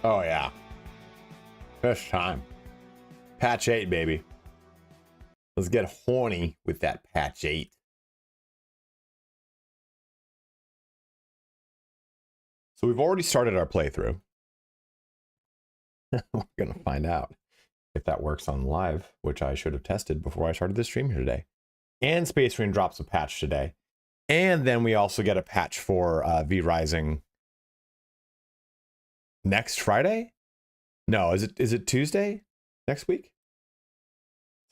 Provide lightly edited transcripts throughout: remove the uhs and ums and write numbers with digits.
Oh, yeah. This time. Patch 8, baby. Let's get horny with that patch 8. So we've already started our playthrough. We're going to find out if that works on live, which I should have tested before I started the stream here today. And Space Marine drops a patch today. And then we also get a patch for V Rising next Friday? No, is it Tuesday next week? It's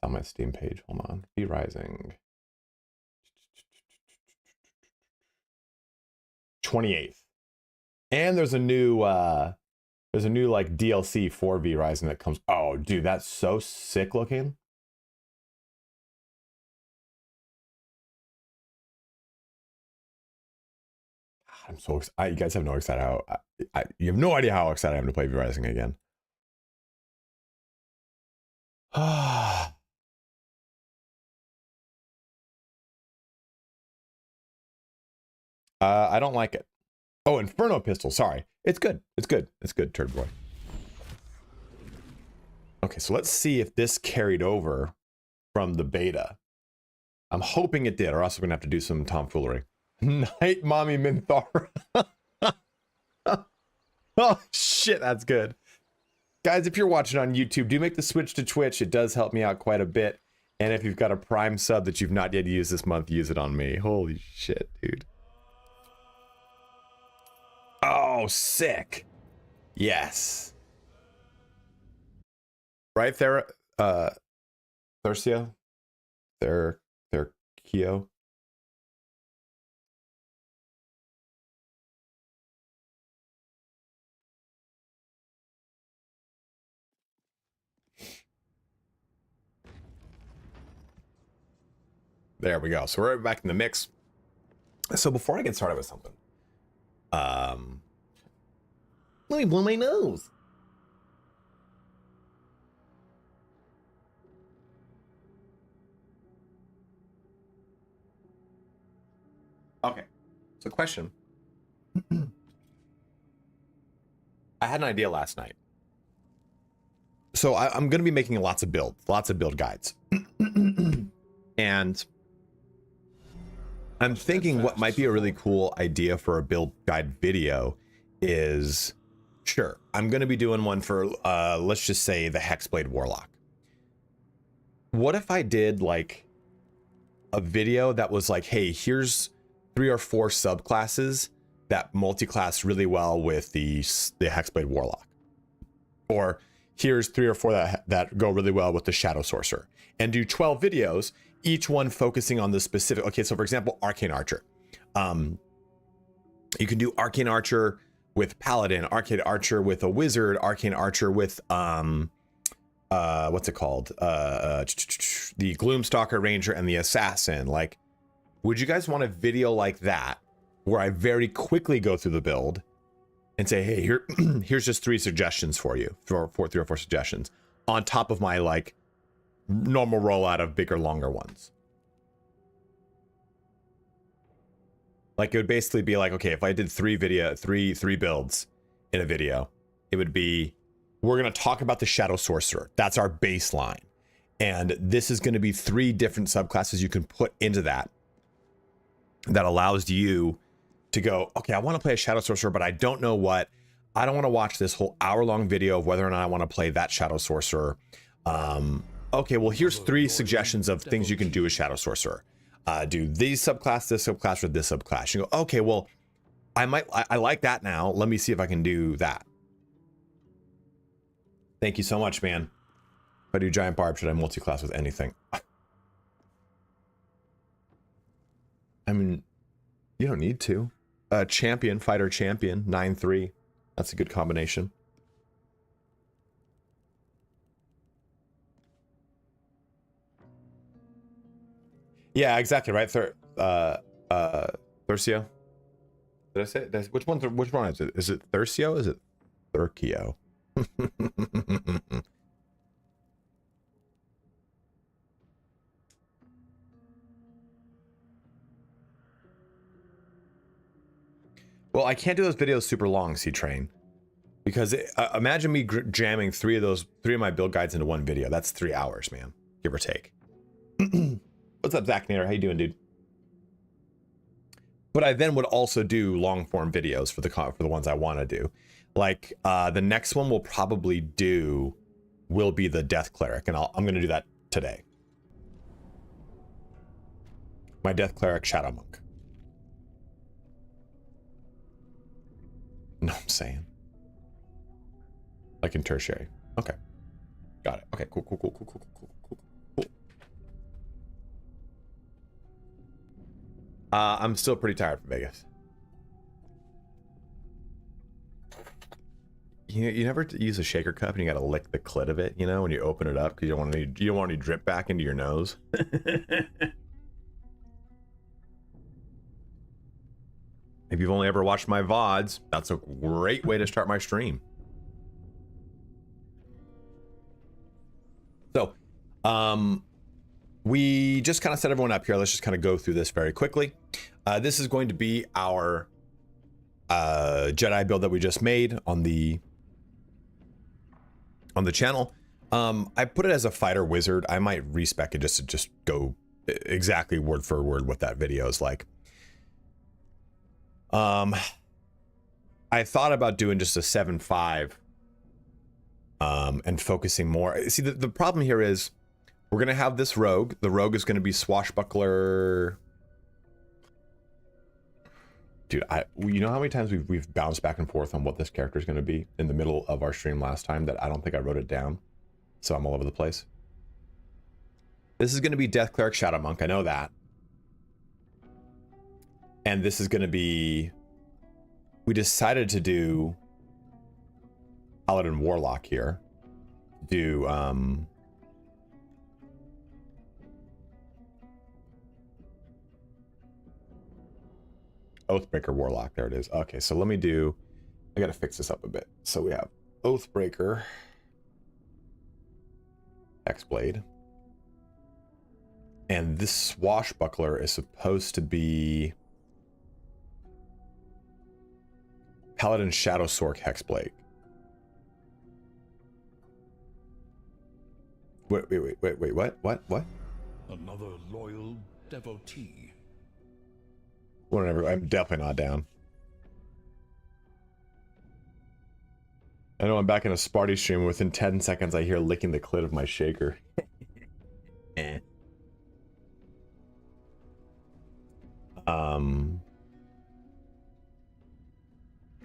on my Steam page. Hold on. V Rising 28th. And there's a new like DLC for V Rising that comes. Oh, dude, that's so sick looking. I'm so excited. You guys have no excited how you have no idea how excited I am to play V Rising again. I don't like it. Oh, Inferno Pistol. Sorry. It's good. It's good. It's good, Turd Boy. Okay, so let's see if this carried over from the beta. I'm hoping it did, or else we're gonna have to do some tomfoolery. Night Mommy Minthara. Oh shit, that's good. Guys, if you're watching on YouTube, do make the switch to Twitch. It does help me out quite a bit. And if you've got a Prime sub that you've not yet used this month, use it on me. Holy shit, dude. Oh, sick. Yes. Right there, Thercio? Keo. There we go. So we're back in the mix. So before I get started with something, let me blow my nose. Okay. So question. I had an idea last night. So I'm going to be making lots of build guides. And I'm thinking what might be a really cool idea for a build guide video is, sure, I'm going to be doing one for, let's just say the Hexblade Warlock. What if I did like a video that was like, hey, here's 3 or 4 subclasses that multi-class really well with the Hexblade Warlock. Or here's 3 or 4 that go really well with the Shadow Sorcerer. And do 12 videos, each one focusing on the specific. Okay, so for example, Arcane Archer. You can do Arcane Archer with Paladin, Arcane Archer with a Wizard, Arcane Archer with what's it called? The Gloomstalker Ranger and the Assassin. Like, would you guys want a video like that where I very quickly go through the build and say, hey, here's just 3 suggestions for you, 3 or 4 suggestions on top of my like normal rollout of bigger, longer ones. Like it would basically be like, okay, if I did 3 builds in a video, it would be, we're going to talk about the Shadow Sorcerer. That's our baseline. And this is going to be 3 different subclasses you can put into that allows you to go, okay, I want to play a Shadow Sorcerer, but I don't know what. I don't want to watch this whole hour-long video of whether or not I want to play that Shadow Sorcerer. Okay, well, here's 3 suggestions of things you can do as Shadow Sorcerer. Do these subclass, this subclass, or this subclass. You go, okay, well, I like that now. Let me see if I can do that. Thank you so much, man. If I do Giant Barb, should I multi-class with anything? I mean, you don't need to. Champion, Fighter Champion, 9-3. That's a good combination. Yeah, exactly, right? Thercio? Did I say it? Which one is it? Is it Thercio? Is it Thurcio? Well, I can't do those videos super long, C-Train, Because imagine me jamming three of my build guides into one video. That's 3 hours, man, give or take. What's up, Zach Nader? How you doing, dude? But I then would also do long form videos for the ones I want to do. Like the next one we'll probably do will be the Death Cleric, and I'm going to do that today. My Death Cleric Shadow Monk. No, I'm saying. Like in tertiary. Okay. Got it. Okay, cool. I'm still pretty tired from Vegas. You never use a shaker cup and you gotta lick the clit of it, you know, when you open it up because you don't want any drip back into your nose. If you've only ever watched my VODs, that's a great way to start my stream. So, we just kind of set everyone up here. Let's just kind of go through this very quickly. This is going to be our Jedi build that we just made on the channel. I put it as a fighter wizard. I might respec it just to go exactly word for word what that video is like. I thought about doing just a 7.5 and focusing more. See, the problem here is we're going to have this rogue. The rogue is going to be Swashbuckler. Dude, you know how many times we've bounced back and forth on what this character is going to be in the middle of our stream last time that I don't think I wrote it down. So I'm all over the place. This is going to be Death Cleric Shadow Monk. I know that. And this is going to be... We decided to do Paladin Warlock here. Do... Oathbreaker Warlock. There it is. Okay, so let me do... I got to fix this up a bit. So we have Oathbreaker. Hexblade. And this Swashbuckler is supposed to be... Paladin Shadow Sorc Hexblade. Wait, what? Another loyal devotee. Whatever, I'm definitely not down. I know I'm back in a Sparty stream. Within 10 seconds, I hear licking the clit of my shaker.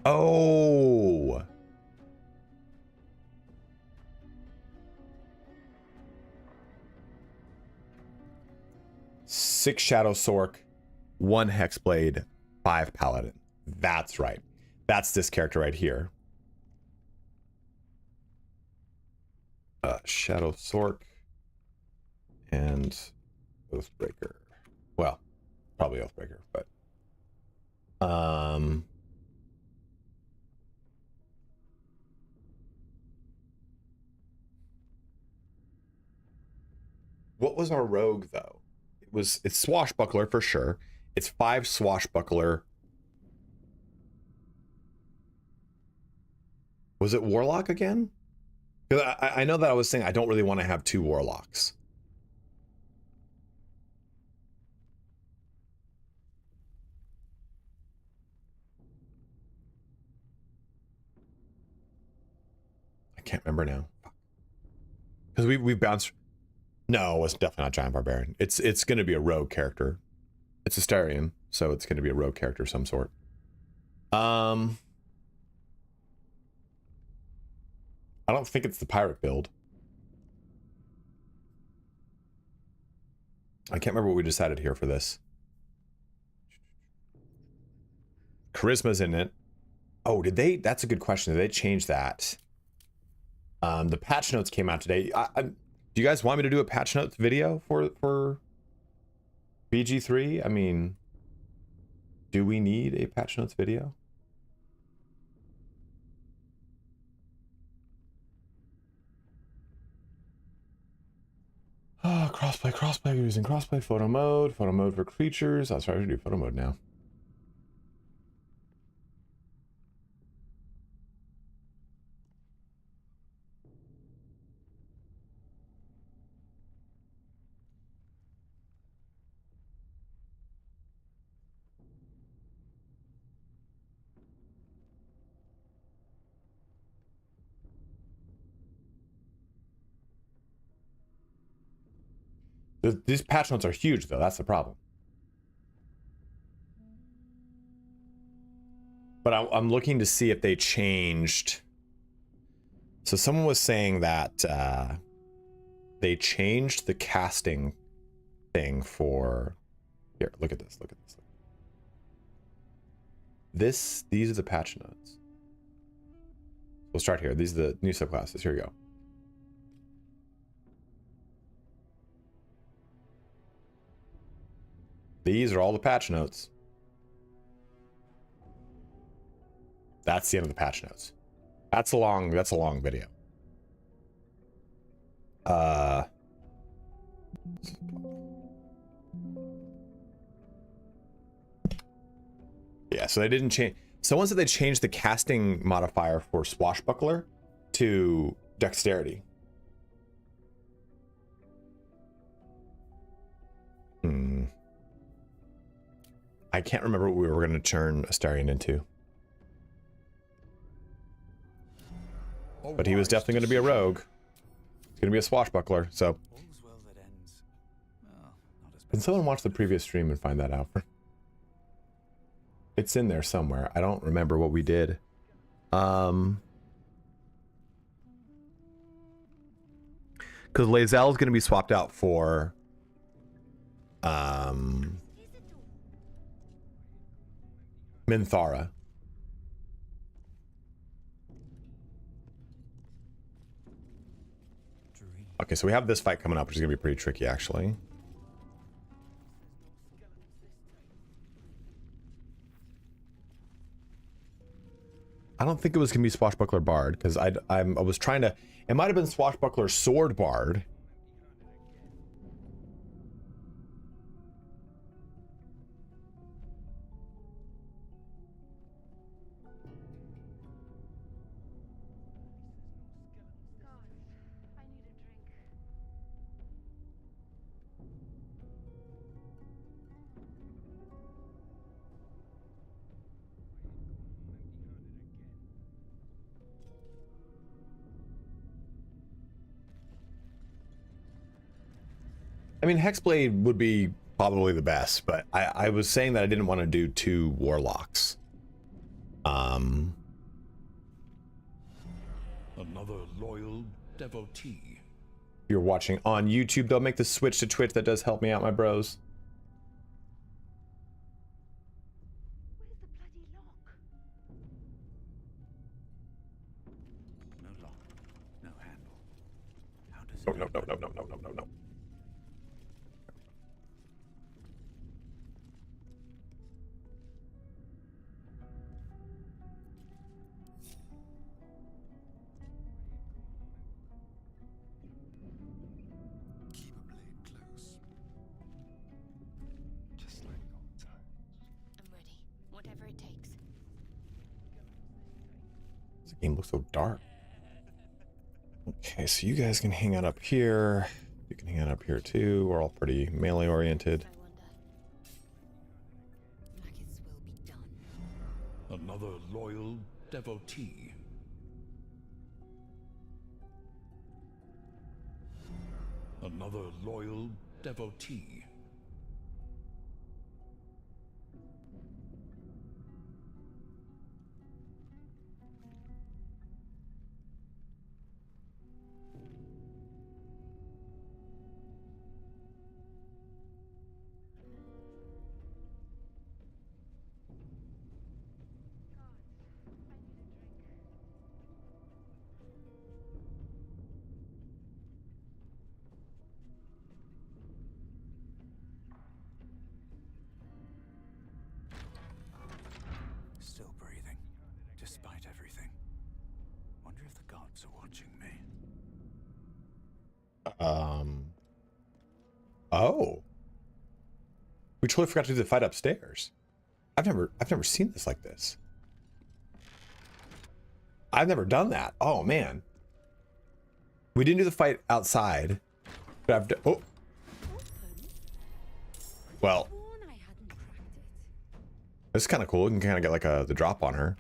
Oh. 6 Shadow Sorc, 1 Hexblade, 5 Paladin. That's right. That's this character right here. Shadow Sorc and Oathbreaker. Well, probably Oathbreaker, but what was our rogue though? It's Swashbuckler for sure. It's 5 Swashbuckler. Was it Warlock again? Because I know that I was saying I don't really want to have 2 Warlocks. I can't remember now. Because we bounced. No, it's definitely not Giant Barbarian. It's going to be a rogue character. It's Astarian, so it's going to be a rogue character of some sort. I don't think it's the pirate build. I can't remember what we decided here for this. Charisma's in it. Oh, did they? That's a good question. Did they change that? The patch notes came out today. Do you guys want me to do a patch notes video for BG3? I mean, do we need a patch notes video? Oh, crossplay, using crossplay, photo mode for creatures. Oh, sorry, I should do photo mode now. These patch notes are huge, though. That's the problem. But I'm looking to see if they changed. So someone was saying that they changed the casting thing for. Here, look at this. Look at this. These are the patch notes. We'll start here. These are the new subclasses. Here we go. These are all the patch notes. That's the end of the patch notes. That's a long video. Yeah, so they didn't change. Someone said they changed the casting modifier for Swashbuckler to dexterity. I can't remember what we were going to turn Astarion into. But he was definitely going to be a rogue. He's going to be a swashbuckler, so. Can someone watch the previous stream and find that out? It's in there somewhere. I don't remember what we did. Because Lae'zel is going to be swapped out for Minthara. Okay, so we have this fight coming up, which is going to be pretty tricky, actually. I don't think it was going to be Swashbuckler Bard, because I was trying to... It might have been Swashbuckler Sword Bard. I mean, Hexblade would be probably the best, but I was saying that I didn't want to do 2 warlocks. Another loyal devotee. If you're watching on YouTube, they'll make the switch to Twitch. That does help me out, my bros. No lock, no handle. How does No, no, no, no, no, no, no, no, no. Game looks so dark. Okay, so you guys can hang out up here. You can hang out up here too. We're all pretty melee oriented. Another loyal devotee. Another loyal devotee. Still breathing, despite everything. Wonder if the gods are watching me. Oh. We totally forgot to do the fight upstairs. I've never seen this like this. I've never done that. Oh man. We didn't do the fight outside. But I've done, oh. Well. This is kind of cool. You can kind of get like the drop on her.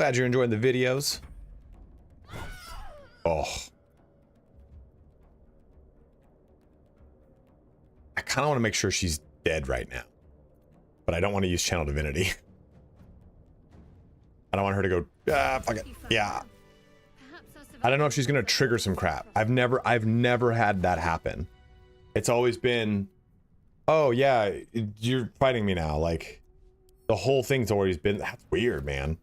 Glad you're enjoying the videos. Oh. I kind of want to make sure she's dead right now. But I don't want to use Channel Divinity. I don't want her to go, fuck it. Yeah. I don't know if she's going to trigger some crap. I've never had that happen. It's always been, oh yeah, you're fighting me now. Like, the whole thing's always been, that's weird, man.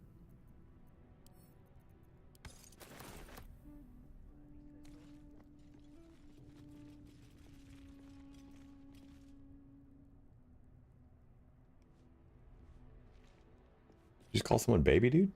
Just call someone baby, dude?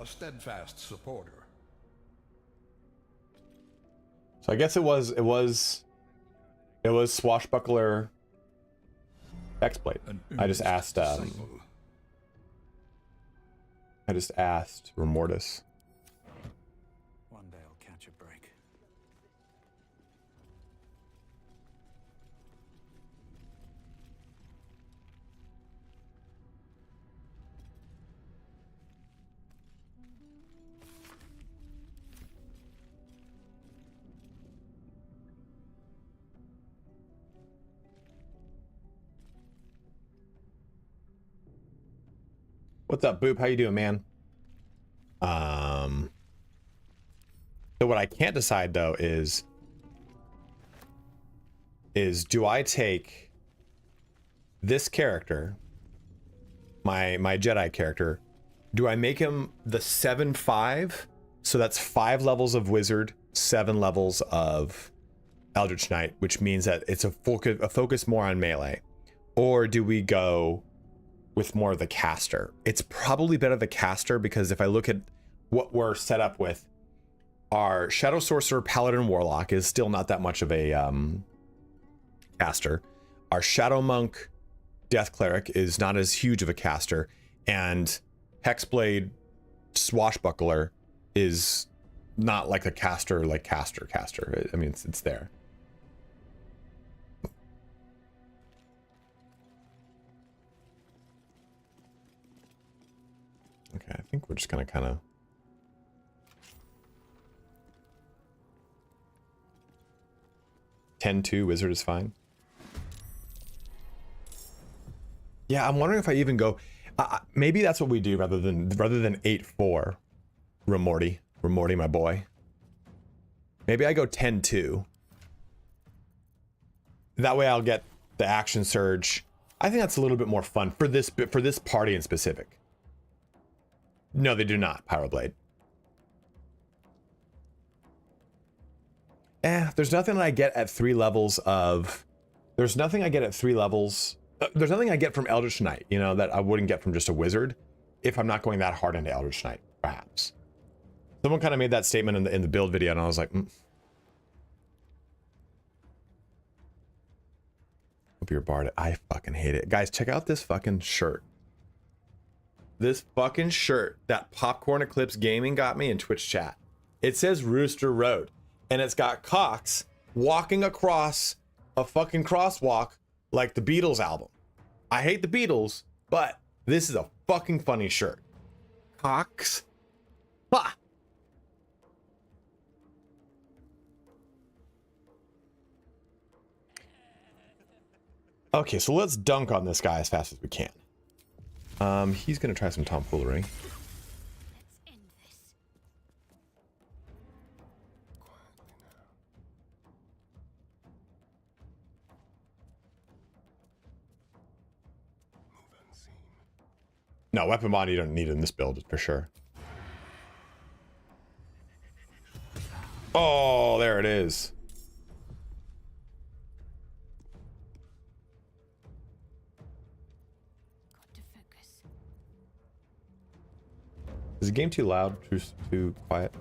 A steadfast supporter. So I guess it was Swashbuckler Hexblade. I just asked Remortis. One day I'll catch a break. What's up, Boop? How you doing, man? So what I can't decide though is do I take this character, my Jedi character, do I make him the 7/5? So that's 5 levels of wizard, 7 levels of Eldritch Knight, which means that it's a focus more on melee. Or do we go with more of the caster? It's probably better the caster, because if I look at what we're set up with, our Shadow Sorcerer, Paladin, Warlock is still not that much of a caster. Our Shadow Monk, Death Cleric is not as huge of a caster, and Hexblade, Swashbuckler is not like a caster, like caster. I mean, it's there. Okay, I think we're just gonna kind of (10-2) wizard is fine. Yeah, I'm wondering if I even go. Maybe that's what we do rather than 8-4. Remorty, my boy. Maybe I go 10-2. That way I'll get the action surge. I think that's a little bit more fun for this party in specific. No, they do not. Pyroblade. There's nothing that I get at 3 levels of. There's nothing I get at 3 levels. There's nothing I get from Eldritch Knight, you know, that I wouldn't get from just a wizard if I'm not going that hard into Eldritch Knight, perhaps. Someone kind of made that statement in the build video, and I was like, Hope you're barred. I fucking hate it. Guys, check out this fucking shirt. This fucking shirt that Popcorn Eclipse Gaming got me in Twitch chat. It says Rooster Road, and it's got Cox walking across a fucking crosswalk like the Beatles album. I hate the Beatles, but this is a fucking funny shirt. Cox. Ha! Okay, so let's dunk on this guy as fast as we can. He's gonna try some tomfoolery. No, weapon bond you don't need in this build for sure. Oh, there it is. Is the game too loud? Too quiet?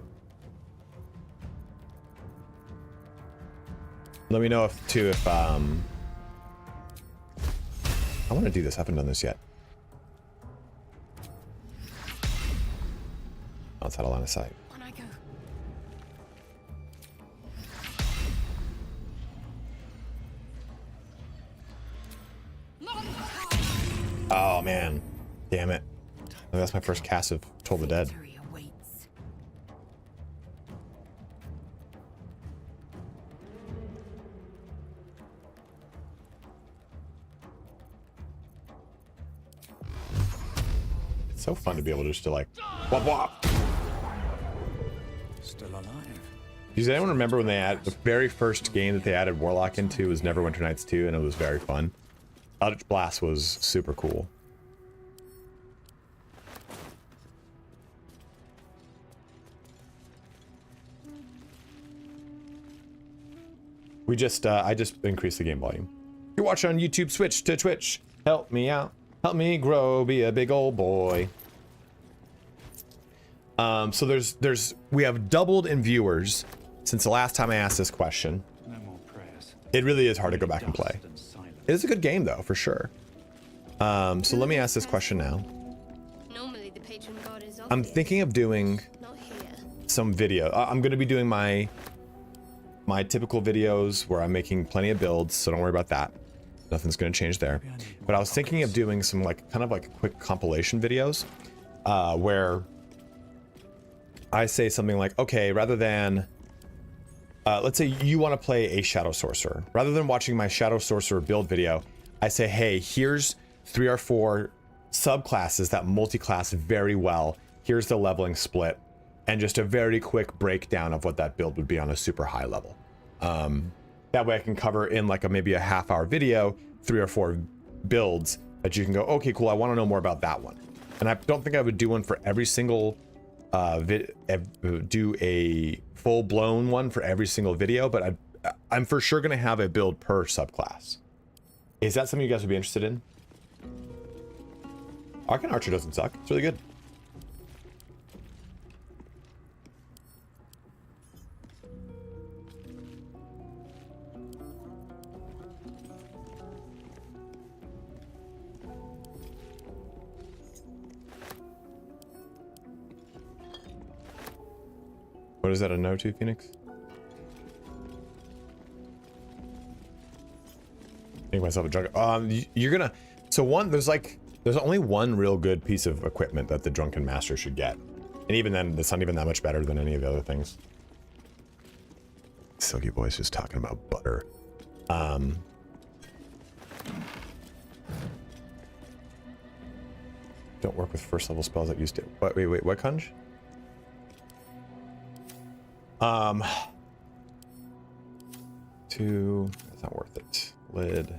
Let me know if I want to do this. I haven't done this yet. Outside of line of sight. On I go. Oh man, damn it! That's my first cast of Toll the Dead. Victory awaits. It's so fun to be able to just to like, wop wop. Still alive. Does anyone remember when they added the very first game that they added Warlock into was Neverwinter Nights 2, and it was very fun. Eldritch Blast was super cool. We just, I just increased the game volume. You're watching on YouTube, switch to Twitch. Help me out. Help me grow, be a big old boy. So we have doubled in viewers since the last time I asked this question. No more prayers. It really is hard to go back and play. It is a good game though, for sure. So let me ask this question now. Normally the patron god is I'm obvious. thinking of doing Not here. some video. I'm going to be doing my typical videos where I'm making plenty of builds, so don't worry about that. Nothing's going to change there. But I was thinking of doing some like kind of like quick compilation videos where I say something like, okay, rather than let's say you want to play a Shadow Sorcerer. Rather than watching my Shadow Sorcerer build video, I say, hey, here's 3 or 4 subclasses that multi-class very well. Here's the leveling split, and just a very quick breakdown of what that build would be on a super high level. That way I can cover in like maybe a half-hour video, 3 or 4 builds that you can go, okay, cool, I want to know more about that one. And I don't think I would do one for every single do a full-blown one for every single video, but I'm for sure going to have a build per subclass. Is that something you guys would be interested in? Arcane Archer doesn't suck. It's really good. What is that, a no to, Phoenix? Make myself a drunk. You're gonna. So there's only one real good piece of equipment that the Drunken Master should get, and even then, that's not even that much better than any of the other things. Silky Boy's just talking about butter. Don't work with first level spells that used to. Wait, what, Kunj? That's not worth it. Lid.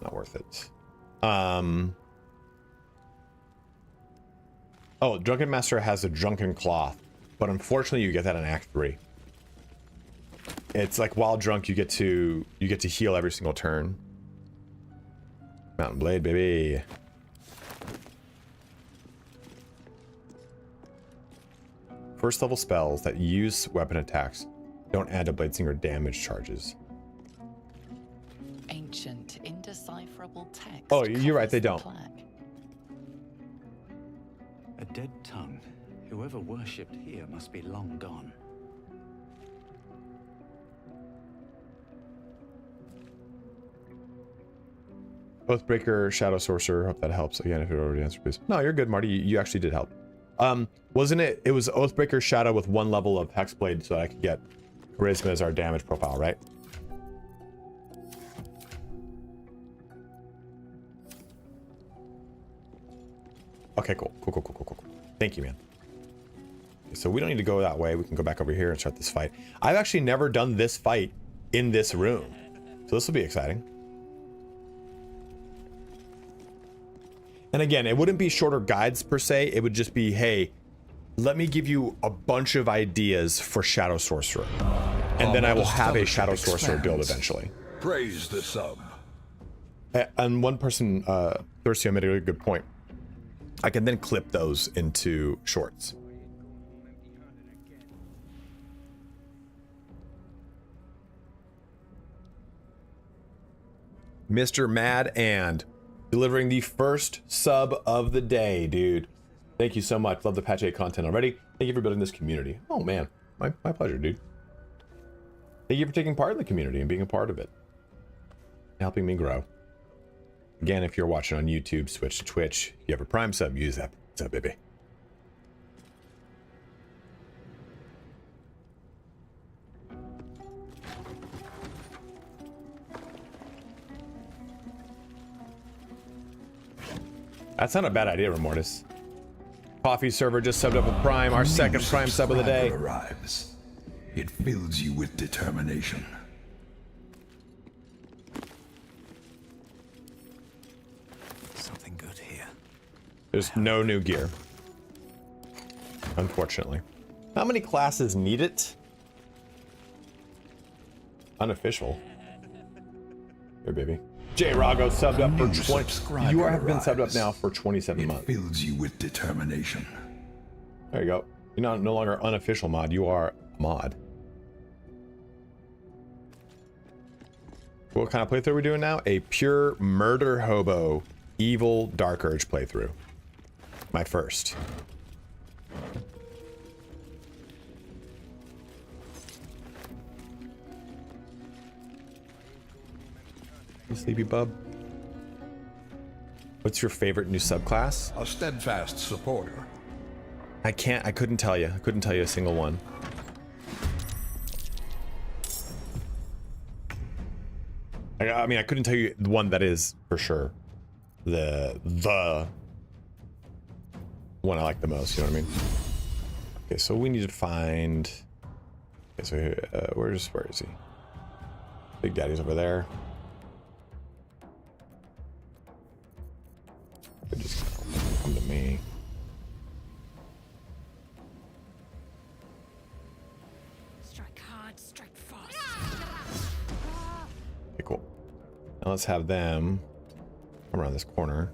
Not worth it. Oh, Drunken Master has a Drunken Cloth, but unfortunately you get that in Act 3. It's like while drunk you get to heal every single turn. Mountain Blade, baby. First level spells that use weapon attacks don't add to Bladesinger damage charges. Ancient, indecipherable text. Oh, you're right, they covers the don't. plaque. A dead tongue. Whoever worshipped here must be long gone. Oathbreaker, Shadow Sorcerer. Hope that helps. Again, if you already answered, please. No, you're good, Marty. You actually did help. Wasn't it? It was Oathbreaker Shadow with 1 level of Hexblade, so that I could get Charisma as our damage profile, right? Okay, cool. Cool. Thank you, man. Okay, so we don't need to go that way. We can go back over here and start this fight. I've actually never done this fight in this room, so this will be exciting. And again, it wouldn't be shorter guides per se. It would just be, hey, let me give you a bunch of ideas for Shadow Sorcerer. And then I will have a Shadow Sorcerer build eventually. Praise the sub. And one person, Thirsty, made a really good point. I can then clip those into shorts. Mr. Mad and delivering the first sub of the day, dude. Thank you so much. Love the patch 8 content already. Thank you for building this community. Oh man, my pleasure, dude. Thank you for taking part in the community and being a part of it. Helping me grow. Again, if you're watching on YouTube, switch to Twitch. If you have a Prime sub, use that. What's up, baby? That's not a bad idea, Remortis. Coffee server just subbed up with Prime, our second Prime sub of the day. Arrives. It fills you with determination. Something good here. There's no new gear, unfortunately. How many classes need it? Unofficial. Here, baby. J Rago subbed up for 20. You have been subbed up now for 27 months. It fills you with determination. There you go. You're not no longer unofficial mod. You are mod. What kind of playthrough are we doing now? A pure murder hobo, evil Dark Urge playthrough. My first. You sleepy bub? What's your favorite new subclass? A steadfast supporter. I couldn't tell you. I couldn't tell you a single one. I mean, I couldn't tell you the one that is for sure the one I like the most, you know what I mean? Okay, so we need to find... Okay, so where is he? Big Daddy's over there. Could just come to me. Strike hard, strike fast. Okay, cool. Now let's have them come around this corner.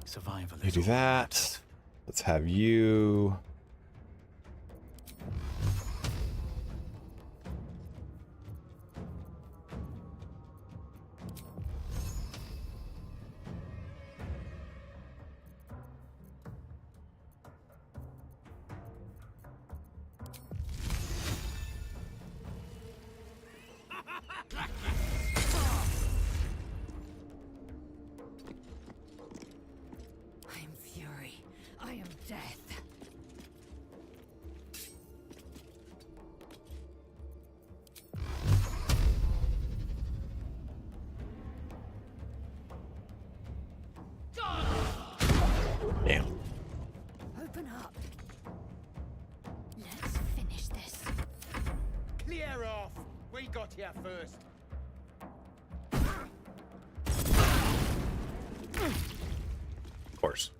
Survival. You do that. Let's have you. I am fury. I am death. Damn. Open up. Let's finish this. Clear off! We got here first. Of course.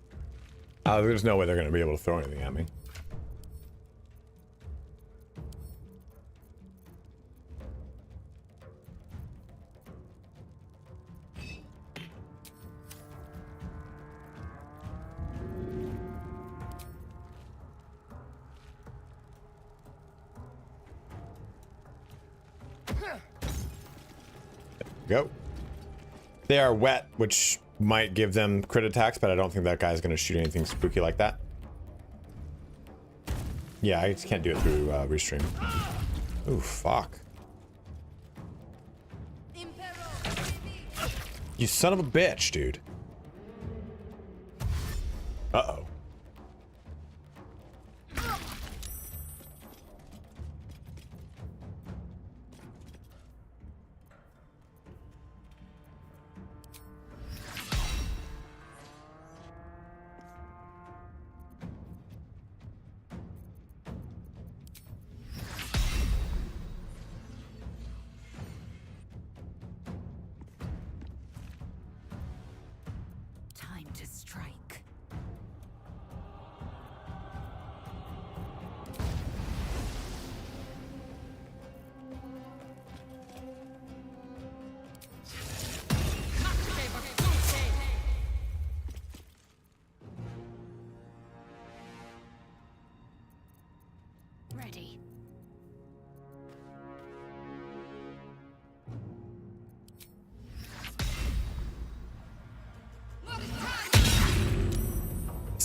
There's no way they're going to be able to throw anything at me. Go. They are wet, which might give them crit attacks, but I don't think that guy's going to shoot anything spooky like that. Yeah, I just can't do it through restream. Ooh, fuck. You son of a bitch, dude. Uh-oh. Time to strike. Ready.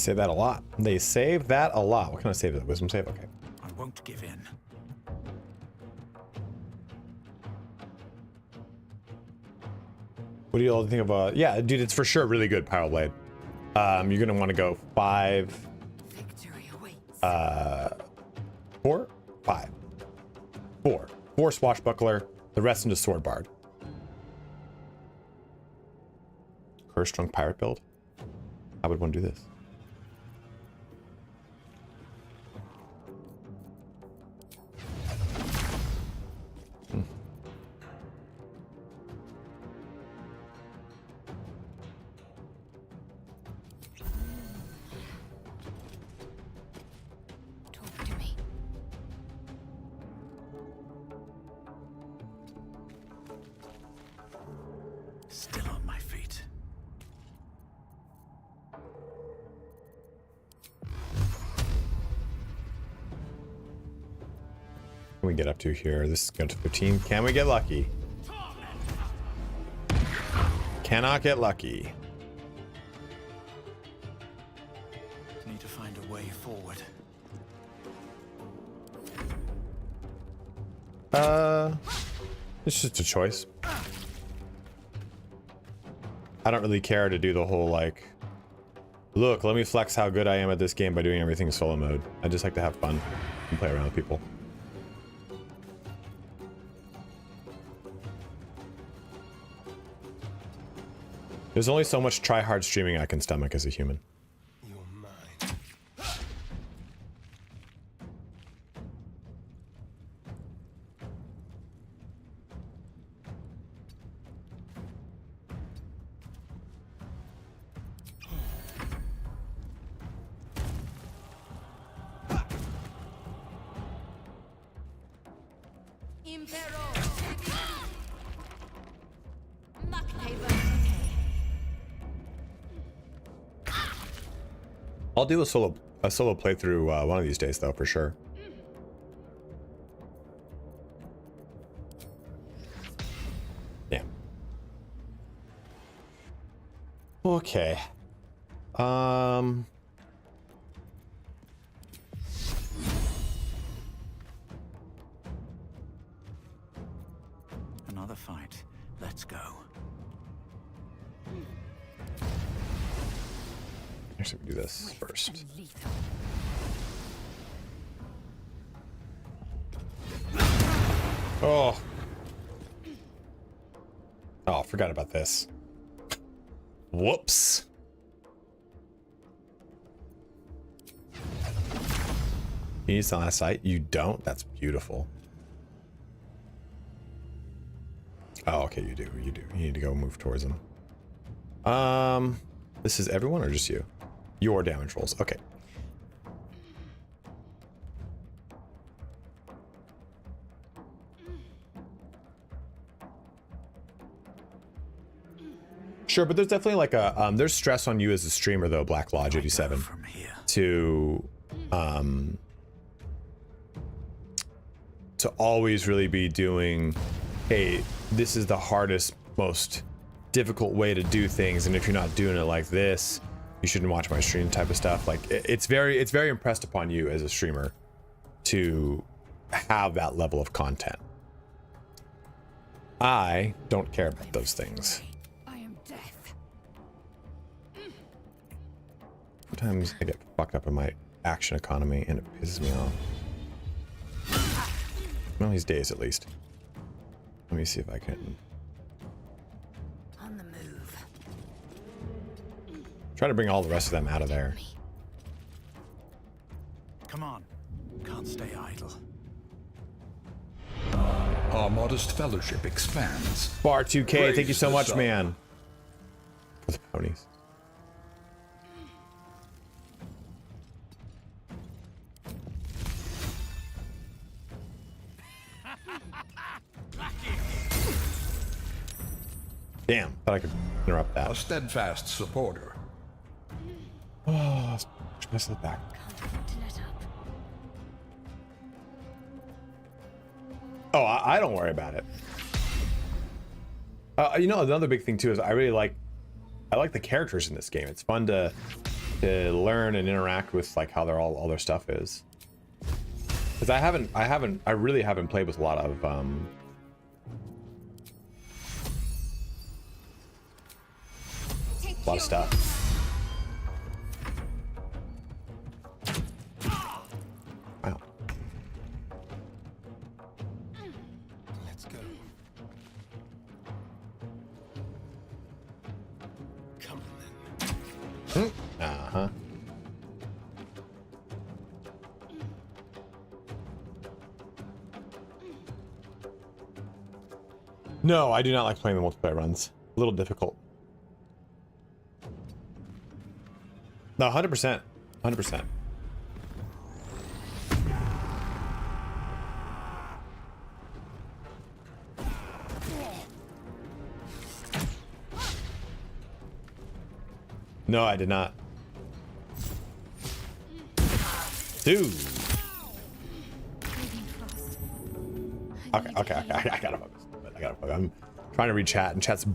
Save that a lot. They save that a lot. What can I save? Wisdom save? Okay. I won't give in. What do you all think of? Yeah, dude, it's for sure really good Pyro Blade. You're gonna want to go 5. Victory awaits. 4, 5, 4 Swashbuckler. The rest into Sword Bard. Curse Strong Pirate build. How would one do this? Talk to me. Still on my feet. What can we get up to here? This is going to 15. Can we get lucky? Cannot get lucky. Need to find a way forward. It's just a choice. I don't really care to do the whole like, look, let me flex how good I am at this game by doing everything solo mode. I just like to have fun and play around with people. There's only so much try-hard streaming I can stomach as a human. You're mine. Impero. Muckhaven. I'll do a solo playthrough one of these days, though, for sure. Damn. Okay. Another fight. Let's go. Actually, we do this first. And lethal. Oh. Oh, I forgot about this. Whoops. You need some sight? You don't? That's beautiful. Oh, okay, you do. You do. You need to go move towards him. This is everyone or just you? Your damage rolls. Okay. Sure, but there's definitely like a there's stress on you as a streamer though, Black Lodge 87, From here. to always really be doing, hey, this is the hardest, most difficult way to do things, and if you're not doing it like this, you shouldn't watch my stream type of stuff. Like it's very impressed upon you as a streamer to have that level of content. I don't care about those things. I am death. Sometimes I get fucked up in my action economy and it pisses me off. Well, these days at least. Let me see if I can On the move. try to bring all the rest of them out of there. Come on. Can't stay idle. Our modest fellowship expands. Bar 2K, Praise thank you so the much, sun. man. For the ponies. Damn, thought I could interrupt A that. steadfast supporter. Oh, mess it back. Can't afford to let up. Oh, I don't worry about it. You know, another big thing too is I like the characters in this game. It's fun to to learn and interact with like how all their stuff is. Because I really haven't played with a lot of stuff. Wow. Let's go. Come on then. Uh-huh. No, I do not like playing the multiplayer runs. A little difficult. No, 100%. 100%. No, I did not. Dude. Okay. I gotta focus. I'm trying to read chat, and chat's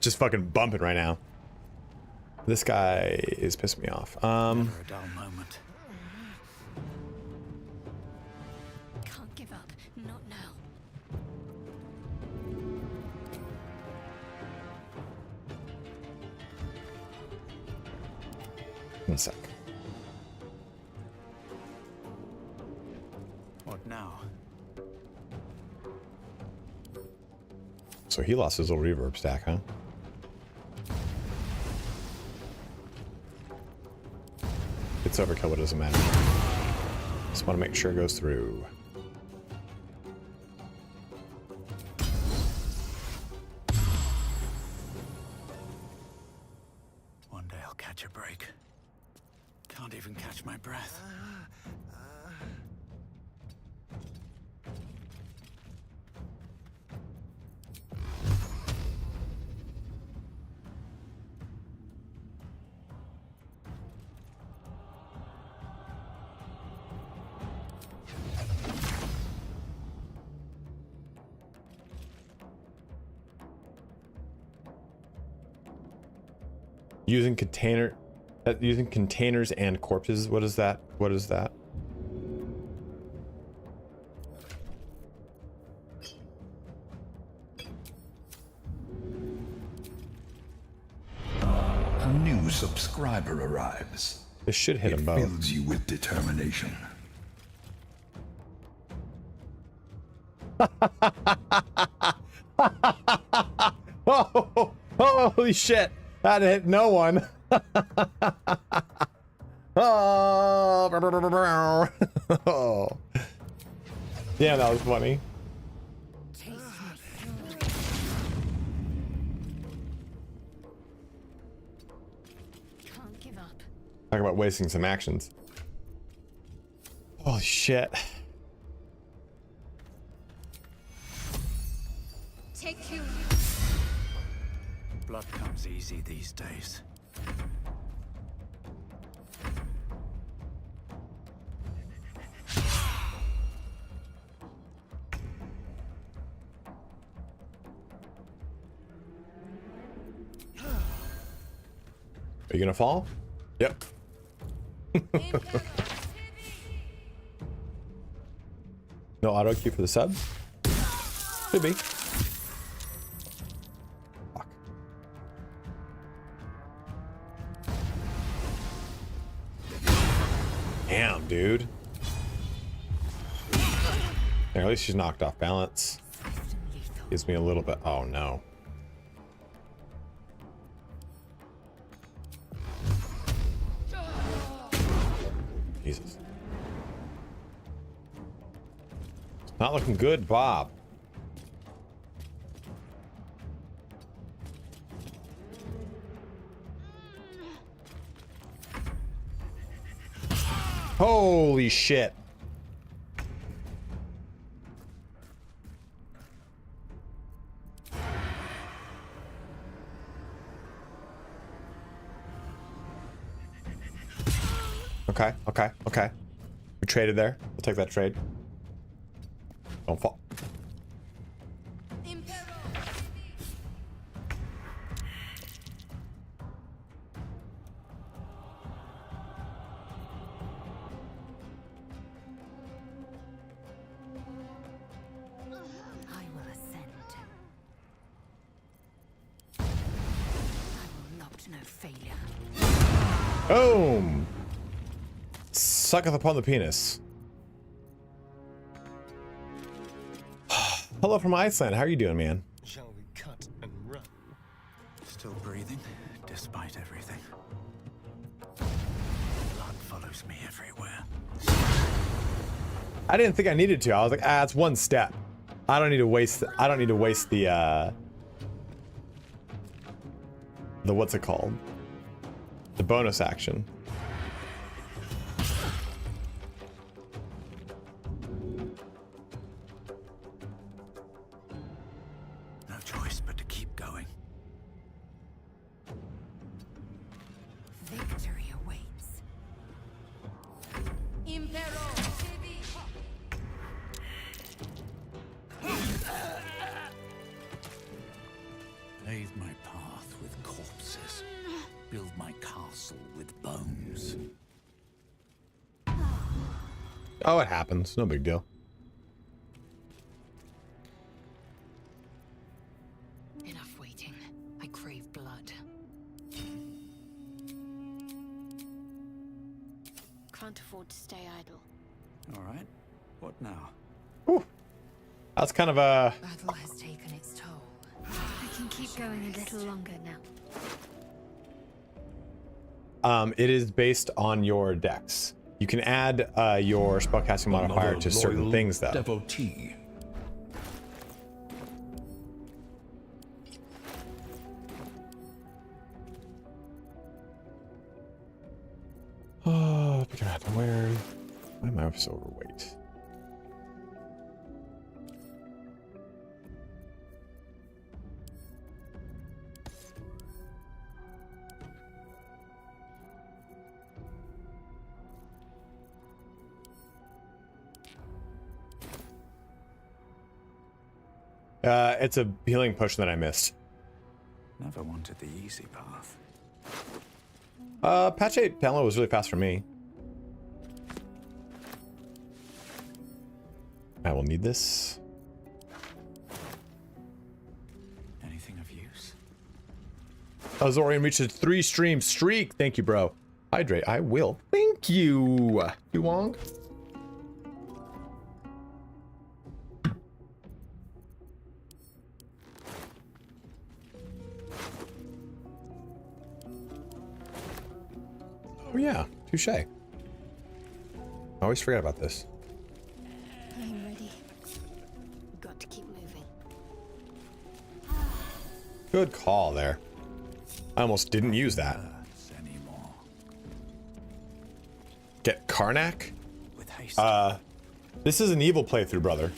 just fucking bumping right now. This guy is pissing me off. Never a dull moment. Can't give up. Not now. One sec. What now? So he lost his little reverb stack, huh? It's overkill, but it doesn't matter. Just want to make sure it goes through. One day I'll catch a break. Can't even catch my breath. Using containers and corpses. What is that? What is that? A new subscriber arrives. This should hit It them both. fills you with determination. Oh, holy shit! That hit no one. Oh. Yeah, that was funny. Taste my fury. Can't give up. Talk about wasting some actions. Holy shit. Take two. Blood comes easy these days. Are you gonna fall? Yep. No auto queue for the sub? Could be. Fuck. Damn, dude. There, at least she's knocked off balance. Gives me a little bit. Oh no. Jesus. It's not looking good, Bob. Holy shit. Okay. We traded there. I'll take that trade. Don't fall. failure. Boom! Sucketh upon the penis. Hello from Iceland. How are you doing, man? Shall we cut and run? Still breathing, despite everything. Blood follows me everywhere. I didn't think I needed to. I was like, it's one step. I don't need to waste. I don't need to waste the what's it called? The bonus action. No choice but to keep going. Victory awaits. Impero Civi. Bathe my path with corpses. Build my castle with bones. Oh, it happens. No big deal. Enough waiting. I crave blood. Can't afford to stay idle. All right. What now? Whew. That's kind of a. Battle has taken its toll. I can keep going a little longer now. It is based on your dex. You can add your spellcasting modifier Another to certain loyal things, though. Devotee. Oh, God, why am I so overweight? It's a healing potion that I missed. Never wanted the easy path. Patch 8 download was really fast for me. I will need this. Anything of use? Azorian reached a 3-stream streak. Thank you, bro. Hydrate. I will. Thank you. Wong. Oh yeah, touche. I always forget about this. I'm ready. Got to keep moving. Good call there. I almost didn't use that. Anymore. Get Karnak? With haste. This is an evil playthrough, brother.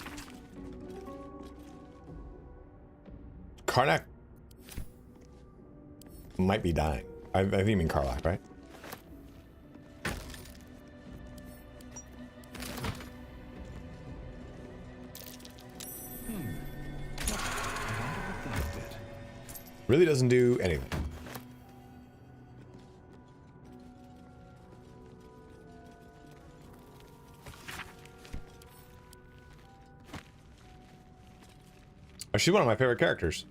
Karnak might be dying. I think you mean Karlak, right? Really doesn't do anything. Oh, she's one of my favorite characters.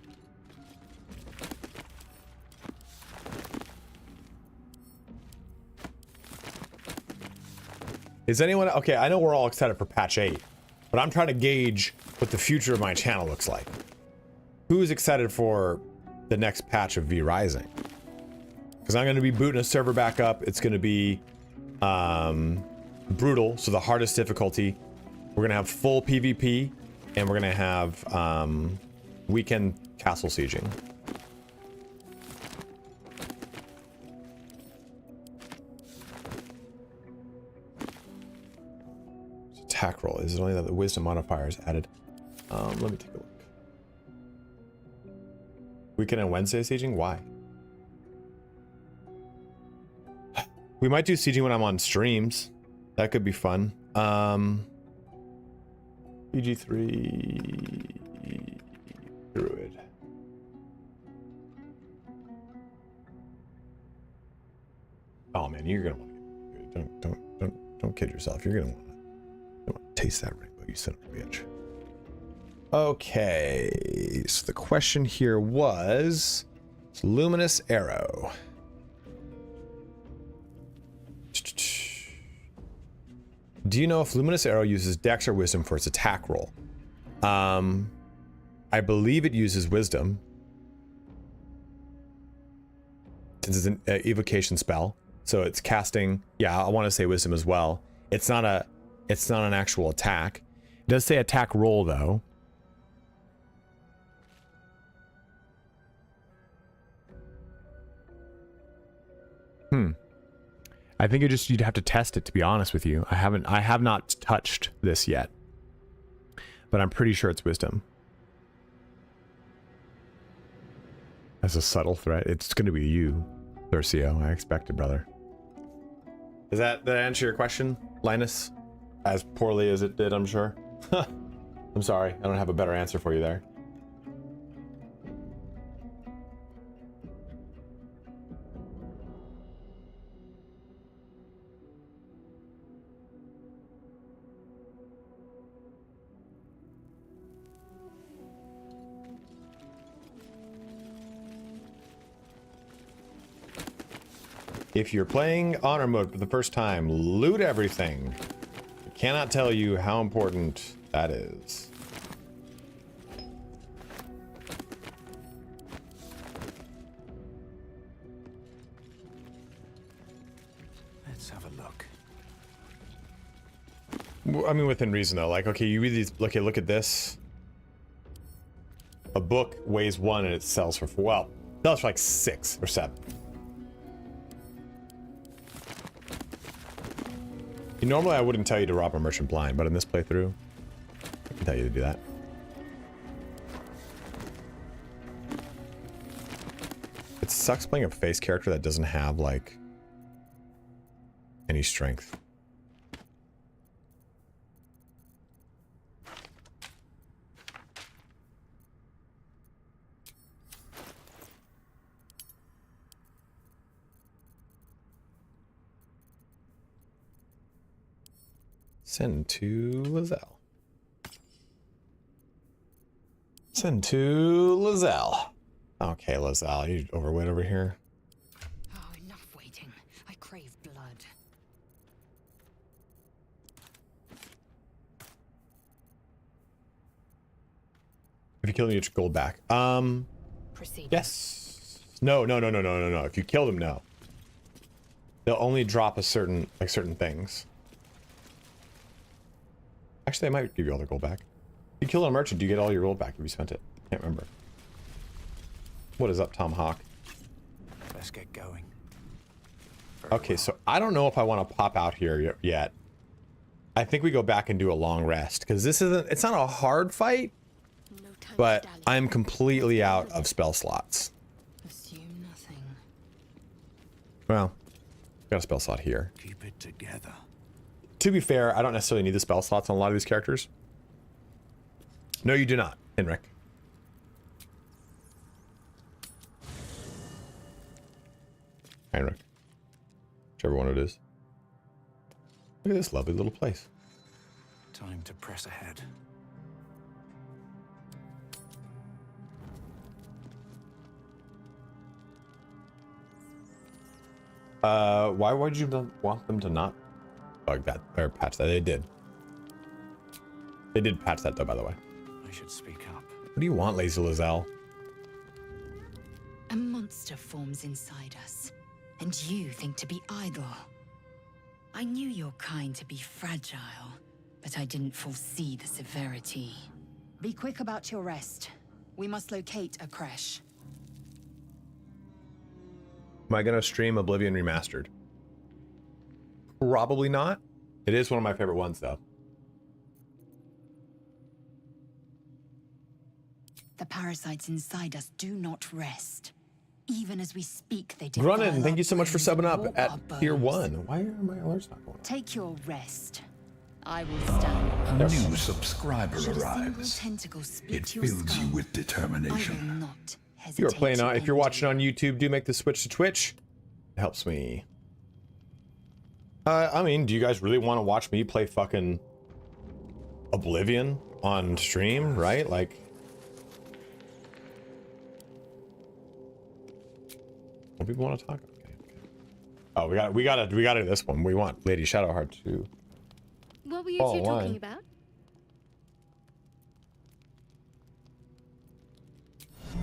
Is anyone okay? I know we're all excited for patch 8, but I'm trying to gauge what the future of my channel looks like. Who's excited for the next patch of V Rising? Because I'm going to be booting a server back up. It's going to be brutal, so the hardest difficulty. We're going to have full PvP, and we're going to have weekend castle sieging. Attack roll. Is it only that the wisdom modifier is added? Let me take a look. Weekend and Wednesday sieging? Why? We might do sieging when I'm on streams. That could be fun. PG3 Druid. Oh man, you're gonna want to don't kid yourself. You're gonna want to taste that rainbow, you son of a bitch. Okay, so the question here was Luminous Arrow. Do you know if Luminous Arrow uses Dex or Wisdom for its attack roll? I believe it uses Wisdom, since it's an evocation spell. So it's casting. Yeah, I want to say Wisdom as well. It's not an actual attack. It does say attack roll though. I think you'd have to test it, to be honest with you. I have not touched this yet, but I'm pretty sure it's Wisdom. As a subtle threat, it's going to be you, Thurcio. I expect it, brother. Does that answer your question, Linus? As poorly as it did, I'm sure. I'm sorry, I don't have a better answer for you there. If you're playing honor mode for the first time, loot everything. I cannot tell you how important that is. Let's have a look. I mean, within reason though. Like, okay, you read these. Look at this. A book weighs 1 and it sells for 4. Well, sells for like 6 or 7. Normally I wouldn't tell you to rob a merchant blind, but in this playthrough, I can tell you to do that. It sucks playing a face character that doesn't have, like, any strength. Send to Lizelle. Send to Lizelle. Okay, Lizelle, you overweight over here. Oh, enough waiting. I crave blood. If you kill him, you get your gold back. Proceed. Yes. No. If you kill them, no. They'll only drop certain things. Actually, they might give you all their gold back. If you kill a merchant, do you get all your gold back if you spent it? Can't remember. What is up, Tom Hawk? Let's get going. Okay, so I don't know if I want to pop out here yet. I think we go back and do a long rest, because this isn't, it's not a hard fight, No time but to dally. I'm completely out of spell slots. Assume nothing. Well, got a spell slot here. Keep it together. To be fair, I don't necessarily need the spell slots on a lot of these characters. No, you do not, Henrik. Heinrich. Whichever one it is. Look at this lovely little place. Time to press ahead. Why would you want them to not bug that or patch that? They did. They did patch that though, by the way. I should speak up. What do you want, Lazy Lizelle? A monster forms inside us, and you think to be idle. I knew your kind to be fragile, but I didn't foresee the severity. Be quick about your rest. We must locate a creche. Am I gonna stream Oblivion Remastered? Probably not. It is one of my favorite ones though. The parasites inside us do not rest. Even as we speak, they Grunin, thank you so much for subbing up warp at our tier bones. 1. Why are my alerts not going on? Take your rest. I will stand. A There. new subscriber Should a single arrives. tentacle speak It to your fills you skull, with I will determination. not hesitate. If you're playing to on, if you're end watching you. on YouTube, do make the switch to Twitch. It helps me. I mean, do you guys really want to watch me play fucking Oblivion on stream, right? Like, what people want to talk? Okay. Oh, we got to do this one. We want Lady Shadowheart to What were you Follow two the line. talking about?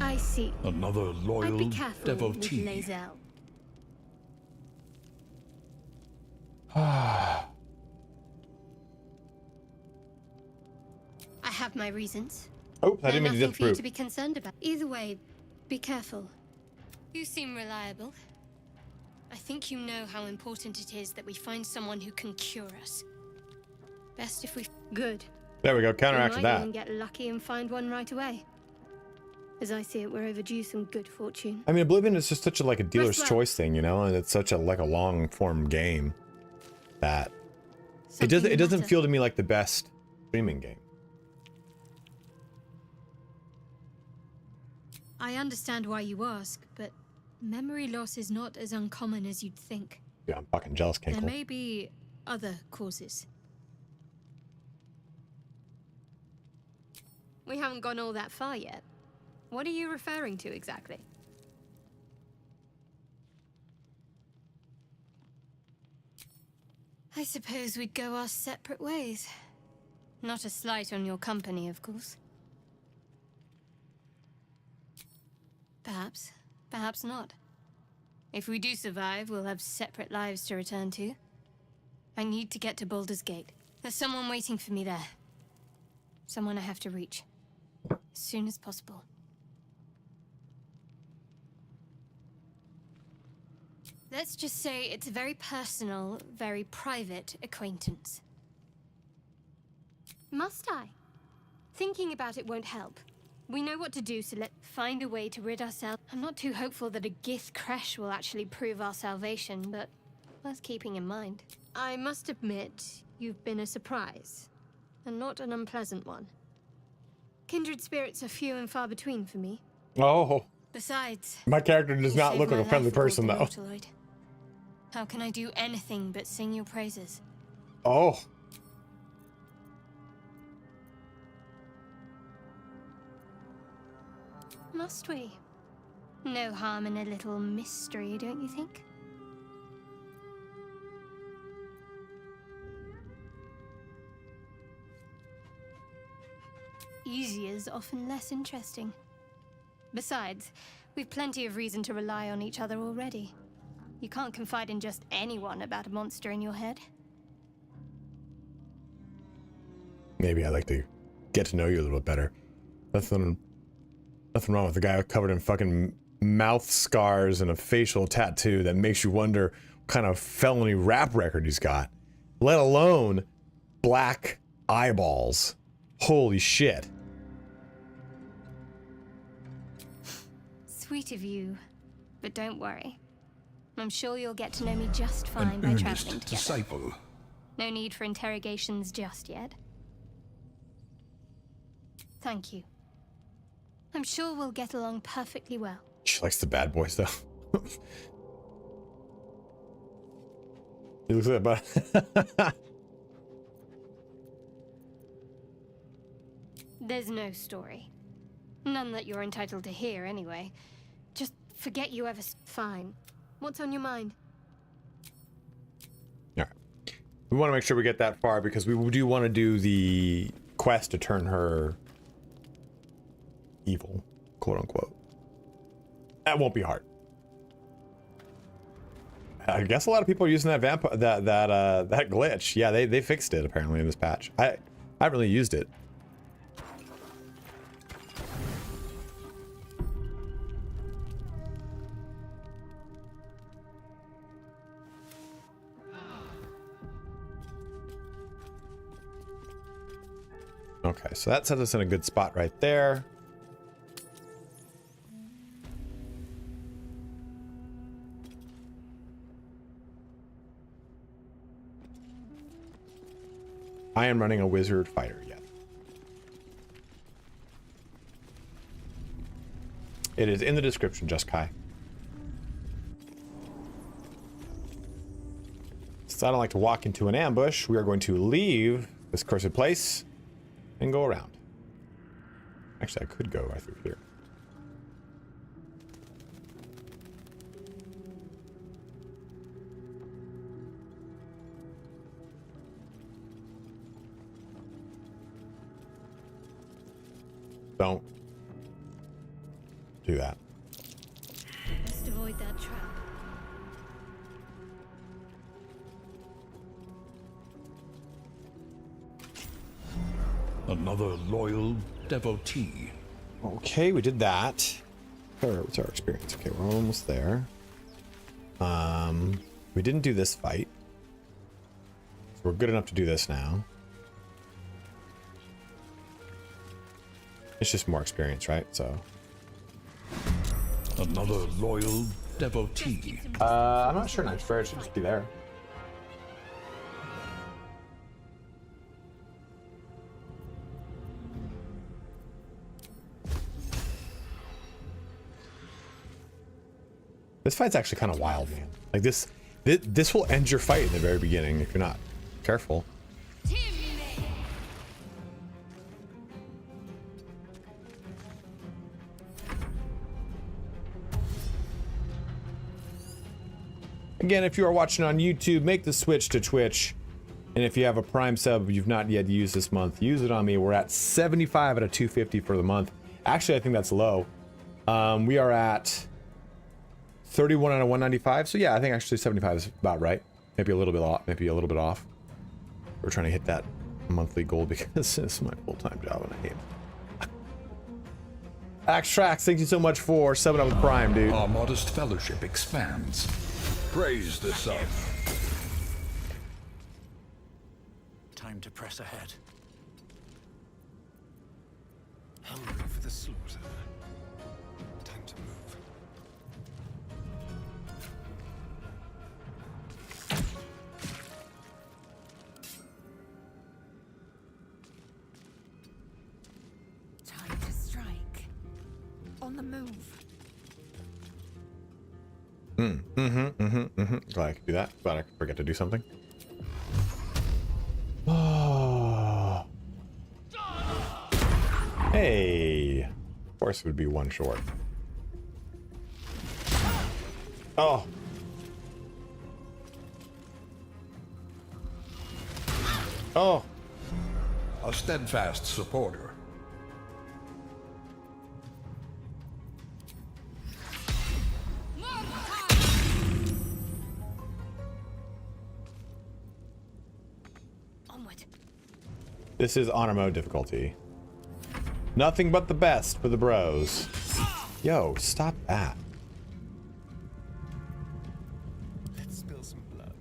I see. Another I'd loyal be careful with devotee. Lae'zel. I have my reasons. Oh, I didn't mean to Nothing for you disapprove. to be concerned about. Either way, be careful. You seem reliable. I think you know how important it is that we find someone who can cure us. Best if we... Good. There we go. We Counteracted might that. even get lucky and find one right away. As I see it, we're overdue some good fortune. I mean, Oblivion is just such a, like a dealer's well. choice thing, you know, and it's such a like a long form game that it Something doesn't matter. feel to me like the best streaming game. I understand why you ask, but memory loss is not as uncommon as you'd think. Yeah, I'm fucking jealous, There Kinkle. may be other causes. We haven't gone all that far yet. What are you referring to exactly? I suppose we'd go our separate ways. Not a slight on your company, of course. Perhaps. Perhaps not. If we do survive, we'll have separate lives to return to. I need to get to Baldur's Gate. There's someone waiting for me there. Someone I have to reach. As soon as possible. Let's just say it's a very personal, very private acquaintance. Must I? Thinking about it won't help. We know what to do, so let's find a way to rid ourselves. I'm not too hopeful that a Gith crash will actually prove our salvation, but worth keeping in mind. I must admit, you've been a surprise, and not an unpleasant one. Kindred spirits are few and far between for me. Oh, Besides, my character does you not saved look like my a friendly life with person, all the though. Nautiloid. How can I do anything but sing your praises? Oh, Must we? No harm in a little mystery, don't you think? Easier's often less interesting. Besides, we've plenty of reason to rely on each other already. You can't confide in just anyone about a monster in your head. maybe I'd like to get to know you a little bit better. Nothing wrong with the guy covered in fucking mouth scars and a facial tattoo that makes you wonder what kind of felony rap record he's got. Let alone black eyeballs. Holy shit. Sweet of you, but don't worry. I'm sure you'll get to know me just An fine by earnest traveling together. disciple. No need for interrogations just yet. Thank you. I'm sure we'll get along perfectly well. She likes the bad boy stuff. He looks at that, but There's no story. None that you're entitled to hear, anyway. Just forget you ever... Fine. What's on your mind? all right. We want to make sure we get that far because we do want to do the quest to turn her evil, quote unquote. That won't be hard. I guess a lot of people are using that that glitch. Yeah, they fixed it apparently in this patch. I haven't really used it. Okay, so that sets us in a good spot right there. I am running a wizard fighter yet. It is in the description, Just Kai. Since I don't like to walk into an ambush, we are going to leave this cursed place and go around. Actually, I could go right through here. Don't do that. Best avoid that trap. Another loyal devotee. Okay, we did that. What's our experience? Okay, we're almost there. We didn't do this fight. So we're good enough to do this now. It's just more experience, right? So. Another loyal devotee. I'm not sure. Night's Fair should just be there. This fight's actually kind of wild, man. Like this will end your fight in the very beginning if you're not careful. Again, if you are watching on YouTube, make the switch to Twitch. And if you have a Prime sub you've not yet used this month, use it on me. We're at 75 out of 250 for the month. Actually, I think that's low. We are at 31 out of 195. So yeah, I think actually 75 is about right. Maybe a little bit off. Maybe a little bit off. We're trying to hit that monthly goal because this is my full-time job and I hate it. Axe Tracks, thank you so much for subbing up with Prime, dude. Our modest fellowship expands. Praise the sun. Time to press ahead. Hungry for the slaughter. Time to move. Time to strike. On the move. Glad I could do that. Glad I could forget to do something. Oh. Hey. Of course it would be one short. Oh. Oh. A steadfast supporter. This is honor mode difficulty. Nothing but the best for the bros. Yo, stop that. Let's spill some blood.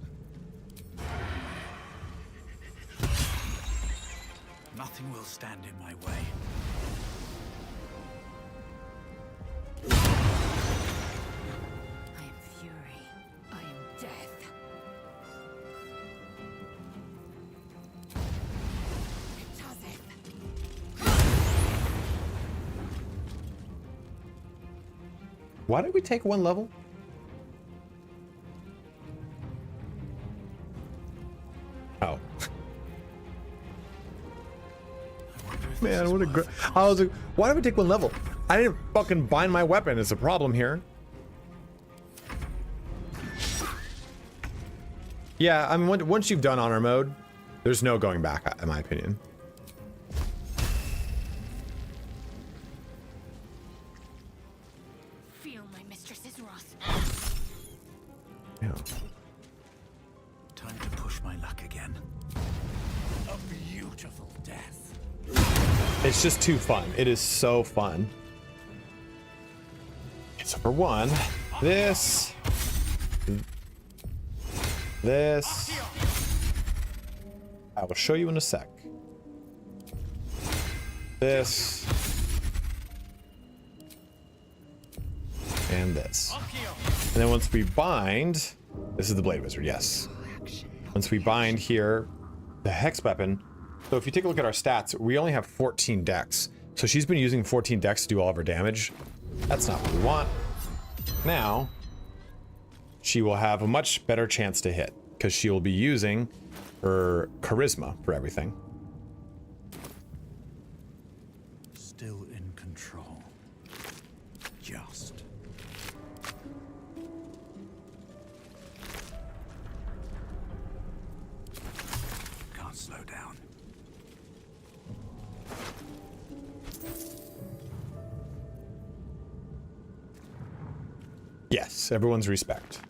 Nothing will stand in my way. I am fury. I am death. Why did we take one level? Oh. Man, what a I was like, why did we take one level? I didn't fucking bind my weapon. It's a problem here. Yeah, I mean, once you've done honor mode, there's no going back, in my opinion. Feel my mistress's wrath. Yeah. Time to push my luck again. A beautiful death. It's just too fun. It is so fun. So for one, this. I will show you in a sec. This. And this. And then once we bind, this is the Blade Wizard, yes. Once we bind here, the Hex weapon. So if you take a look at our stats, we only have 14 dex. So she's been using 14 dex to do all of her damage. That's not what we want. Now, she will have a much better chance to hit because she will be using her charisma for everything. Still in control. Just. Can't slow down. Yes, everyone's respect.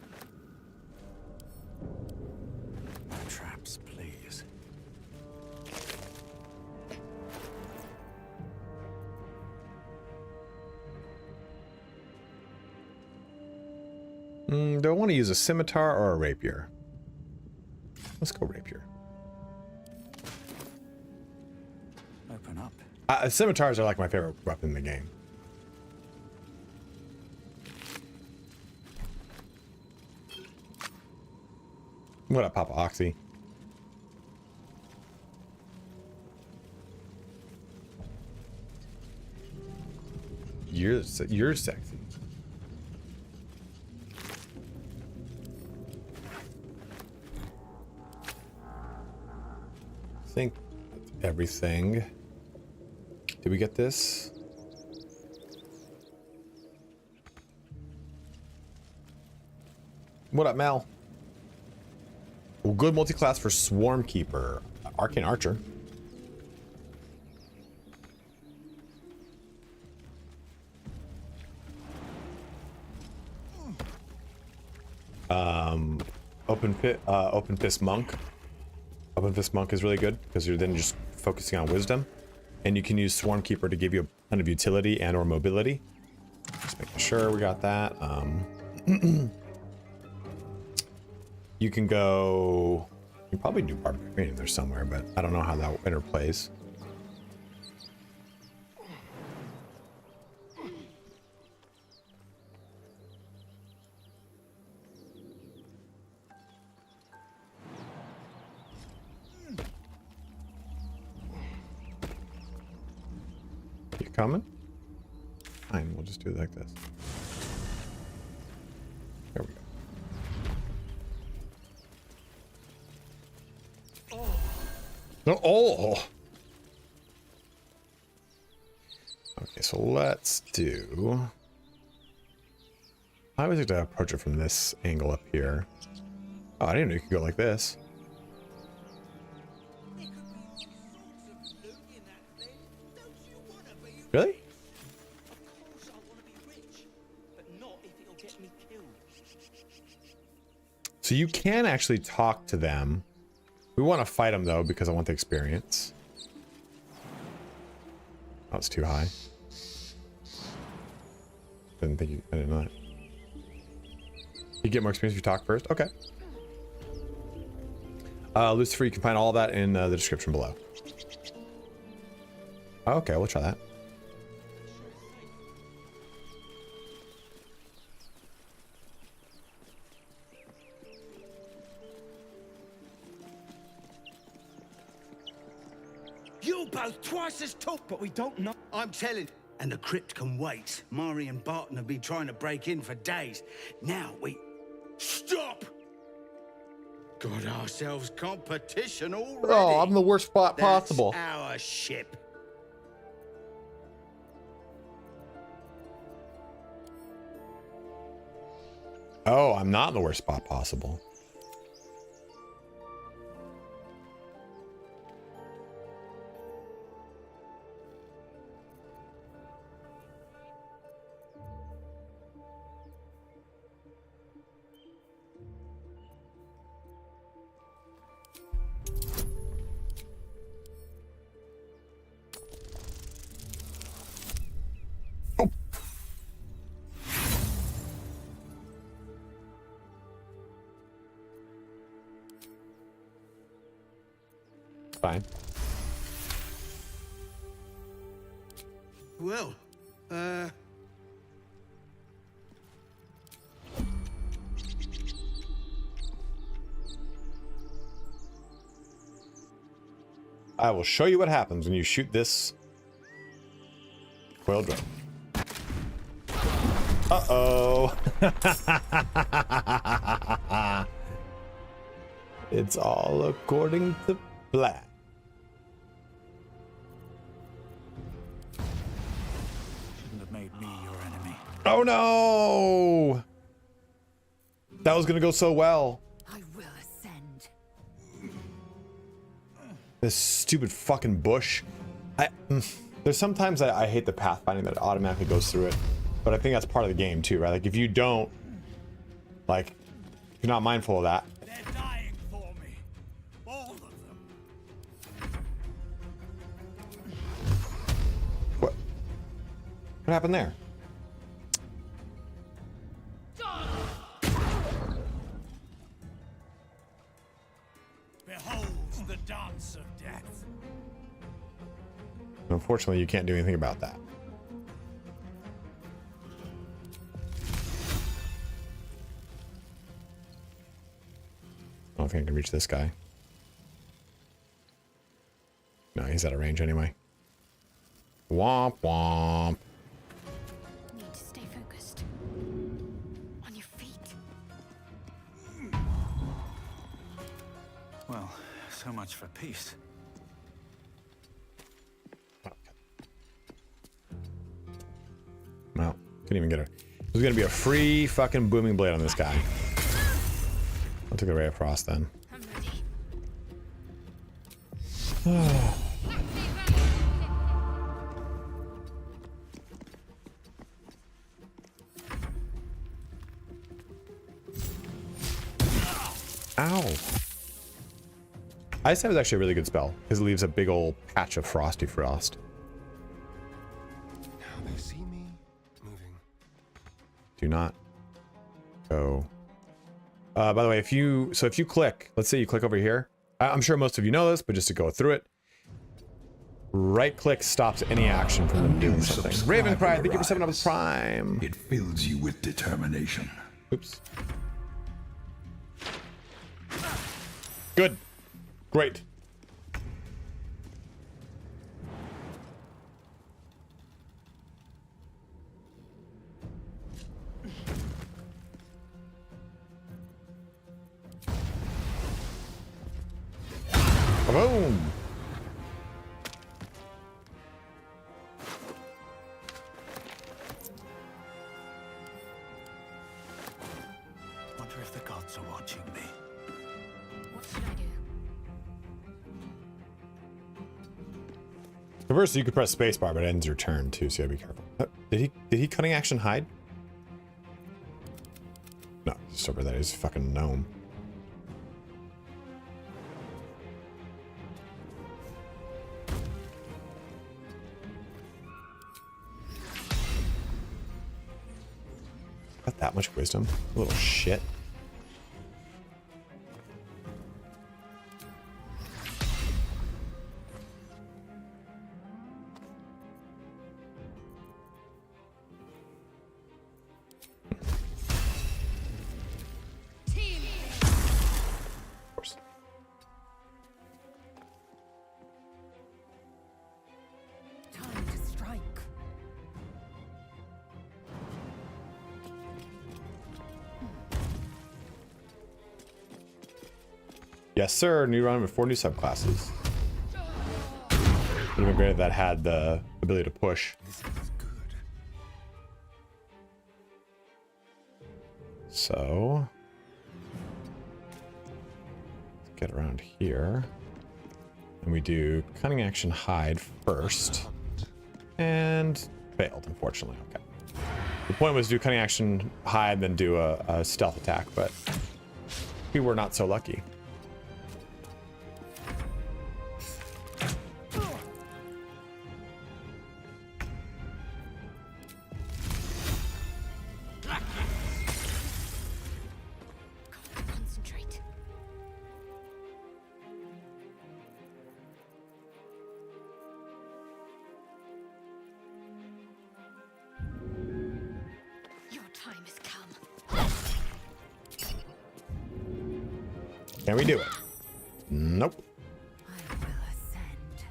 Traps, please. Do I want to use a scimitar or a rapier? Let's go rapier. Open up. Scimitars are like my favorite weapon in the game. What up, Papa Oxy? You're sexy. I think that's everything. Did we get this? What up, Mal? Well, good multi-class for Swarm Keeper. Arcane Archer. Open Fist Monk. Open Fist Monk is really good because you're then just focusing on wisdom. And you can use Swarm Keeper to give you a ton of utility and or mobility. Just making sure we got that. You can go... You can probably do Barbarian there somewhere, but I don't know how that interplays. You coming? Fine, we'll just do it like this. There we go. Oh! Okay, so let's do... I always like to approach it from this angle up here. Oh, I didn't know you could go like this. Really? So you can actually talk to them. We want to fight them though because I want the experience. Oh, it's too high. Didn't think you. I didn't know that. You get more experience if you talk first. Okay. Lucifer, you can find all that in the description below. Okay, we'll try that. You're both twice as tall, but we don't know. I'm telling. And the crypt can wait. Mari and Barton have been trying to break in for days. Now we... Stop! Got ourselves competition already. Oh, I'm the worst spot possible. That's our ship. Oh, I'm not in the worst spot possible. Fine. Well, I will show you what happens when you shoot this coil drum. Uh-oh. It's all according to plan. Shouldn't have made me your enemy. Oh no! That was gonna go so well. I will ascend. This stupid fucking bush. There's sometimes I hate the pathfinding that automatically goes through it, but I think that's part of the game too, right? Like if you don't, Like, if you're not mindful of that. They're dying for me. All of them. What happened there? Behold the dance of death. Unfortunately, you can't do anything about that. I don't think I can reach this guy. No, he's out of range anyway. Womp womp. Need to stay focused. On your feet. Well, so much for peace. Well, couldn't even get her. There's gonna be a free fucking booming blade on this guy. I'll take the Ray of Frost then. I'm ready. Ow. Ice Stab is actually a really good spell because it leaves a big old patch of frosty frost. Now they see me moving. Do not go. By the way, if you click, let's say you click over here. I'm sure most of you know this, but just to go through it, right click stops any action from them doing something. Raven Pride, thank you for 7 up with Prime. It fills you with determination. Oops. Good. Great. Boom. Wonder if the gods are watching me. What should I do? Conversely, you could press spacebar, but it ends your turn too, so you gotta be careful. Did he cunning action hide? No, just over there. He's a fucking gnome. Got that much wisdom? Little shit. Of course. Time to strike. Yes, sir. New run with 4 new subclasses. Would have been great if that had the ability to push. This is good. So, let's get around here. And we do cunning action hide first. And failed, unfortunately. Okay. The point was do cunning action hide, then do a stealth attack, but we were not so lucky. Concentrate. Your time has come. Can we do it? Nope. I will ascend.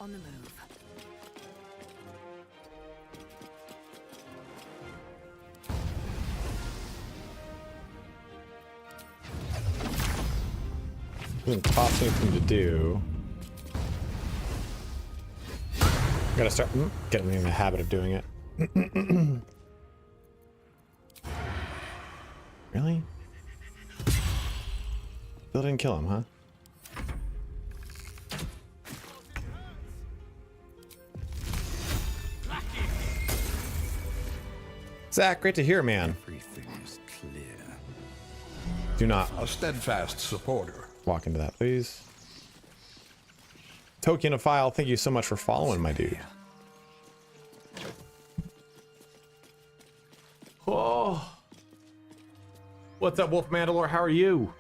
On the move. Doesn't cost anything to do. Gotta start getting in the habit of doing it. Really? Still didn't kill him, huh? Zach, great to hear, man. Everything is clear. Do not A steadfast supporter. walk into that, please. Tokenophile, thank you so much for following, my dude. Oh. What's up, Wolf Mandalore? How are you?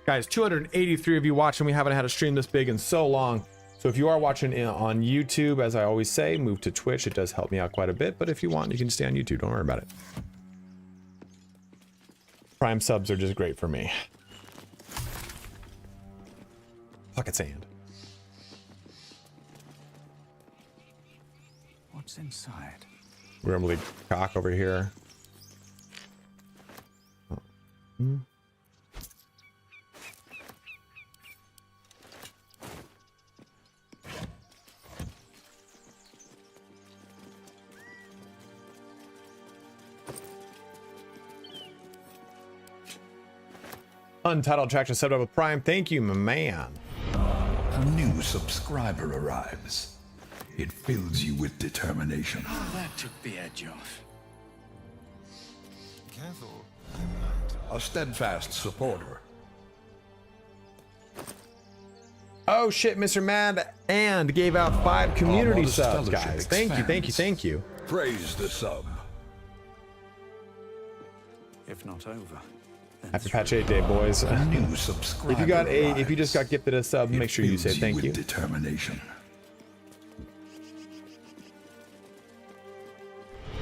Guys, 283 of you watching. We haven't had a stream this big in so long. So if you are watching on YouTube, as I always say, move to Twitch. It does help me out quite a bit. But if you want, you can stay on YouTube. Don't worry about it. Prime subs are just great for me. Pocket sand. What's inside? Grumbly cock over here. Oh. Hmm. Untitled Traction set up with Prime. Thank you, my man. A new subscriber arrives. It fills you with determination. That took the edge off. Careful. A steadfast supporter. Oh shit, Mr. Mad and gave out 5 community Modest subs, Fellowship guys. Thank you, thank you, expands. thank you. Praise the sub. If not over, then Happy Patch 8 Day, boys. A new subscriber If you got arrives. if you just got gifted a sub, It make sure you say fills thank with you. Determination.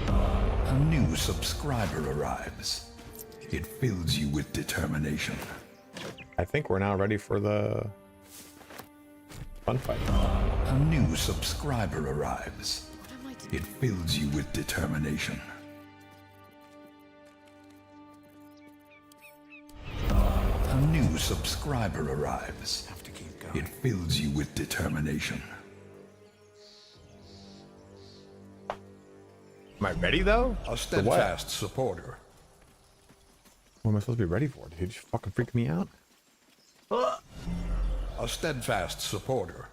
A new subscriber arrives. It fills you with determination. I think we're now ready for the fun fight. A new subscriber arrives. It fills you with determination. A new subscriber arrives. have to keep going. It fills you with determination. Am I ready though? A steadfast supporter. What am I supposed to be ready for? Dude, you fucking freak me out. A steadfast supporter.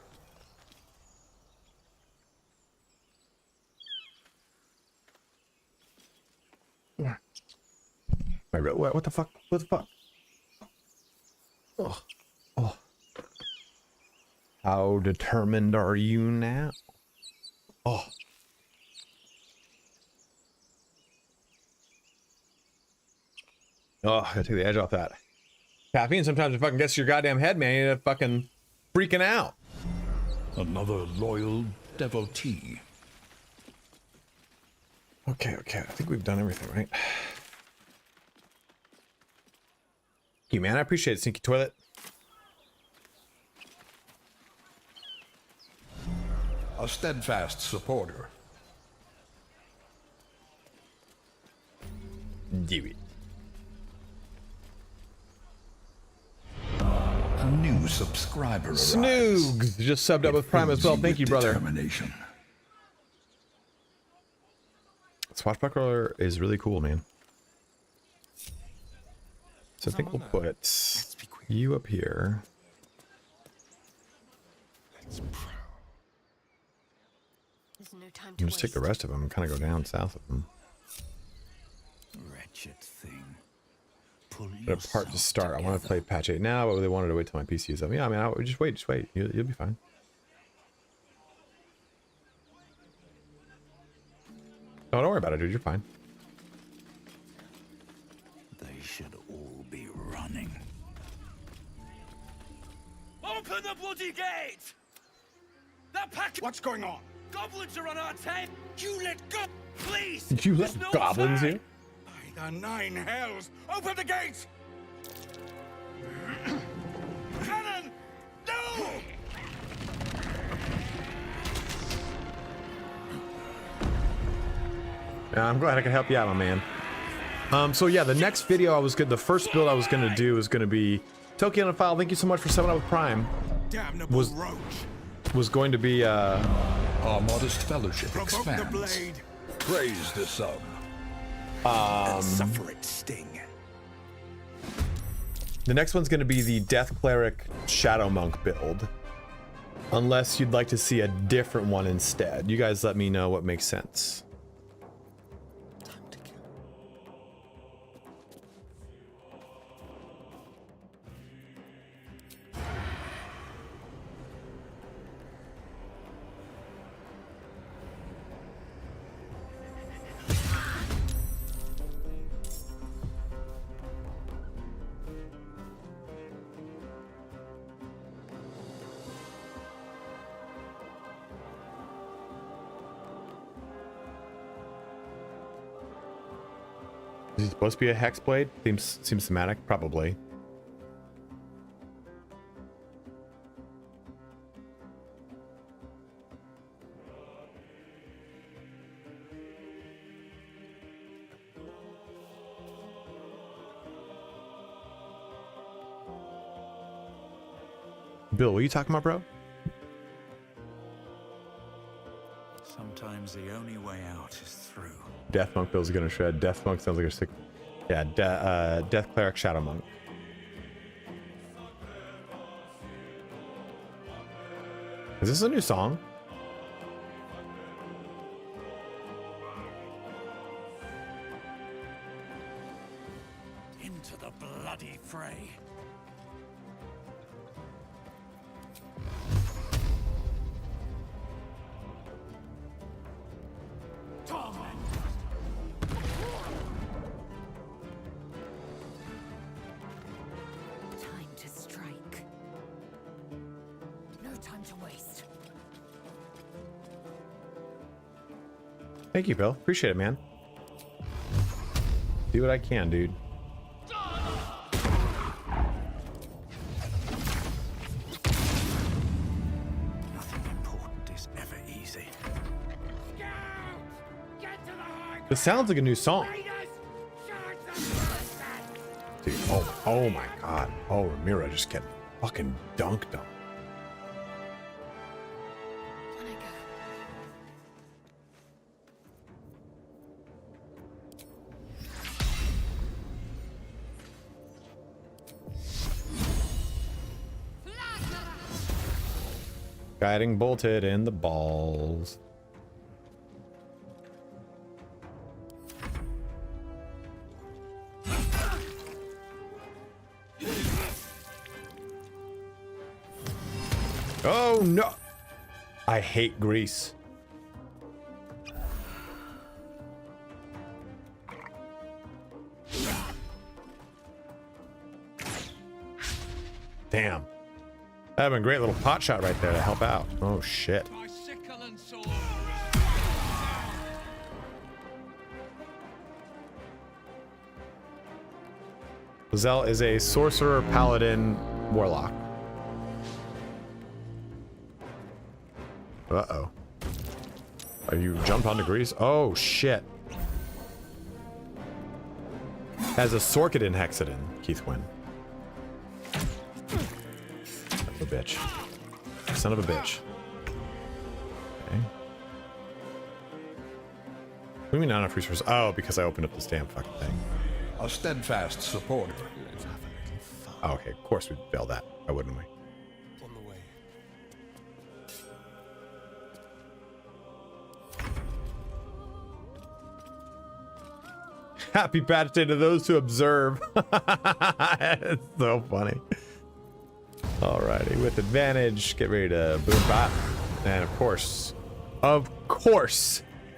Am I ready? What the fuck? What the fuck? Oh. Oh. How determined are you now? Oh. Oh, I gotta take the edge off that. Caffeine sometimes it fucking gets to your goddamn head, man. You end up fucking freaking out. Another loyal devotee. Okay, okay. I think we've done everything, right? Thank you, man. I appreciate it, Stinky Toilet. A steadfast supporter. Do it. A new subscriber arrives. Snoogs just subbed up It with Prime as well. fills Thank you, with brother. Determination. Swashbuckler is really cool, man. So I think we'll put be quick. you up here. Let's prowl. There's no time to And just take the waste. rest of them and kind of go down south of them. Wretched thing. Pull But a part to start. I want to play patch 8 now, but they wanted to wait till my PC is up. Yeah, I mean, I would just wait. You'll be fine. Oh, don't worry about it, dude. You're fine. They should all be running. Open the bloody gate! That pack What's going on? goblins are on our tail! You let go! Please! Did you let There's no goblins time. here? By the 9 hells! Open the gates! Cannon! No! Yeah, I'm glad I could help you out, my man. So yeah, the next video the first build I was gonna do is gonna be Tokenophile. Thank you so much for 7 up with Prime. Damnable Was- roach! Was going to be Our modest fellowship Provoke the expands. blade! Praise the sub. And suffer its sting. the next one's gonna be the Death Cleric Shadow Monk build. Unless you'd like to see a different one instead. You guys let me know what makes sense. Time to kill. Is he supposed to be a Hexblade? Seems thematic, probably. Bill, what are you talking about, bro? Sometimes the only way out is through. Death Monk Bill's gonna shred. Death Monk sounds like a sick. Yeah, Death Cleric Shadow Monk. Is this a new song? Into the bloody fray. Time to strike. No time to waste. Thank you, Bill. Appreciate it, man. Do what I can, dude. Nothing important is ever easy. This sounds like a new song. Dude, oh my god. Oh, Ramiro just kept fucking dunked on. When I go. Guiding bolted in the balls. Oh no! I hate grease. Damn. That'd have been a great little pot shot right there to help out. Oh shit. My sickle and sword. Zell is a sorcerer, paladin, warlock. Uh-oh. Are you jumped onto grease? Oh shit. Has a Sorcidin Hexadin, Keith Wynn. Son of a bitch. Son of a bitch. Okay. What do you mean not enough resources? Oh, because I opened up this damn fucking thing. A steadfast supporter. Oh, okay, of course we'd fail that. Why wouldn't we? On the way. Happy Patch Day to those who observe. It's so funny. Alrighty, with advantage, get ready to boom bot. And of course,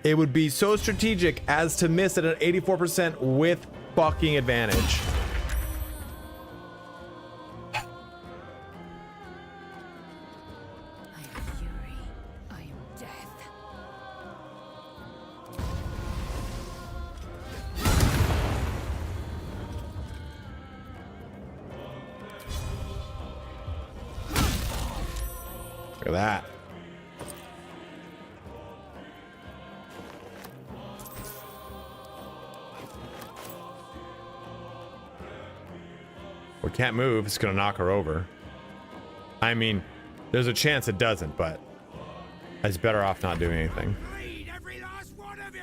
it would be so strategic as to miss at an 84% with fucking advantage. I am fury. I am death. Look at that. We can't move. It's gonna knock her over. I mean, there's a chance it doesn't, but it's better off not doing anything. Bleed every last one of you!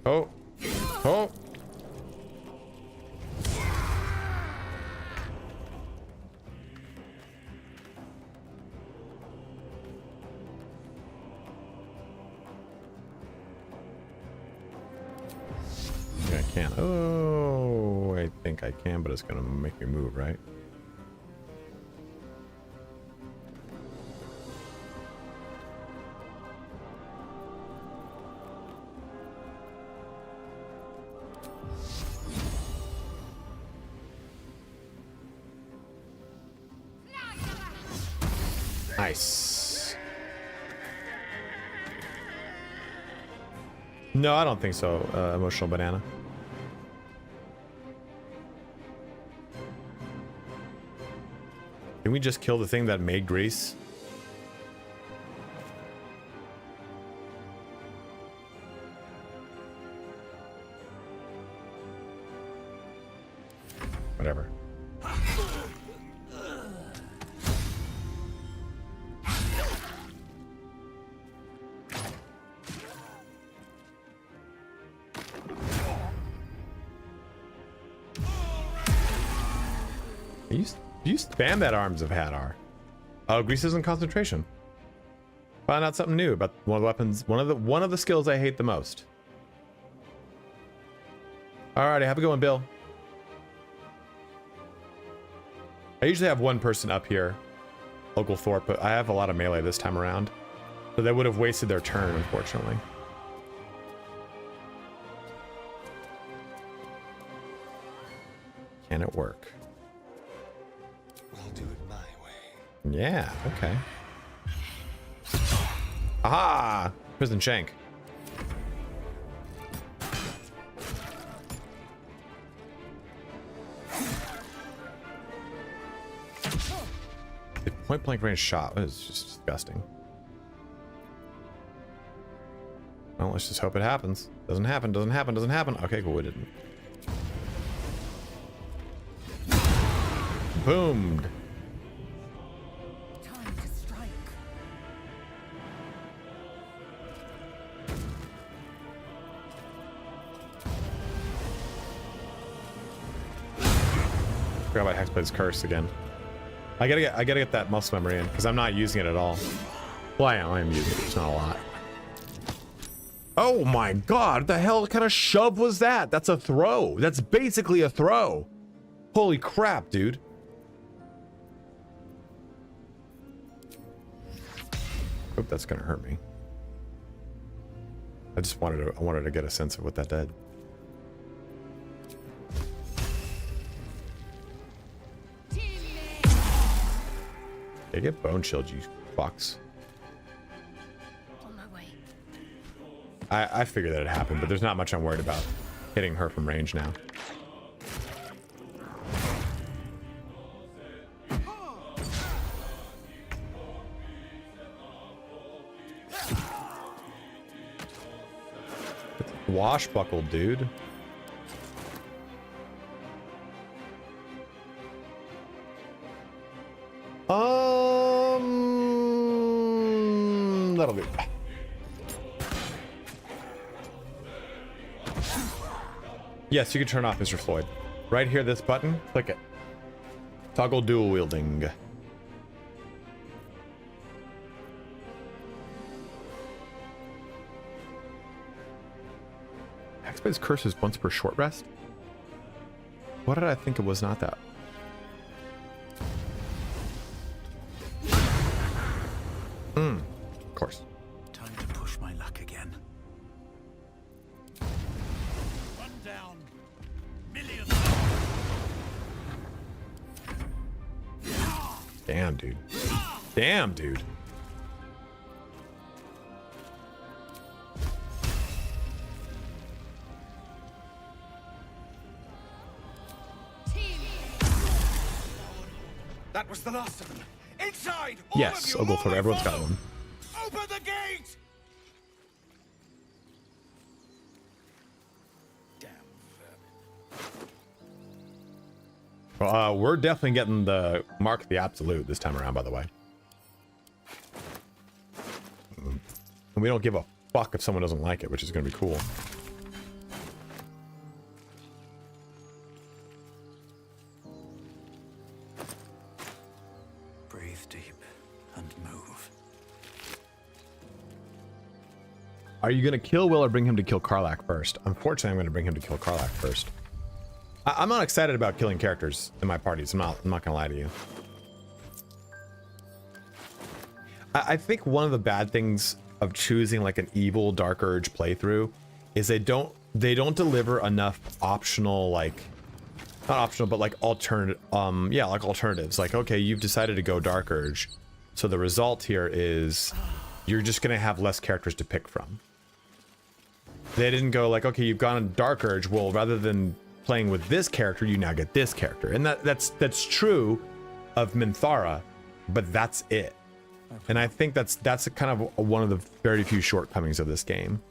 Oh. Oh. I can't. Oh, I think I can, but it's gonna make me move, right? Nice. No, I don't think so, Emotional Banana. Can we just kill the thing that made grease? Whatever. You spam that Arms of Hadar. Oh, grease isn't concentration. Found out something new about one of the weapons, one of the skills I hate the most. Alrighty, have a good one, Bill. I usually have one person up here, local Thorpe, but I have a lot of melee this time around. So they would have wasted their turn, unfortunately. Can it work? I'll do it my way. Yeah, okay. Aha! Prison Shank. The point blank range shot is just disgusting. Well, let's just hope it happens. Doesn't happen, doesn't happen, doesn't happen. Okay, cool, it didn't. Boomed. Time to strike. Forgot about Hexblade's curse again. I gotta get that muscle memory in because I'm not using it at all. Well, I am using it. It's not a lot. Oh my god! The hell kind of shove was that? That's a throw. That's basically a throw. Holy crap, dude. Hope that's gonna hurt me. I just wanted to get a sense of what that did. Okay, get bone shield, you fucks. On my way. I figured that it happened, but there's not much I'm worried about hitting her from range now. Swashbuckle, dude. That'll do. Yes, you can turn off Mr. Floyd. Right here, this button, click it. Toggle dual wielding. Hexblade's curse is once per short rest? What did I think it was not that? Of course. Time to push my luck again. Run down. Millions. Damn, dude. Damn, dude. That was the last of them. Inside! All Yes, of you, I'll go all for it. my Everyone's got foe! one. Open the gate! Damn vermin. Well, we're definitely getting the Mark the Absolute this time around, by the way. And we don't give a fuck if someone doesn't like it, which is going to be cool. Breathe deep and move. Are you going to kill Will or bring him to kill Karlach first? Unfortunately, I'm going to bring him to kill Karlach first. I'm not excited about killing characters in my parties. I'm not going to lie to you. I think one of the bad things of choosing like an evil Dark Urge playthrough is they don't deliver enough optional, like, not optional, but like alternative, yeah, like alternatives. Like, okay, you've decided to go Dark Urge, so the result here is you're just gonna have less characters to pick from. They didn't go like, okay, you've gone on Dark Urge. Well, rather than playing with this character, you now get this character. And that's true of Minthara, but that's it. And I think that's kind of one of the very few shortcomings of this game.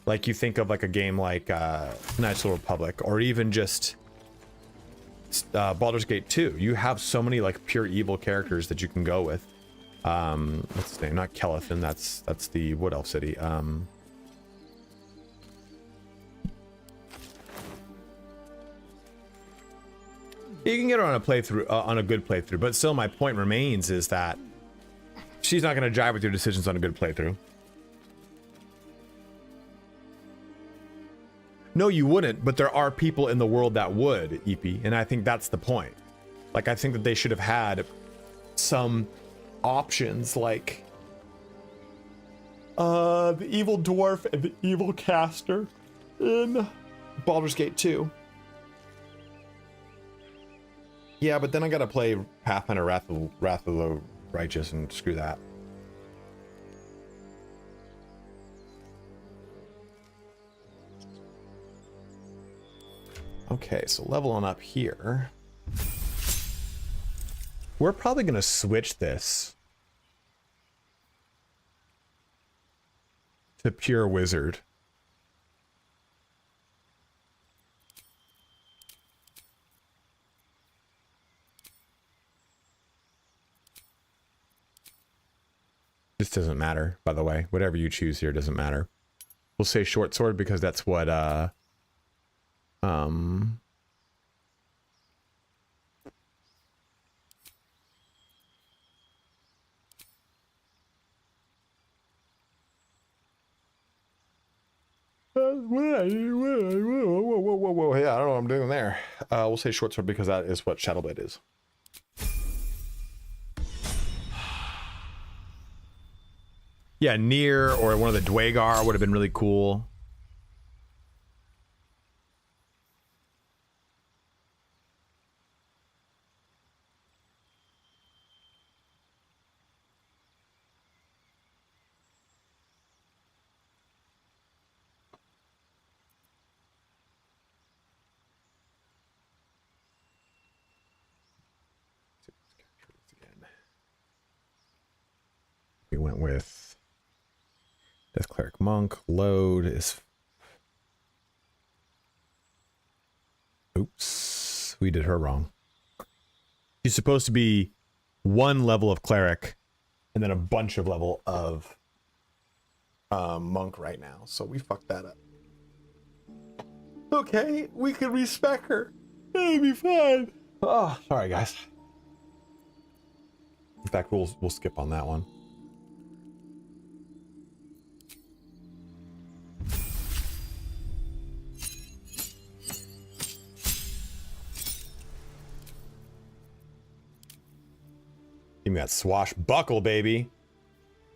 Like you think of like a game like Knights of the Republic, or even just Baldur's Gate 2. You have so many like pure evil characters that you can go with. What's his name? Not Kelethin. That's the Wood Elf city. You can get her on a playthrough, on a good playthrough, but still my point remains is that she's not going to jive with your decisions on a good playthrough. No, you wouldn't, but there are people in the world that would, EP, and I think that's the point. Like, I think that they should have had some options like the evil dwarf and the evil caster in Baldur's Gate 2. Yeah, but then I gotta play Pathfinder Wrath of the Righteous and screw that. Okay, so level on up here. We're probably gonna switch this to pure wizard. This doesn't matter, by the way. Whatever you choose here doesn't matter. We'll say short sword because that's what whoa, yeah, I don't know what I'm doing there. We'll say short sword because that is what Shadowblade is. Yeah, Nier or one of the Dwagar would have been really cool. We went with Death Cleric Monk. Load is... Oops. We did her wrong. She's supposed to be one level of Cleric and then a bunch of level of Monk right now. So we fucked that up. Okay, we can respec her. It'll be fine. Oh, sorry guys. In fact, we'll skip on that one. Give me that swashbuckle, baby.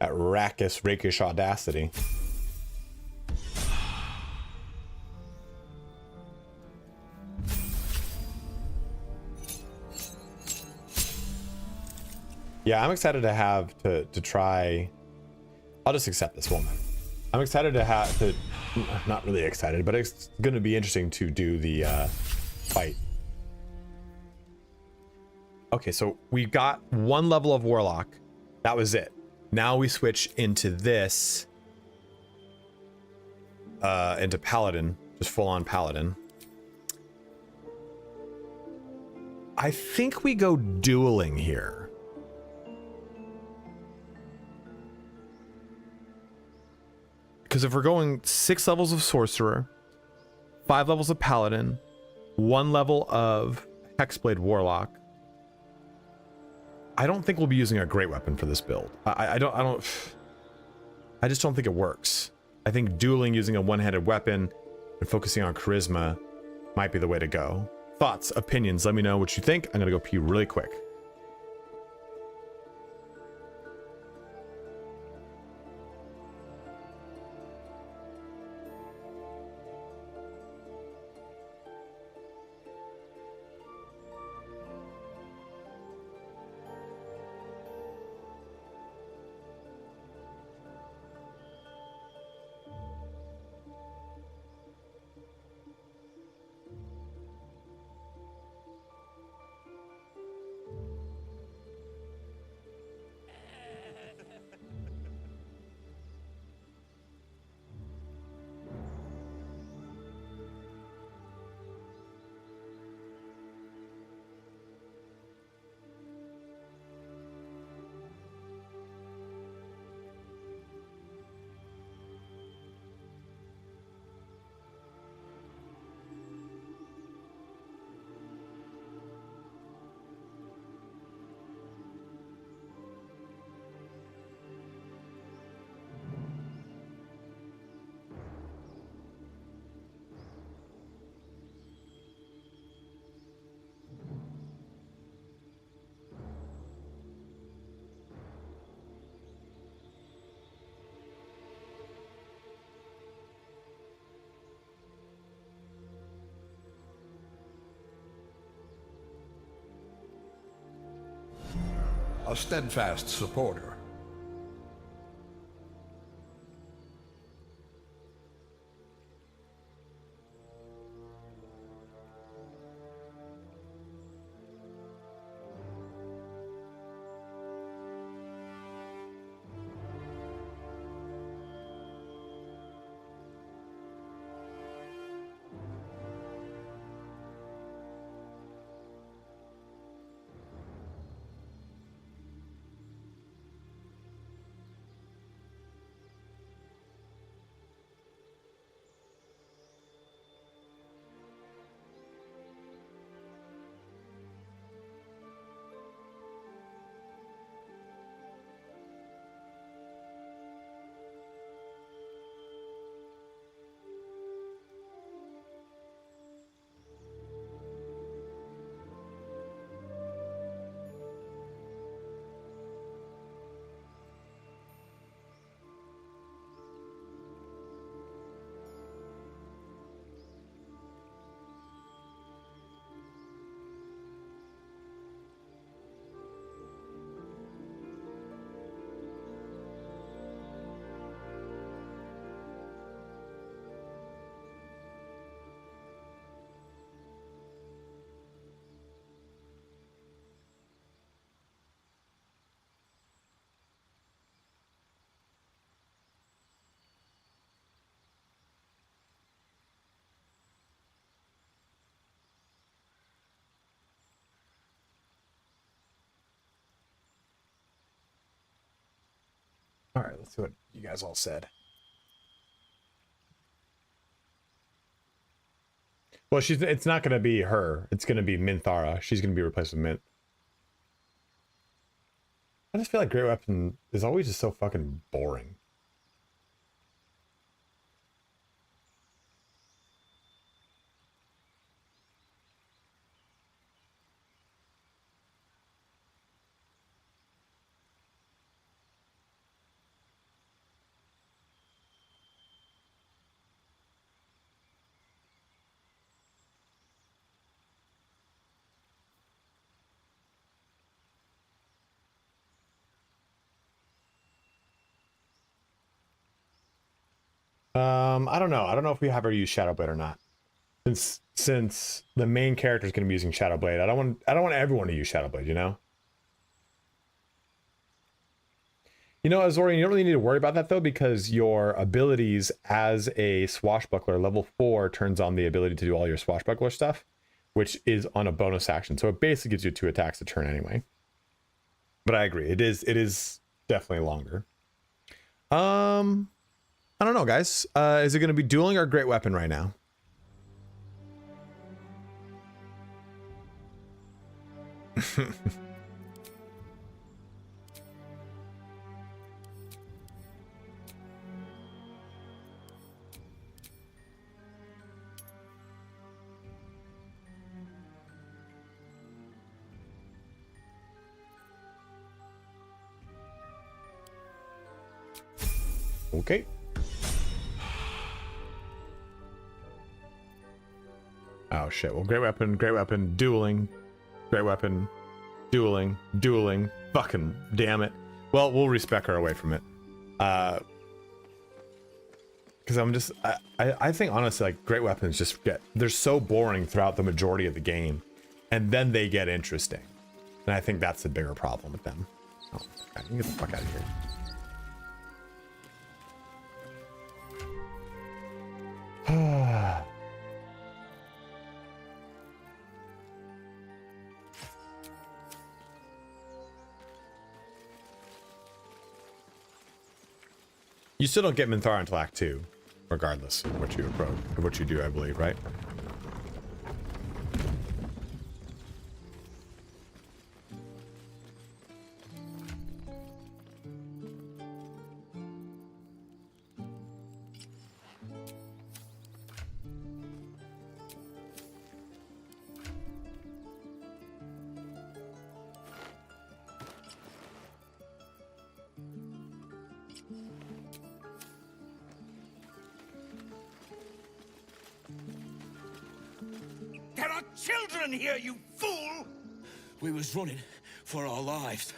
That rakish audacity. Yeah, I'm excited to have to try. I'll just accept this one. I'm excited to have to, not really excited, but it's going to be interesting to do the fight. Okay, so we got one level of Warlock. That was it. Now we switch into this, into Paladin, just full on Paladin. I think we go dueling here. Because if we're going 6 levels of Sorcerer, 5 levels of Paladin, 1 level of Hexblade Warlock, I don't think we'll be using a great weapon for this build. I just don't think it works. I think dueling using a one-handed weapon and focusing on charisma might be the way to go. Thoughts, opinions, let me know what you think. I'm gonna go pee really quick. a steadfast supporter. All right, let's see what you guys all said. Well, it's not going to be her. It's going to be Minthara. She's going to be replaced with Mint. I just feel like Great Weapon is always just so fucking boring. I don't know. I don't know if we have her use Shadowblade or not. Since the main character is going to be using Shadowblade, I don't want everyone to use Shadowblade, you know? You know, Azorian, you don't really need to worry about that though, because your abilities as a Swashbuckler, level 4 turns on the ability to do all your Swashbuckler stuff, which is on a bonus action. So it basically gives you 2 attacks a turn anyway. But I agree, it is definitely longer. I don't know, guys. Is it going to be dueling or Great Weapon right now? Okay. Oh shit. Well, Great Weapon, dueling, Great Weapon, dueling. Fucking damn it. Well, we'll respec her away from it. Because I think honestly, like, Great Weapons just they're so boring throughout the majority of the game, and then they get interesting, and I think that's the bigger problem with them. Oh, okay, you get the fuck out of here. You still don't get Minthara until Act 2, regardless of what you approach, of what you do, I believe, right? There are children here, you fool! We was running for our lives.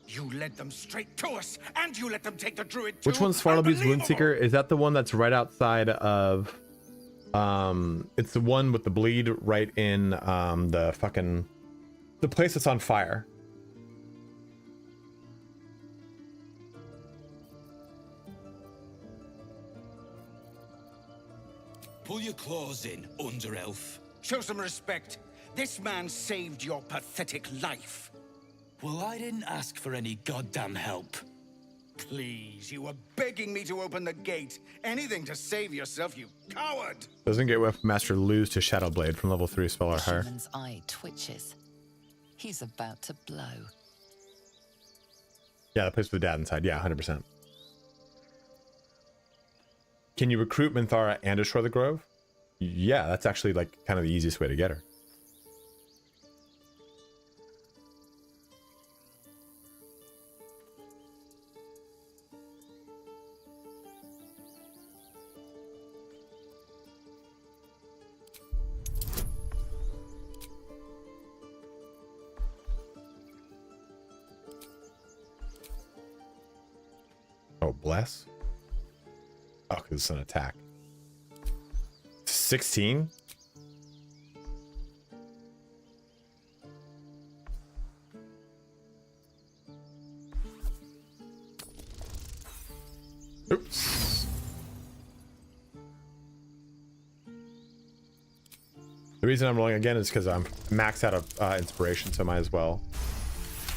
You led them straight to us, and you let them take the druid Which too? one's Svartalbe's Unbelievable! Woundseeker? Is that the one that's right outside of it's the one with the bleed right in the place that's on fire. Pull your claws in, Underelf. Show some respect. This man saved your pathetic life. Well, I didn't ask for any goddamn help. Please, you were begging me to open the gate. Anything to save yourself, you coward! Doesn't get Weapon Master lose to Shadowblade from level 3 spell or higher. Human's eye twitches. He's about to blow. Yeah, that place with the dad inside. Yeah, 100%. Can you recruit Minthara and destroy the Grove? Yeah, that's actually like kind of the easiest way to get her. Oh, bless. Oh, because it's an attack. 16? Oops. The reason I'm rolling again is because I'm maxed out of inspiration, so I might as well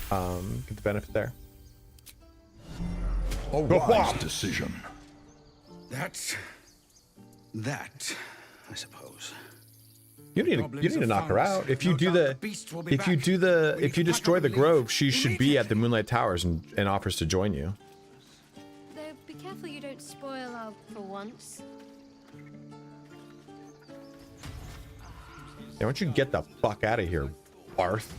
get the benefit there. A wise decision. That, I suppose. You need to knock her out. If you destroy the Grove, she should be at the Moonlight Towers and offers to join you. Though, be careful you don't spoil our for once. Yeah, why don't you get the fuck out of here, Barth?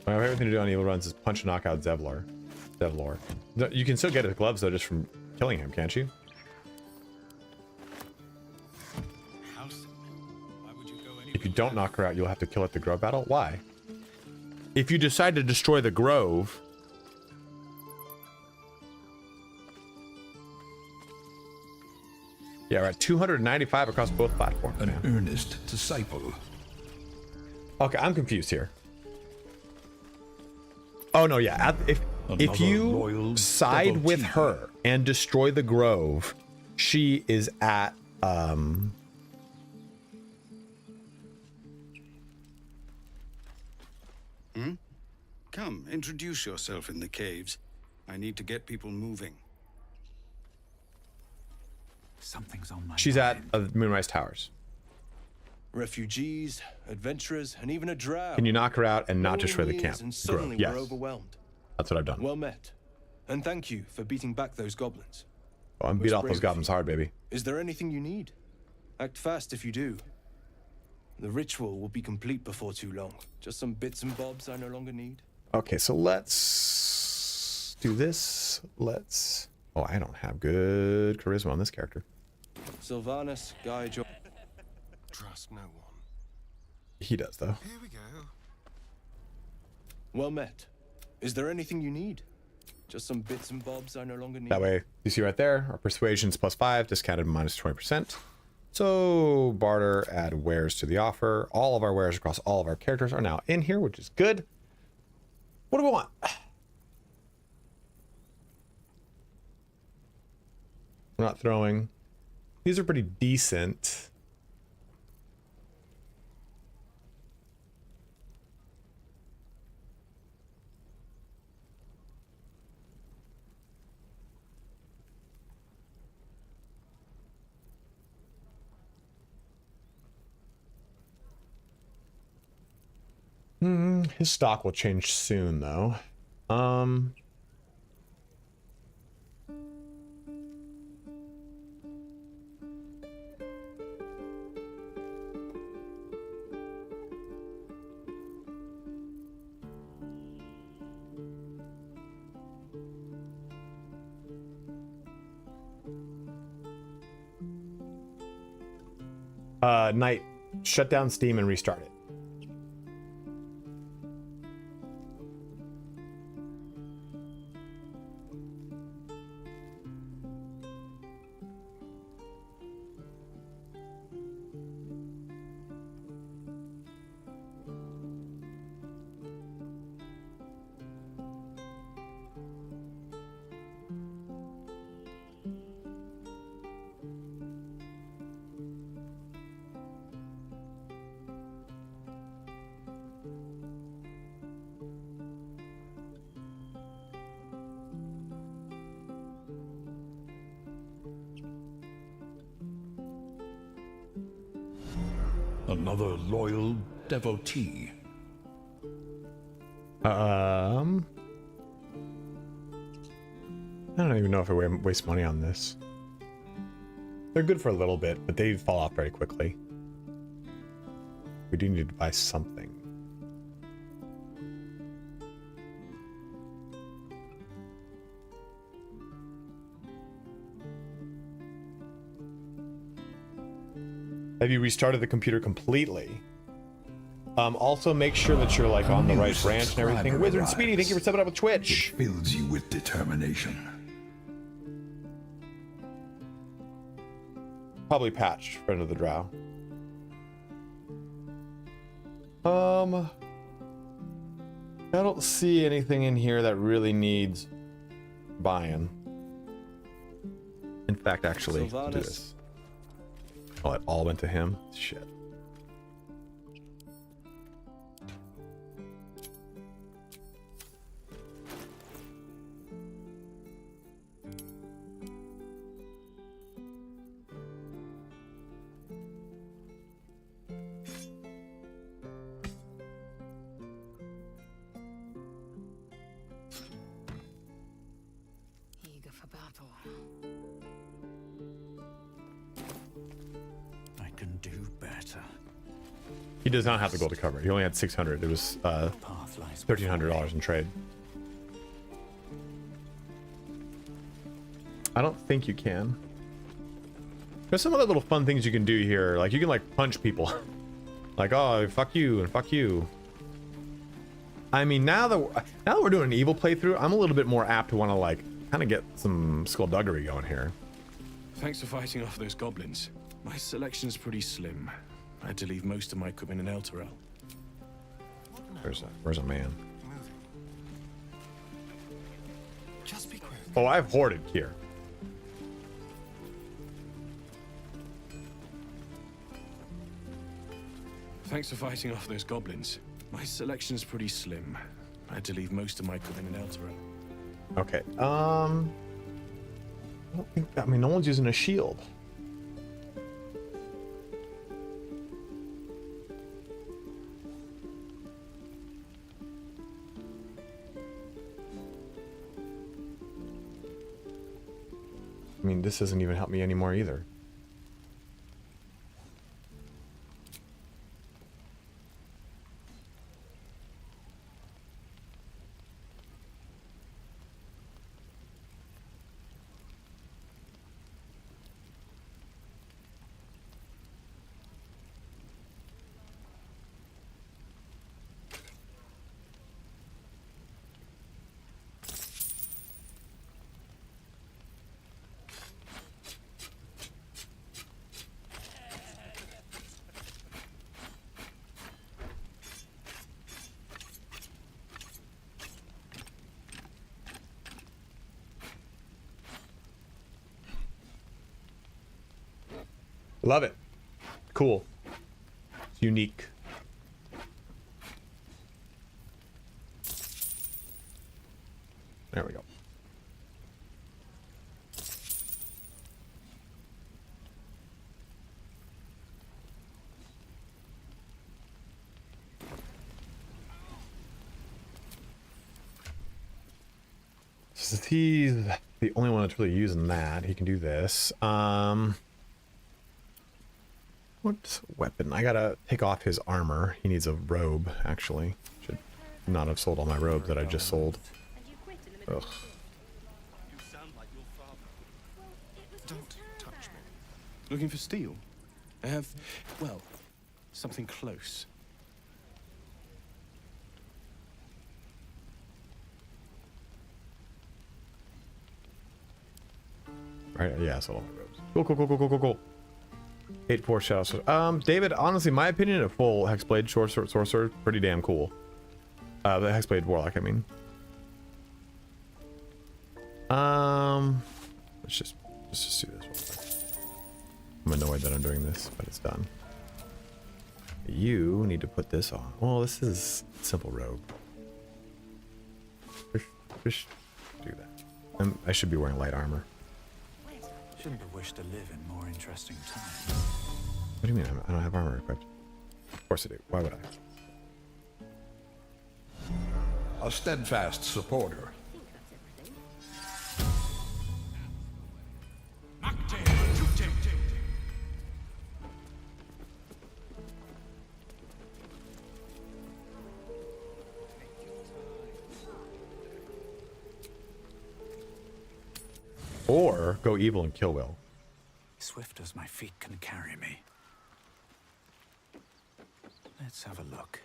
My favorite thing to do on evil runs is punch and knock out Zevlor. You can still get his gloves though just from killing him, can't you? If you don't knock her out, you'll have to kill at the Grove battle. Why? If you decide to destroy the Grove, yeah, we're at 295 across both platforms. An earnest disciple. Okay, I'm confused here. Oh no, yeah. If you side with her and destroy the Grove, she is at Come, introduce yourself in the caves. I need to get people moving. Something's on my she's mind. at Moonrise Towers. Refugees, adventurers, and even a drow. Can you knock her out and not destroy the Years, camp? And suddenly Grove. Yes, we're overwhelmed. that's what I've done. Well met. And thank you for beating back those goblins. Oh, I'm beat Most off brave those of goblins you. hard, baby. Is there anything you need? Act fast if you do. The ritual will be complete before too long. Just some bits and bobs I no longer need. Okay, so let's do this. Let's. Oh, I don't have good charisma on this character. Sylvanus, guide your... Trust no one. He does though. Here we go. Well met. Is there anything you need? Just some bits and bobs I no longer need. That way, you see right there, our persuasion's +5, discounted minus 20%. So barter, add wares to the offer. All of our wares across all of our characters are now in here, which is good. What do we want? We're not throwing. These are pretty decent. His stock will change soon, though. Knight, shut down Steam and restart it. Another loyal devotee. I don't even know if I waste money on this. They're good for a little bit, but they fall off very quickly. We do need to buy something. Have you restarted the computer completely? Also make sure that you're like on the right branch and everything. Wizard Speedy, thank you for stepping up with Twitch. It fills you with determination. Probably patched, friend of the drow. I don't see anything in here that really needs buying. In fact, actually, do this. Oh, it all went to him? Shit. Eager for battle. Can do better. He does not have the gold to cover it. He only had 600. It was $1,300 in trade. I don't think you can. There's some other little fun things you can do here. Like you can like punch people. Like, oh, fuck you and fuck you. I mean, now that we're doing an evil playthrough, I'm a little bit more apt to want to like kind of get some skullduggery going here. Thanks for fighting off those goblins. My selection's pretty slim. I had to leave most of my equipment in Elturel. Where's a man? Just be quick. Oh, I've hoarded here. Thanks for fighting off those goblins. My selection's pretty slim. I had to leave most of my equipment in Elturel. Okay. I don't think. I mean, no one's using a shield. I mean, this doesn't even help me anymore either. Love it. Cool. It's unique. There we go. Since he's the only one that's really using that, he can do this. What weapon? I gotta take off his armor. He needs a robe, actually. Should not have sold all my robes that I just sold. Ugh. Don't touch me. Looking for steel? I have, well, something close. Right, yeah, so all my robes. Cool. 8-4 Shadow Sword. David, honestly, my opinion, a full Hexblade sorcerer, pretty damn cool. The Hexblade Warlock, I mean. Let's just do this real quick. I'm annoyed that I'm doing this, but it's done. You need to put this on. Well, this is simple robe. Just do that. I should be wearing light armor. Shouldn't have wished to live in more interesting times. What do you mean? I don't have armor equipped. Of course I do. Why would I? A steadfast supporter. Or go evil and kill Will. Swift as my feet can carry me. Let's have a look.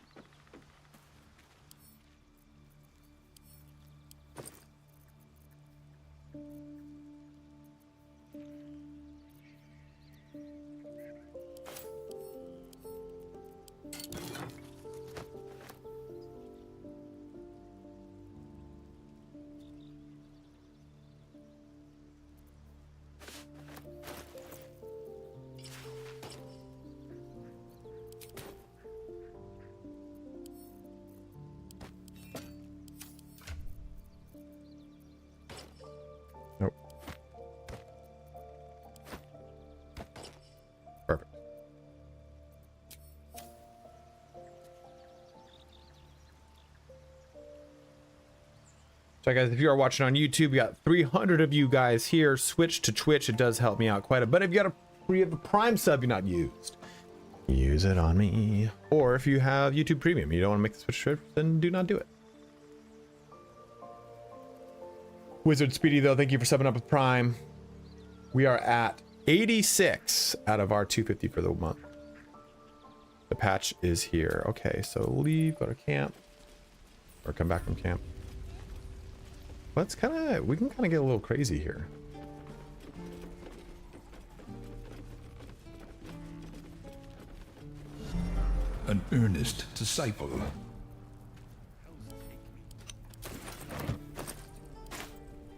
Nope. Perfect. So guys, if you are watching on YouTube, we got 300 of you guys here. Switch to Twitch. It does help me out quite a bit. If you got you have a Prime sub you're not used, use it on me. Or if you have YouTube Premium, you don't want to make the switch trip, then do not do it. Wizard Speedy, though, thank you for subbing up with Prime. We are at 86 out of our 250 for the month. The patch is here. Okay, so leave, go to camp, or come back from camp. Let's we can kind of get a little crazy here. An earnest disciple.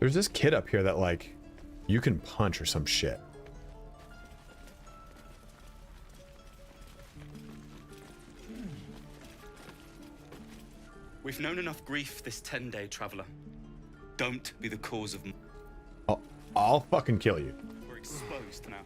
There's this kid up here that, like, you can punch or some shit. We've known enough grief this 10-day traveler. Don't be the cause of... I'll fucking kill you. We're exposed now.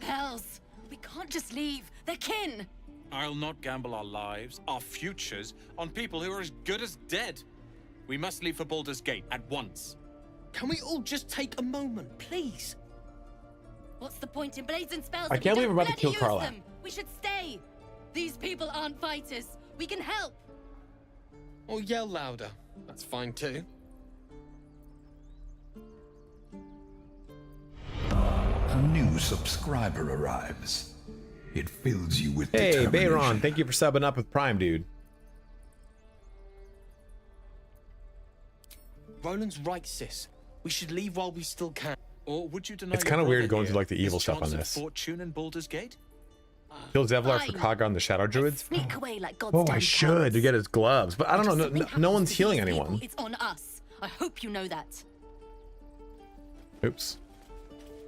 Hells! We can't just leave. They're kin! I'll not gamble our lives, our futures, on people who are as good as dead. We must leave for Baldur's Gate at once. Can we all just take a moment, please? What's the point in blazing spells? I if can't we believe we're don't about to kill bloody use Carla. them? We should stay. These people aren't fighters. We can help. Or yell louder. That's fine too. A new subscriber arrives. It fills you with Hey, determination. Bayron, thank you for subbing up with Prime, dude. Roland's right, sis. We should leave while we still can. Or would you deny It's your kind of weird brother going here through like the his evil stuff on chance of this. fortune in Baldur's Gate? Kill Zevlar for Fine. Kaga on the Shadow Druids. Sneak away like God's Oh, I damn should cowards. to get his gloves, but I don't know. If something No happens one's to healing these people, anyone. It's on us. I hope you know that. Oops.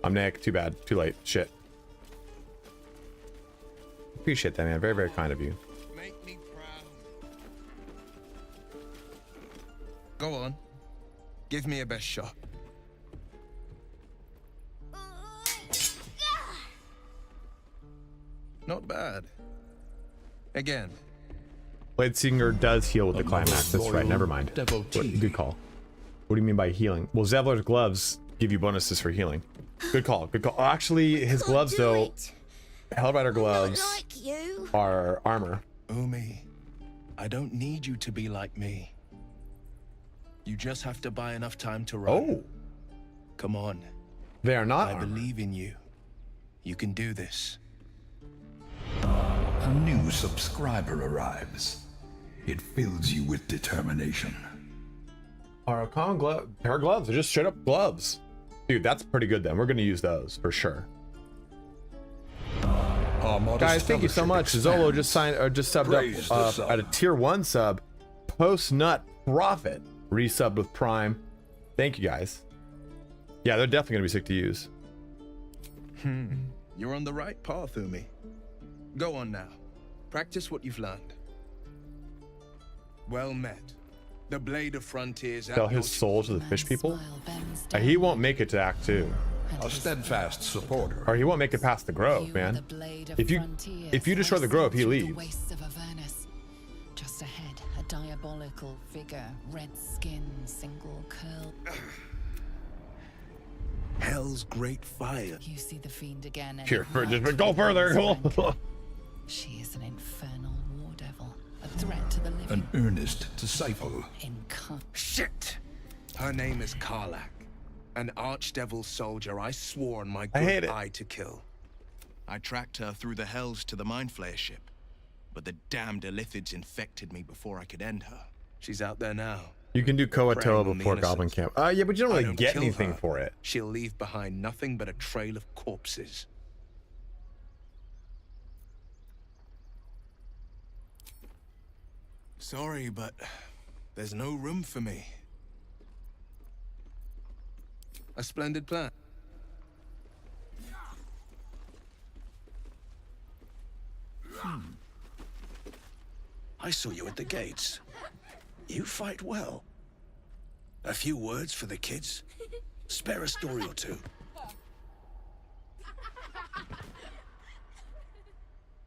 I'm Nick. Too bad. Too late. Shit. Appreciate that, man. Very, very kind of you. Make me proud. Go on. Give me a best shot. Not bad. Again. Bladesinger does heal with the climax. That's right. Never mind. Good call. What do you mean by healing? Well, Zevlar's gloves give you bonuses for healing. Good call. Good call. Oh, actually, his gloves, though, Hellrider gloves are armor. Umi, I don't need you to be like me. You just have to buy enough time to run. Oh. Come on. They are not I armored. believe in you. You can do this. A new subscriber arrives. It fills you with determination. Our common pair of gloves. They're just straight up gloves. Dude, that's pretty good then. We're going to use those for sure. Guys, thank you so much. Zolo just subbed up at a tier 1 sub. Post Nut Profit resubbed with Prime. Thank you guys. Yeah, they're definitely going to be sick to use. You're on the right path, Umi. Go on now. Practice what you've learned. Well met. The Blade of Frontiers. Sell his soul to the fish people? He won't make it to Act 2. A steadfast supporter. Or he won't make it past the Grove, man. If you destroy the Grove, he leaves. Just ahead, a diabolical figure, red skin, single curl. Hell's great fire. You see the fiend again. Here, just go further. She is an infernal war devil, a threat to the living. An earnest disciple. Shit! Her name is Karlach, an archdevil soldier I swore on my I hate good it. eye to kill. I tracked her through the hells to the Mind Flayer ship, but the damned Illithids infected me before I could end her. She's out there now. You can do Preying Koatoa on the before Goblin innocent. Camp. Yeah, but you don't I really get kill anything her, for it. She'll leave behind nothing but a trail of corpses. Sorry, but there's no room for me. A splendid plan. I saw you at the gates. You fight well. A few words for the kids. Spare a story or two.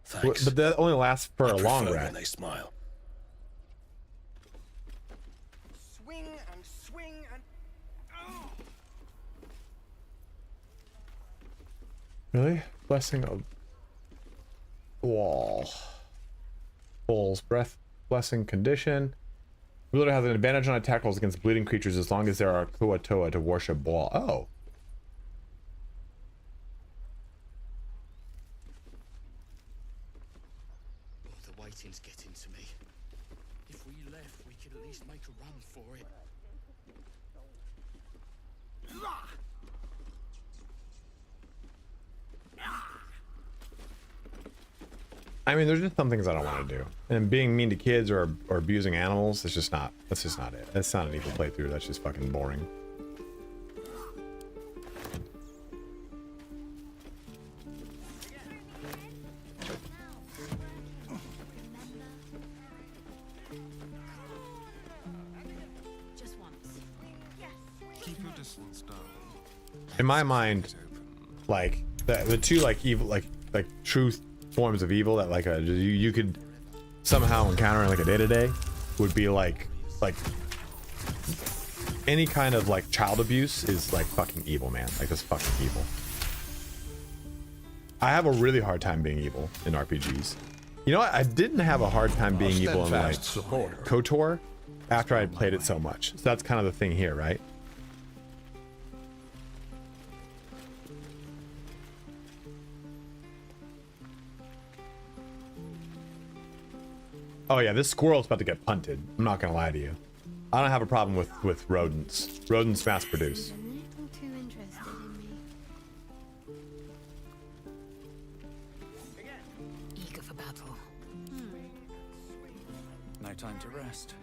Thanks. But that only lasts for a long Prefer rest. when they smile. Swing and swing and... Oh. Really? Blessing of wall. Bull's breath blessing condition. Wielder has an advantage on attack rolls against bleeding creatures as long as there are Kuatoa to worship Ball. Oh. The waiting's getting to me. If we left, we could at least make a run for it. I mean, there's just some things I don't want to do. And being mean to kids or abusing animals, that's just not it. That's not an evil playthrough. That's just fucking boring. Keep your distance down. In my mind, like the two like evil like true forms of evil that like you could somehow encounter in like a day-to-day would be like any kind of like child abuse is like fucking evil, man. Like that's fucking evil. I have a really hard time being evil in RPGs. You know what? I didn't have a hard time being evil in like KOTOR after I played it so much. So that's kind of the thing here, right? Oh yeah, this squirrel's about to get punted. I'm not gonna lie to you. I don't have a problem with rodents. Rodents mass produce. A little too interested in me. Eager for battle. No time to rest.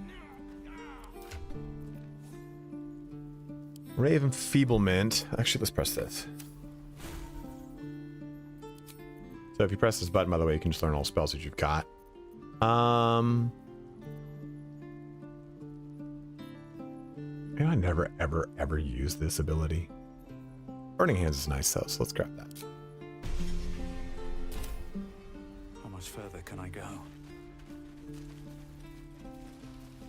Ray of Enfeeblement. Actually, let's press this. So if you press this button, by the way, you can just learn all spells that you've got. You know, I never, ever use this ability. Burning Hands is nice though, so let's grab that. How much further can I go?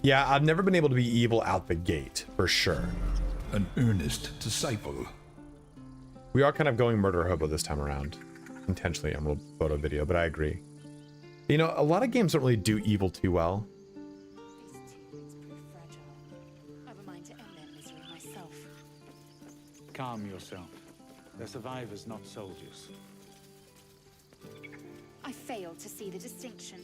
Yeah, I've never been able to be evil out the gate, for sure. An earnest disciple. We are kind of going murder hobo this time around. Intentionally, I'm a photo video, but I agree. You know, a lot of games don't really do evil too well. Calm yourself. They're survivors, not soldiers. I fail to see the distinction.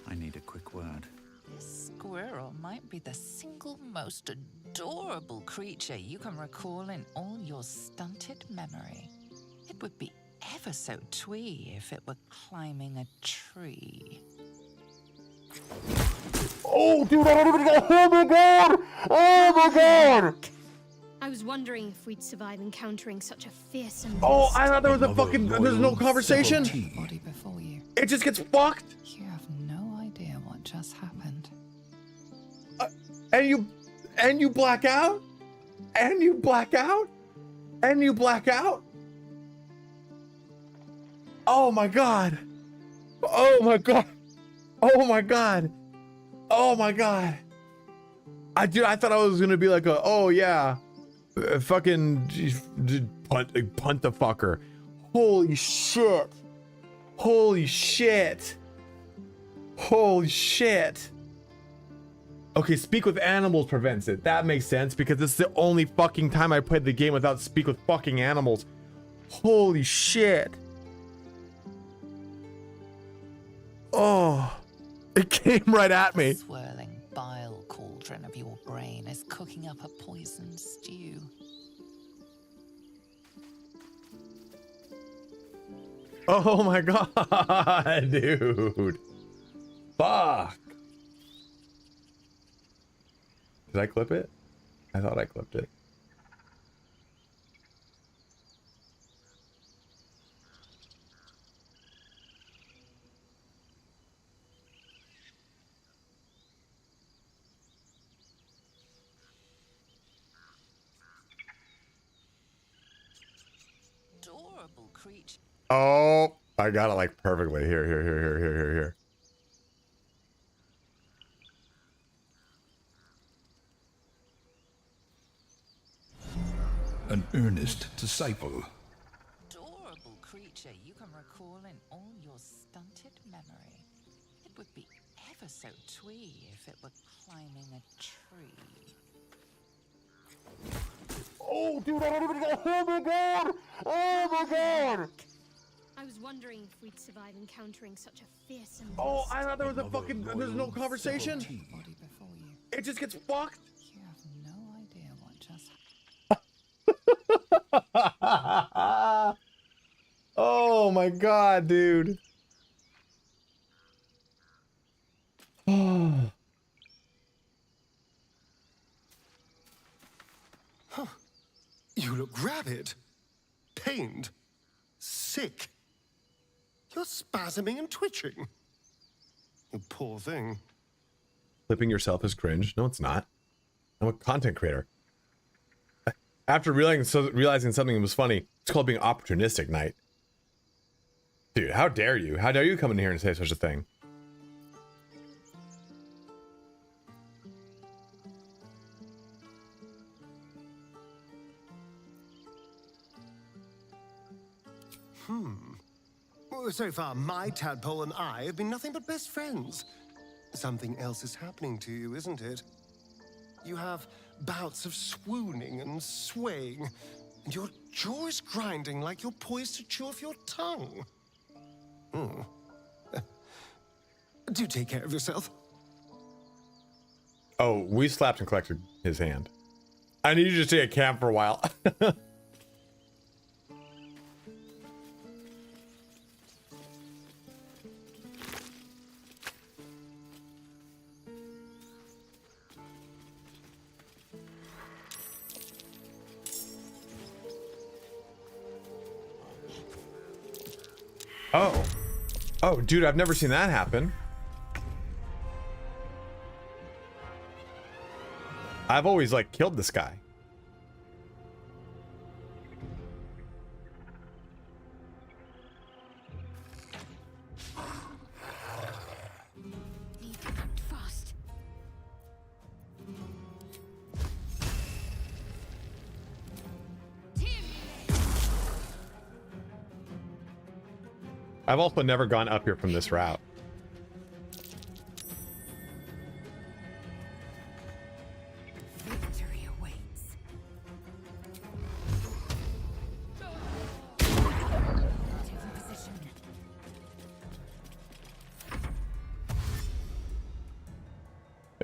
I need a quick word. This squirrel might be the single most adorable creature you can recall in all your stunted memory. It would be ever so twee if it were climbing a tree. Oh, dude, I don't even go. Oh my god! Oh my god! I was wondering if we'd survive encountering such a fearsome. Oh, I thought there was a fucking. There's no conversation. Body before you. It just gets fucked. You have no idea what just happened. And you black out, and you black out, and you black out. Oh my god. Oh my god. Oh my god. Oh my god. I thought I was gonna be like a, oh yeah, fucking punt the fucker. Holy shit. Holy shit. Holy shit. Okay, speak with animals prevents it. That makes sense because this is the only fucking time I played the game without speak with fucking animals. Holy shit. Oh, it came right at me. Swirling bile cauldron of your brain is cooking up a poison stew. Oh my god, dude. Fuck. Did I clip it? I thought I clipped it. Adorable creature. Oh, I got it like perfectly. Here. An earnest disciple. Adorable creature you can recall in all your stunted memory. It would be ever so twee if it were climbing a tree. Oh, dude, I don't even go. Oh my god. Oh my god. I was wondering if we'd survive encountering such a fearsome. Oh, I thought there was a fucking. There's no conversation. Body before you. It just gets fucked. You have no idea what just Oh my god, dude. Huh. You look rabid, pained, sick. You're spasming and twitching. You poor thing. Clipping yourself is cringe. No, it's not. I'm a content creator. After realizing something was funny, it's called being opportunistic, Knight. Dude, how dare you? How dare you come in here and say such a thing? So far, my tadpole and I have been nothing but best friends. Something else is happening to you, isn't it? You have bouts of swooning and swaying, and your jaw is grinding like you're poised to chew off your tongue. Do take care of yourself. Oh, we slapped and collected his hand. I need you to stay at camp for a while. Oh, dude, I've never seen that happen. I've always, like, killed this guy. Fast. I've also never gone up here from this route. Victory awaits.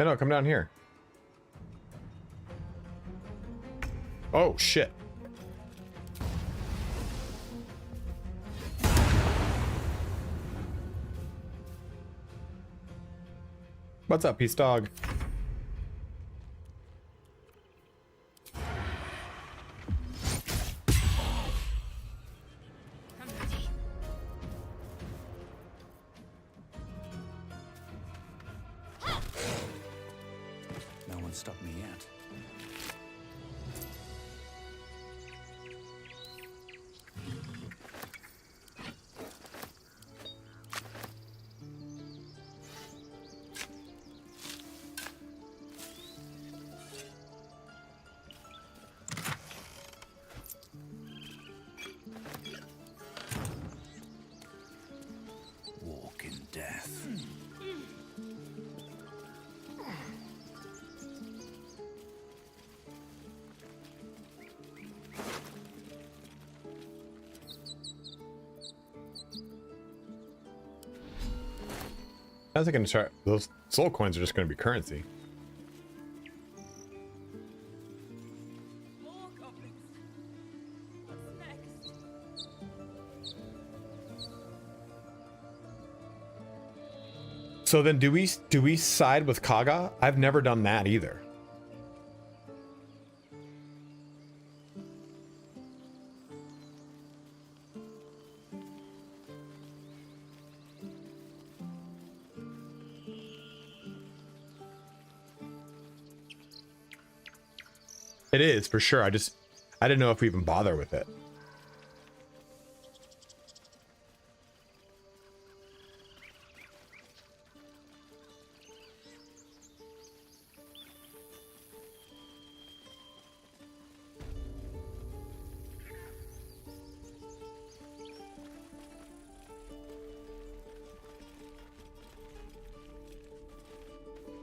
Yeah, no, come down here. Oh, shit. What's up, peace dog? No one stopped me yet. Walk in death. How's it gonna start? Those soul coins are just gonna be currency. So then do we side with Kaga? I've never done that either. It is for sure. I didn't know if we even bother with it.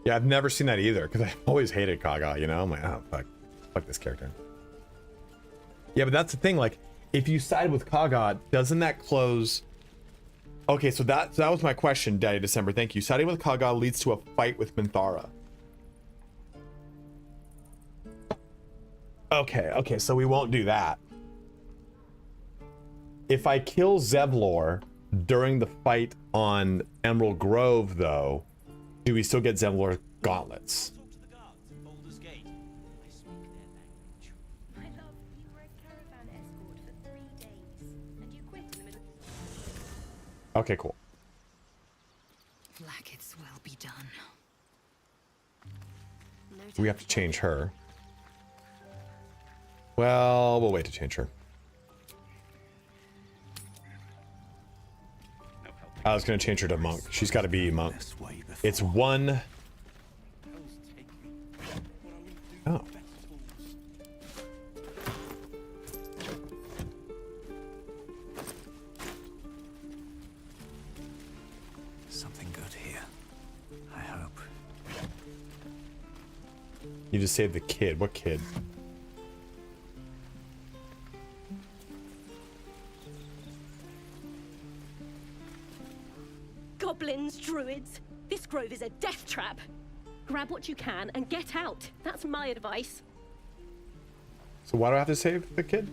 Yeah, I've never seen that either because I always hated Kaga, you know? I'm like, oh, fuck this character. Yeah, but that's the thing, like, if you side with Kaga, doesn't that close... Okay, so that was my question, Daddy December, thank you. Siding with Kaga leads to a fight with Minthara. Okay, so we won't do that. If I kill Zevlor during the fight on Emerald Grove, though, do we still get Zevlor's gauntlets? Okay, cool. Blackets will be done. We have to change her. Well, we'll wait to change her. I was gonna change her to monk. She's got to be monk. It's one. Oh. Something good here. I hope. You just saved the kid. What kid? Goblins, druids. This grove is a death trap. Grab what you can and get out. That's my advice. So why do I have to save the kid?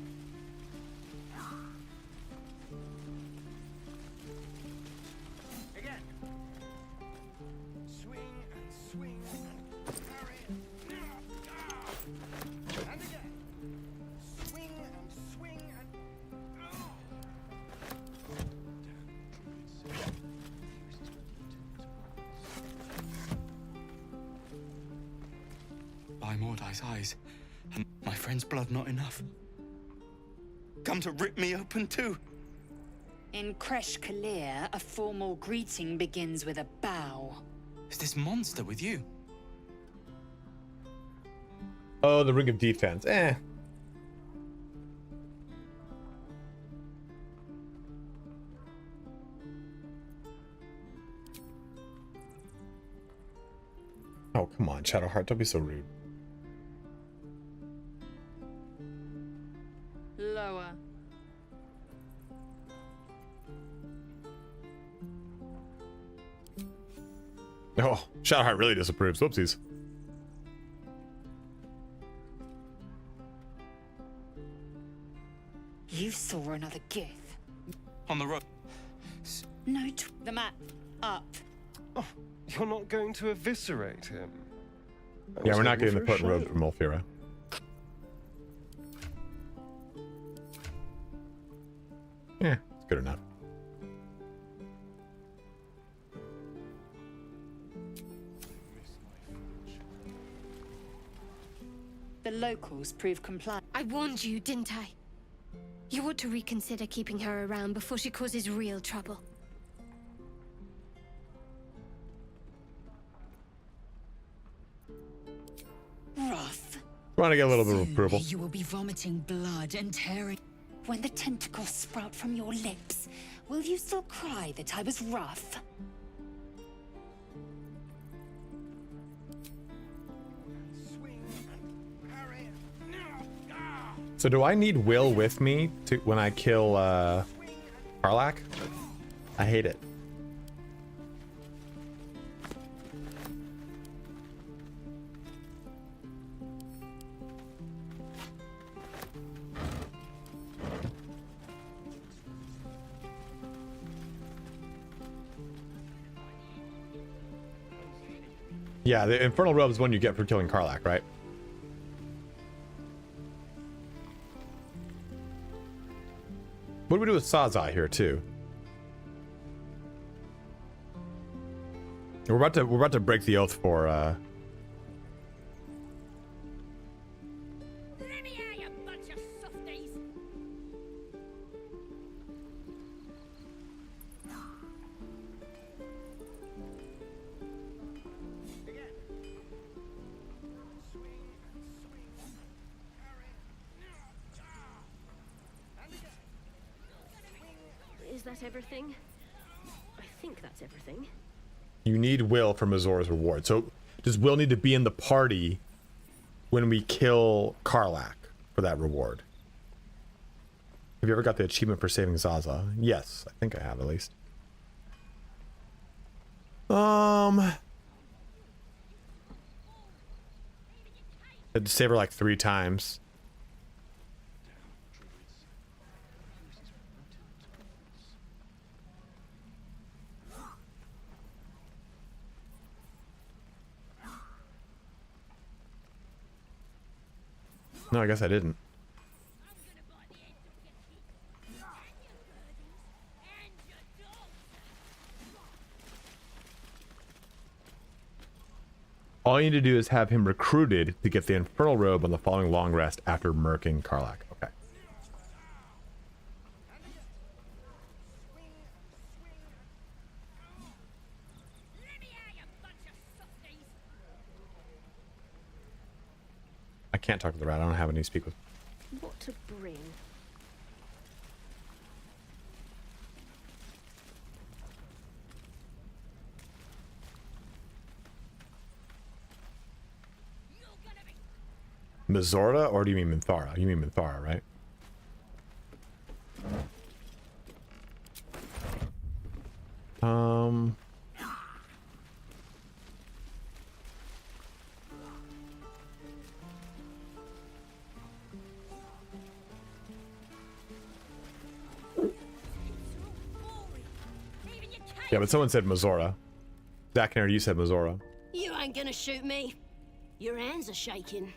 Again. Swing and swing and parry. And again. Swing and swing and... By Mordai's eyes, and my friend's blood not enough. Come to rip me open too. In Kresh Kalir, a formal greeting begins with a bow. Is this monster with you? Oh, the Ring of Defense. Eh. Oh, come on, Shadowheart. Don't be so rude. Lower. Oh, Shadowheart really disapproves. Whoopsies. You saw another gith. On the road. No, the map. Up. Oh, you're not going to eviscerate him? Yeah, we're not getting the potent robe from Ulfira. Yeah, it's good enough. The locals prove compliant. I warned you, didn't I? You ought to reconsider keeping her around before she causes real trouble. Rough. Want to get a little bit of approval. You will be vomiting blood and tearing. When the tentacles sprout from your lips, will you still cry that I was rough? So do I need Will with me to when I kill Karlach? I hate it. Yeah, the Infernal Robe is one you get for killing Karlach, right? What do we do with Sazai here too? We're about to break the oath for Is that everything? I think that's everything. you need Will for Mazora's reward. So does Will need to be in the party when we kill Karlach for that reward? Have you ever got the achievement for saving Zaza? Yes, I think I have at least. Had to save her like 3 times. No, I guess I didn't. All you need to do is have him recruited to get the Infernal Robe on the following long rest after murking Karlach. Okay. I can't talk to the rat. I don't have any to speak with. What to bring? Mizora, or do you mean Minthara? You mean Minthara, right? Yeah, but someone said Mizora. Zach and you said Mizora. You ain't gonna shoot me. Your hands are shaking.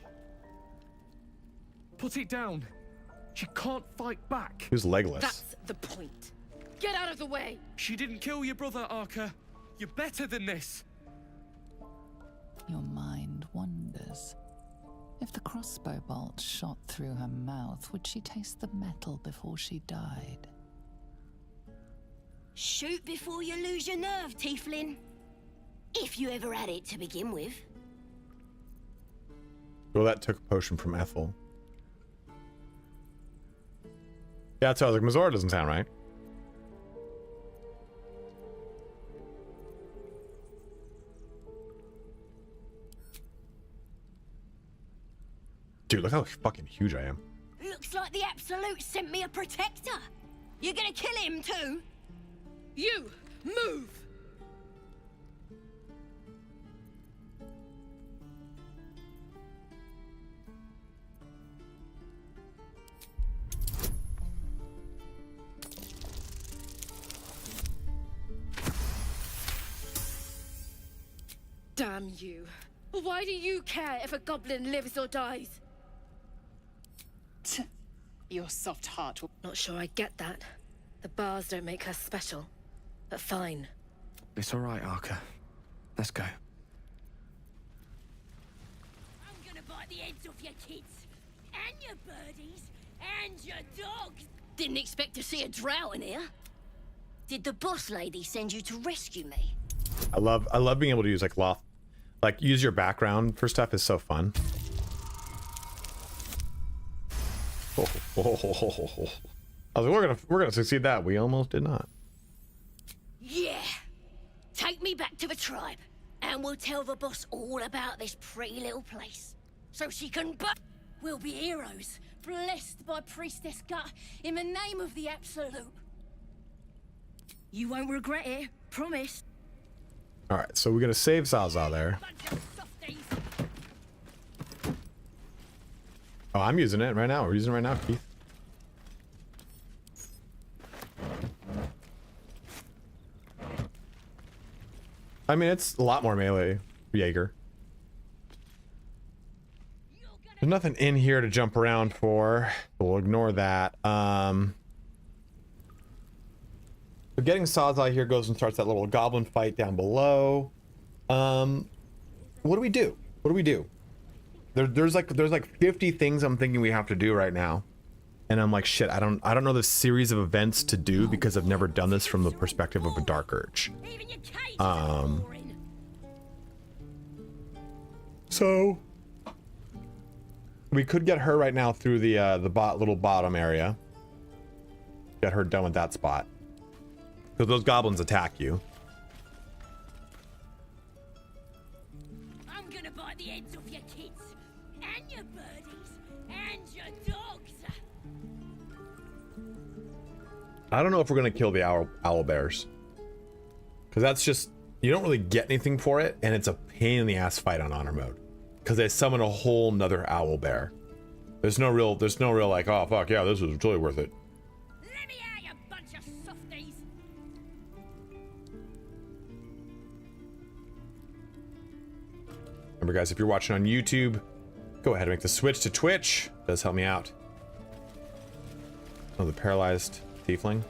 Put it down. She can't fight back. Who's legless? That's the point. Get out of the way. She didn't kill your brother, Arca. You're better than this. Your mind wanders. If the crossbow bolt shot through her mouth, would she taste the metal before she died? Shoot before you lose your nerve, Tiefling. If you ever had it to begin with. Well, that took a potion from Ethel. Yeah, that's how I was like, Mizora doesn't sound right. Dude, look how fucking huge I am. Looks like the Absolute sent me a protector. You're gonna kill him too? You, move! Damn you. Why do you care if a goblin lives or dies? Your soft heart will... Not sure I get that. The bars don't make her special. But fine. It's all right, Arca. Let's go. I'm gonna bite the heads off your kids, and your birdies, and your dogs. Didn't expect to see a drow in here. Did the boss lady send you to rescue me? I love being able to use like use your background for stuff is so fun. I was like, we're gonna succeed that. We almost did not. Yeah. Take me back to the tribe, and we'll tell the boss all about this pretty little place, so she can we'll be heroes, blessed by Priestess Gut, in the name of the Absolute. You won't regret it, promise. All right, so we're gonna save Zaza there. Oh, I'm using it right now. We're using it right now, Keith. I mean, it's a lot more melee, Jaeger. There's nothing in here to jump around for. We'll ignore that. So getting Sawzall here goes and starts that little goblin fight down below. What do we do? What do we do? There's like 50 things I'm thinking we have to do right now. And I'm like, shit, I don't know the series of events to do because I've never done this from the perspective of a Dark Urge. So we could get her right now through the little bottom area. Get her done with that spot. Because those goblins attack you. I'm gonna bite the heads off your kids, and your birdies, and your dogs. I don't know if we're gonna kill the owl bears. Because that's just, you don't really get anything for it, and it's a pain in the ass fight on honor mode. Because they summon a whole nother owl bear. There's no real like, oh fuck yeah, this was totally worth it. Let me out, you bunch of softies. Remember guys, if you're watching on YouTube, go ahead and make the switch to Twitch. It does help me out. Oh, the paralyzed tiefling.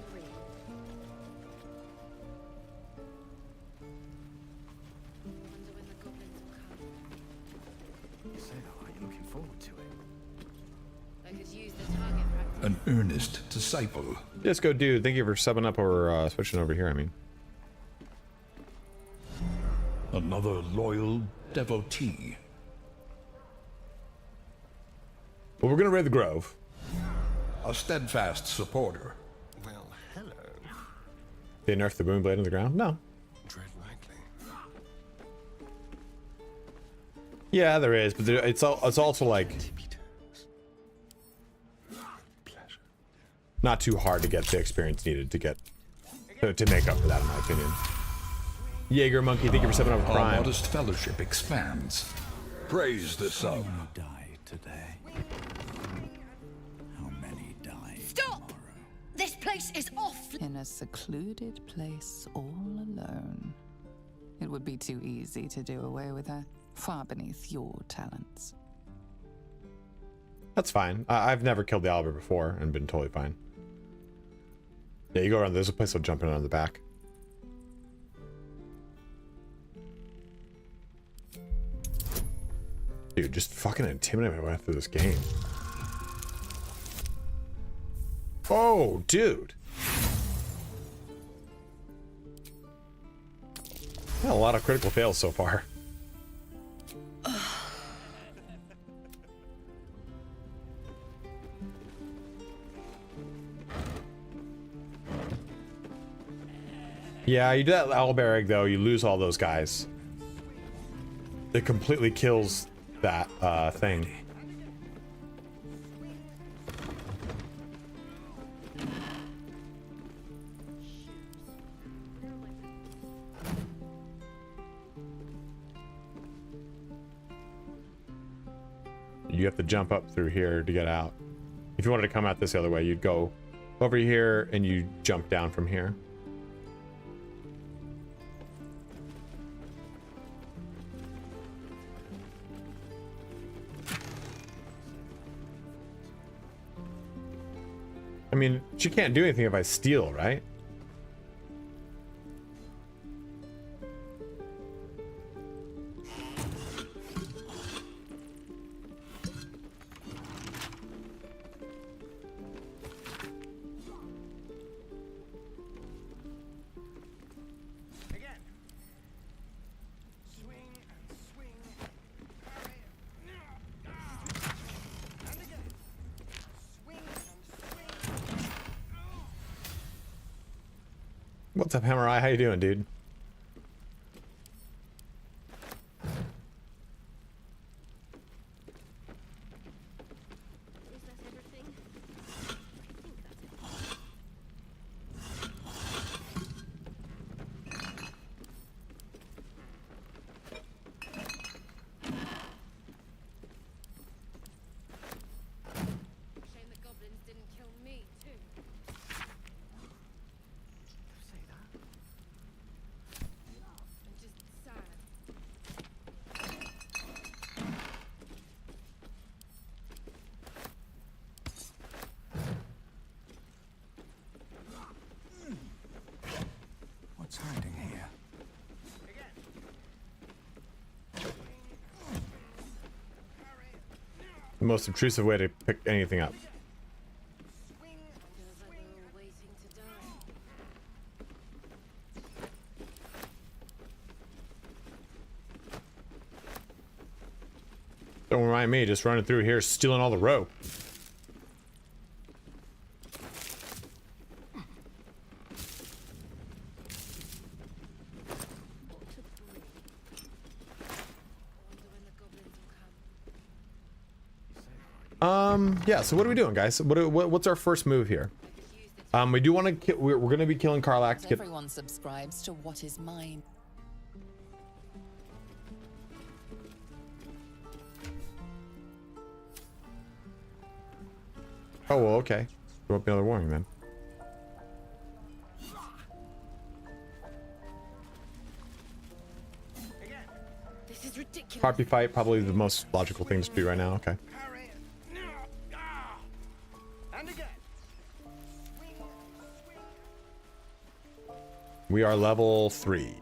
An earnest disciple. Just go, dude. Thank you for subbing up or switching over here. I mean, Another loyal devotee. well, we're gonna raid the Grove. A steadfast supporter. Well, hello. They nerfed the boom blade in the ground? No. Dread likely. Yeah, there is, but it's also like not too hard to get the experience needed to get to make up for that, in my opinion. Jaeger Monkey, thank you for 7 over Our Prime. modest fellowship expands. Praise the sun. Die today. How many die? Stop! This place is off. In a secluded place all alone. It would be too easy to do away with her, far beneath your talents. That's fine. I've never killed the owlbear before and been totally fine. Yeah, you go around. There's a place I'll jump in on the back. Dude, just fucking intimidate my way through this game. Oh, dude. Had a lot of critical fails so far. Yeah, you do that owlbear egg though, you lose all those guys. It completely kills that thing. You have to jump up through here to get out. If you wanted to come out this other way, you'd go over here and you jump down from here. mean, she can't do anything if I steal, right? What's up, Hammer Eye? How you doing, dude? What's hiding here? The most obtrusive way to pick anything up. Don't remind me, just running through here, stealing all the rope. Yeah, so what are we doing, guys? What's our first move here? We do want to we're going to be killing Karlach to get... Everyone subscribes to what is mine. Oh, well, okay. There won't be another warning then. This is ridiculous. Harpy fight, probably the most logical thing to do right now. Okay. We are level 3.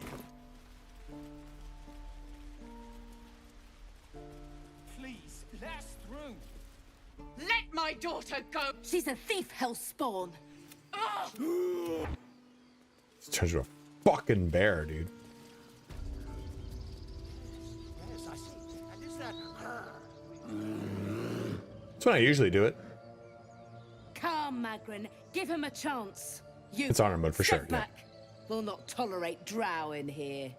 Please, last through. Let my daughter go. She's a thief, hellspawn. This turns into a fucking bear, dude. Yes, I see. And is that her? That's when I usually do it. Calm, Magrin. Give him a chance. You It's honor mode for sure. step Yeah. back. We'll not tolerate drow in here.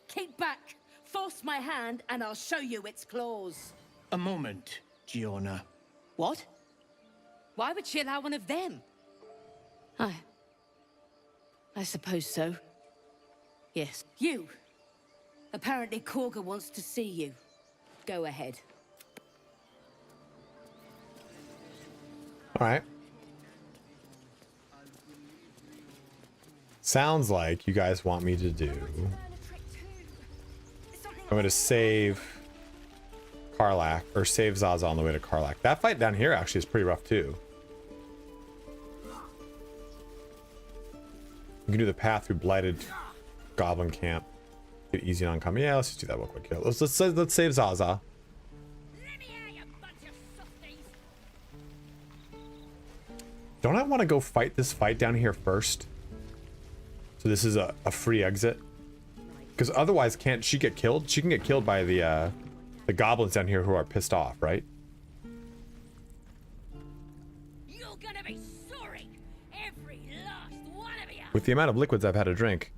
Keep back. Force my hand and I'll show you its claws. A moment, Giona. What? Why would she allow one of them? I suppose so. Yes. You. Apparently Korga wants to see you. Go ahead. All right. Sounds like you guys want me to do... I'm going to save Karlach, or save Zaza on the way to Karlach. That fight down here actually is pretty rough too. You can do the path through Blighted Goblin Camp. Get easy on coming. Yeah, let's just do that real quick here. Let's save Zaza. Don't I want to go fight this fight down here first? So this is a free exit. Because otherwise, can't she get killed? She can get killed by the goblins down here who are pissed off, right? You're gonna be sorry. Every last one of you. With the amount of liquids I've had to drink,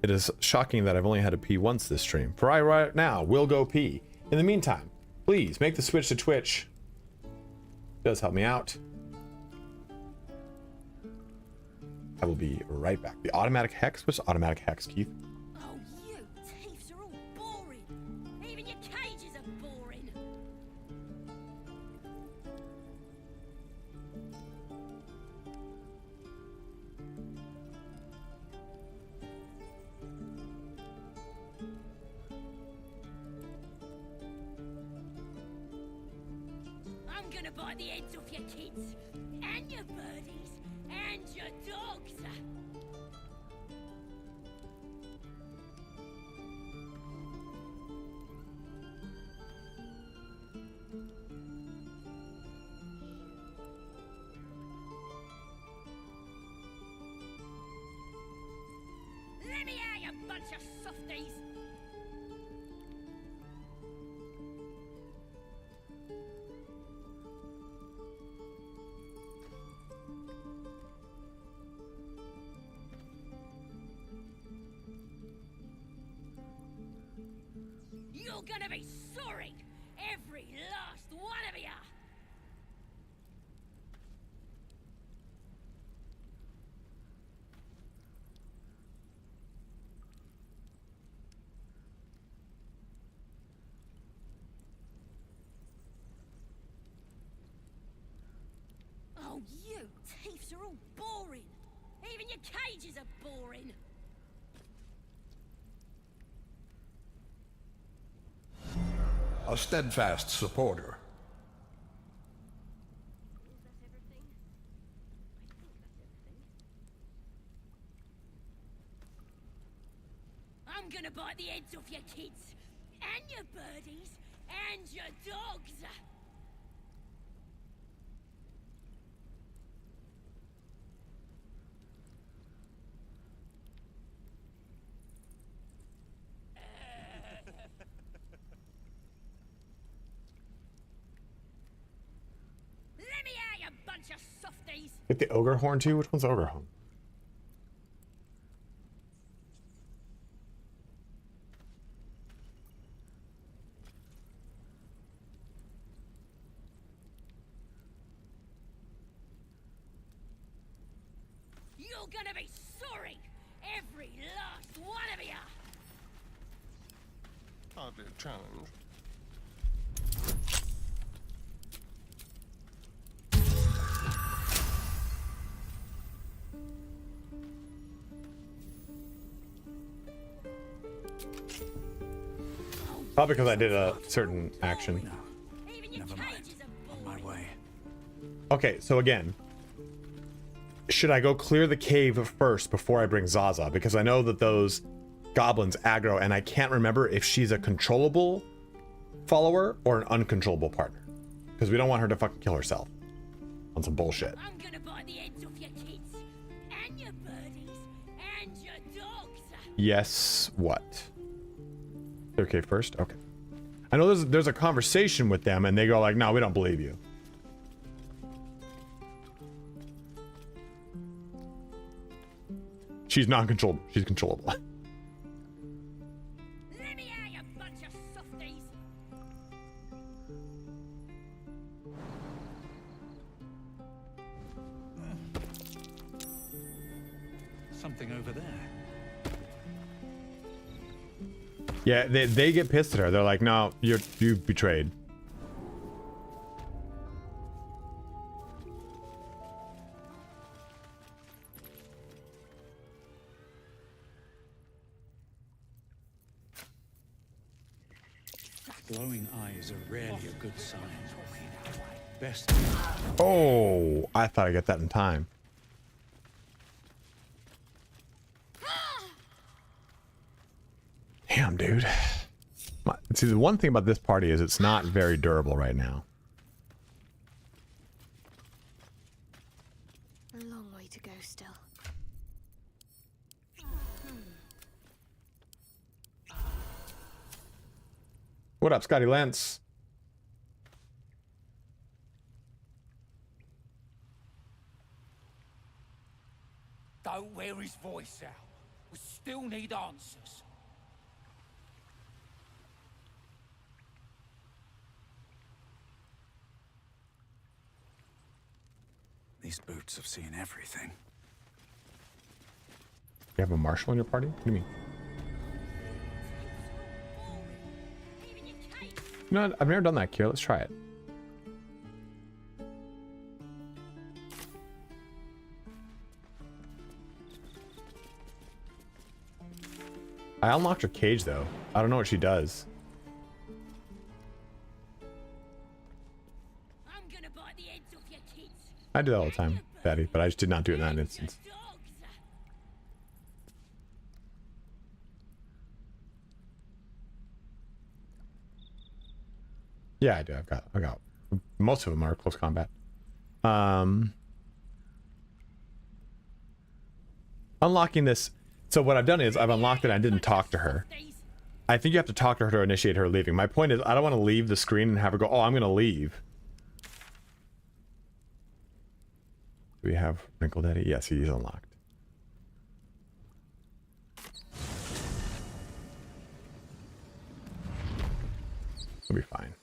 it is shocking that I've only had to pee once this stream. For I right now will go pee. In the meantime, please make the switch to Twitch. It does help me out. I will be right back. The automatic hex? What's automatic hex, Keith? Oh, you thieves are all boring. Even your cages are boring. I'm gonna bite the heads off your kids, and your birdies, and your dogs. Let me out, you bunch of softies! You're gonna be sorry, every last one of ya! Oh, you thieves are all boring! Even your cages are boring! A steadfast supporter. I'm gonna bite the heads off your kids, and your birdies, and your dogs! Let me out, you bunch of softies! Get the ogre horn too? Which one's ogre horn? You're gonna be sorry, every last one of ya! Hardly a challenge. Probably because I did a certain action. Never mind. On my way. Okay, so again, should I go clear the cave first before I bring Zaza? Because I know that those goblins aggro, and I can't remember if she's a controllable follower or an uncontrollable partner. Because we don't want her to fucking kill herself on some bullshit. I'm gonna bite the heads off your kids, and your birdies, and your dogs! Yes, what? Okay, first? Okay. I know there's a conversation with them, and they go like, no, we don't believe you. She's non-controllable. She's controllable. Let me out, you bunch of softies! Something over there. Yeah, they get pissed at her. They're like, no, you betrayed. Glowing eyes are rarely a good sign. Best. Oh, I thought I'd get that in time. Damn, dude. See, the one thing about this party is it's not very durable right now. A long way to go still. What up, Scotty Lance? Don't wear his voice out. We still need answers. These boots have seen everything. You have a marshal in your party? What do you mean? You know what? I've never done that, Kira. Let's try it. I unlocked her cage, though. I don't know what she does. I do that all the time, Patty, but I just did not do it in that instance. Yeah, I do. I got most of them are close combat. Unlocking this. So what I've done is I've unlocked it. I didn't talk to her. I think you have to talk to her to initiate her leaving. My point is I don't want to leave the screen and have her go, oh, I'm going to leave. Do we have Wrinkle Daddy? Yes, he's unlocked. We'll be fine.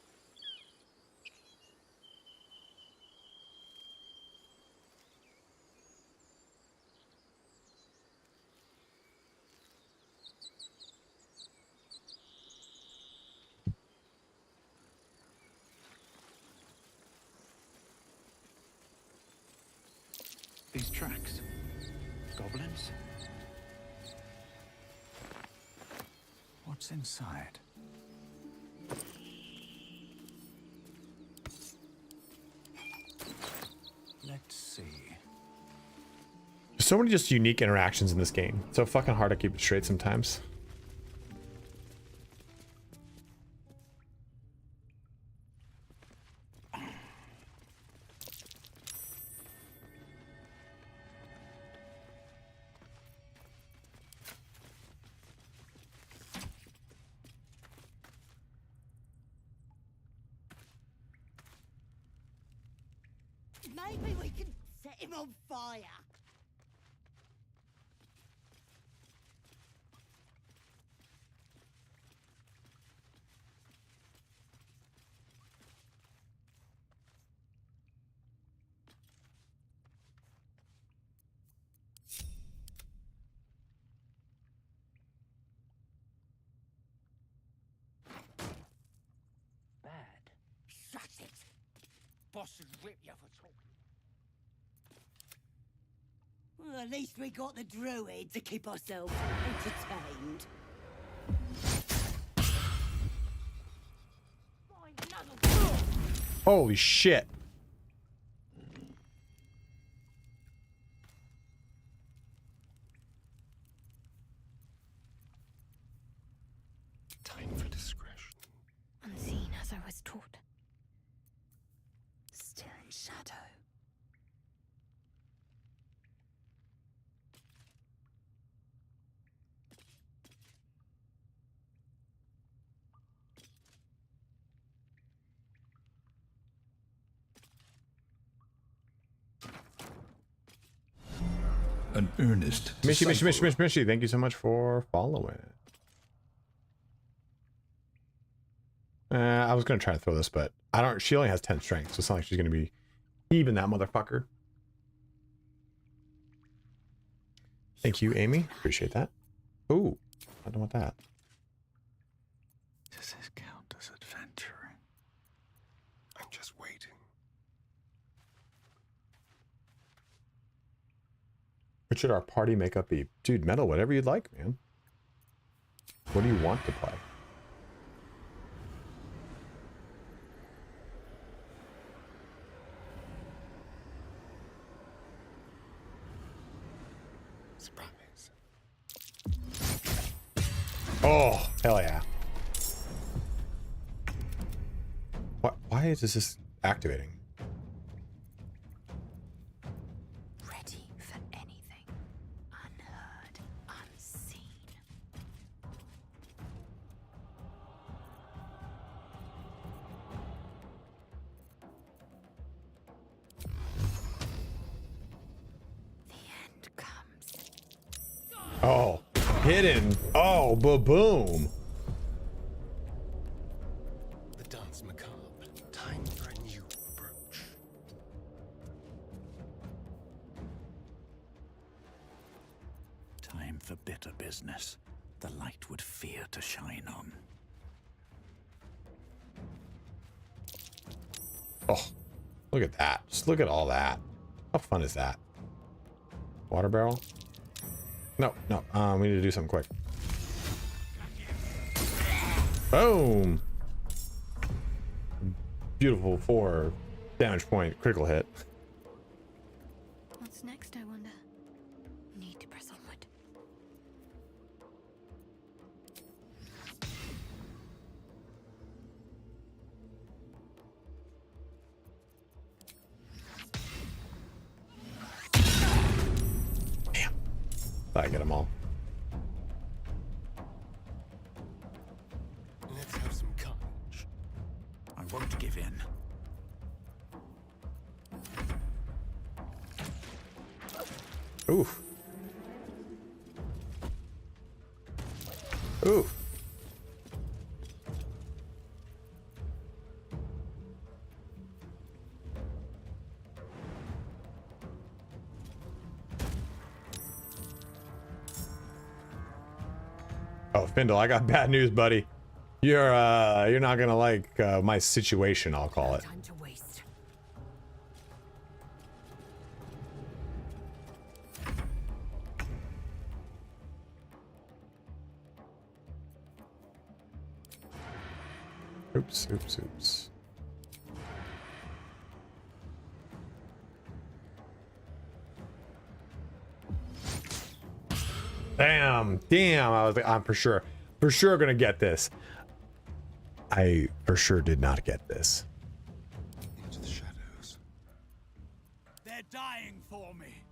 These tracks. Goblins? What's inside? Let's see. There's so many just unique interactions in this game. It's so fucking hard to keep it straight sometimes. Maybe we can set him on fire. Bad. Shut it. Boss would rip you for talking. Well, at least we got the druid to keep ourselves entertained. Holy shit. Time for discretion. Unseen as I was taught. Still in shadow. An earnest Mishy, thank you so much for following. I was gonna try to throw this, but I don't. She only has 10 strength, so it's not like she's gonna be even that motherfucker. Thank you, Amy. Appreciate that. Ooh, I don't want that. Does this count as adventuring? I'm just waiting. What should our party makeup be? Dude, Metal, whatever you'd like, man. What do you want to play? Surprise. Oh, hell yeah. What? Why is this activating? Ready for anything. Unheard, unseen. The end comes. Oh, hidden. Oh, boom. The dance macabre. Time for a new approach. Time for bitter business. The light would fear to shine on. Oh, look at that. Just look at all that. How fun is that? Water barrel? No. We need to do something quick. Boom. Beautiful 4 damage point critical hit. wonder. Need to press onward. Damn. I get them all. Let's have some courage. I won't give in. Oof. Oof. Oh, Findle, I got bad news, buddy. You're not gonna like my situation, I'll call it. Time to waste. Oops, oops, oops. Damn, I'm for sure gonna get this. I for sure did not get this. Into the shadows. They're dying for me.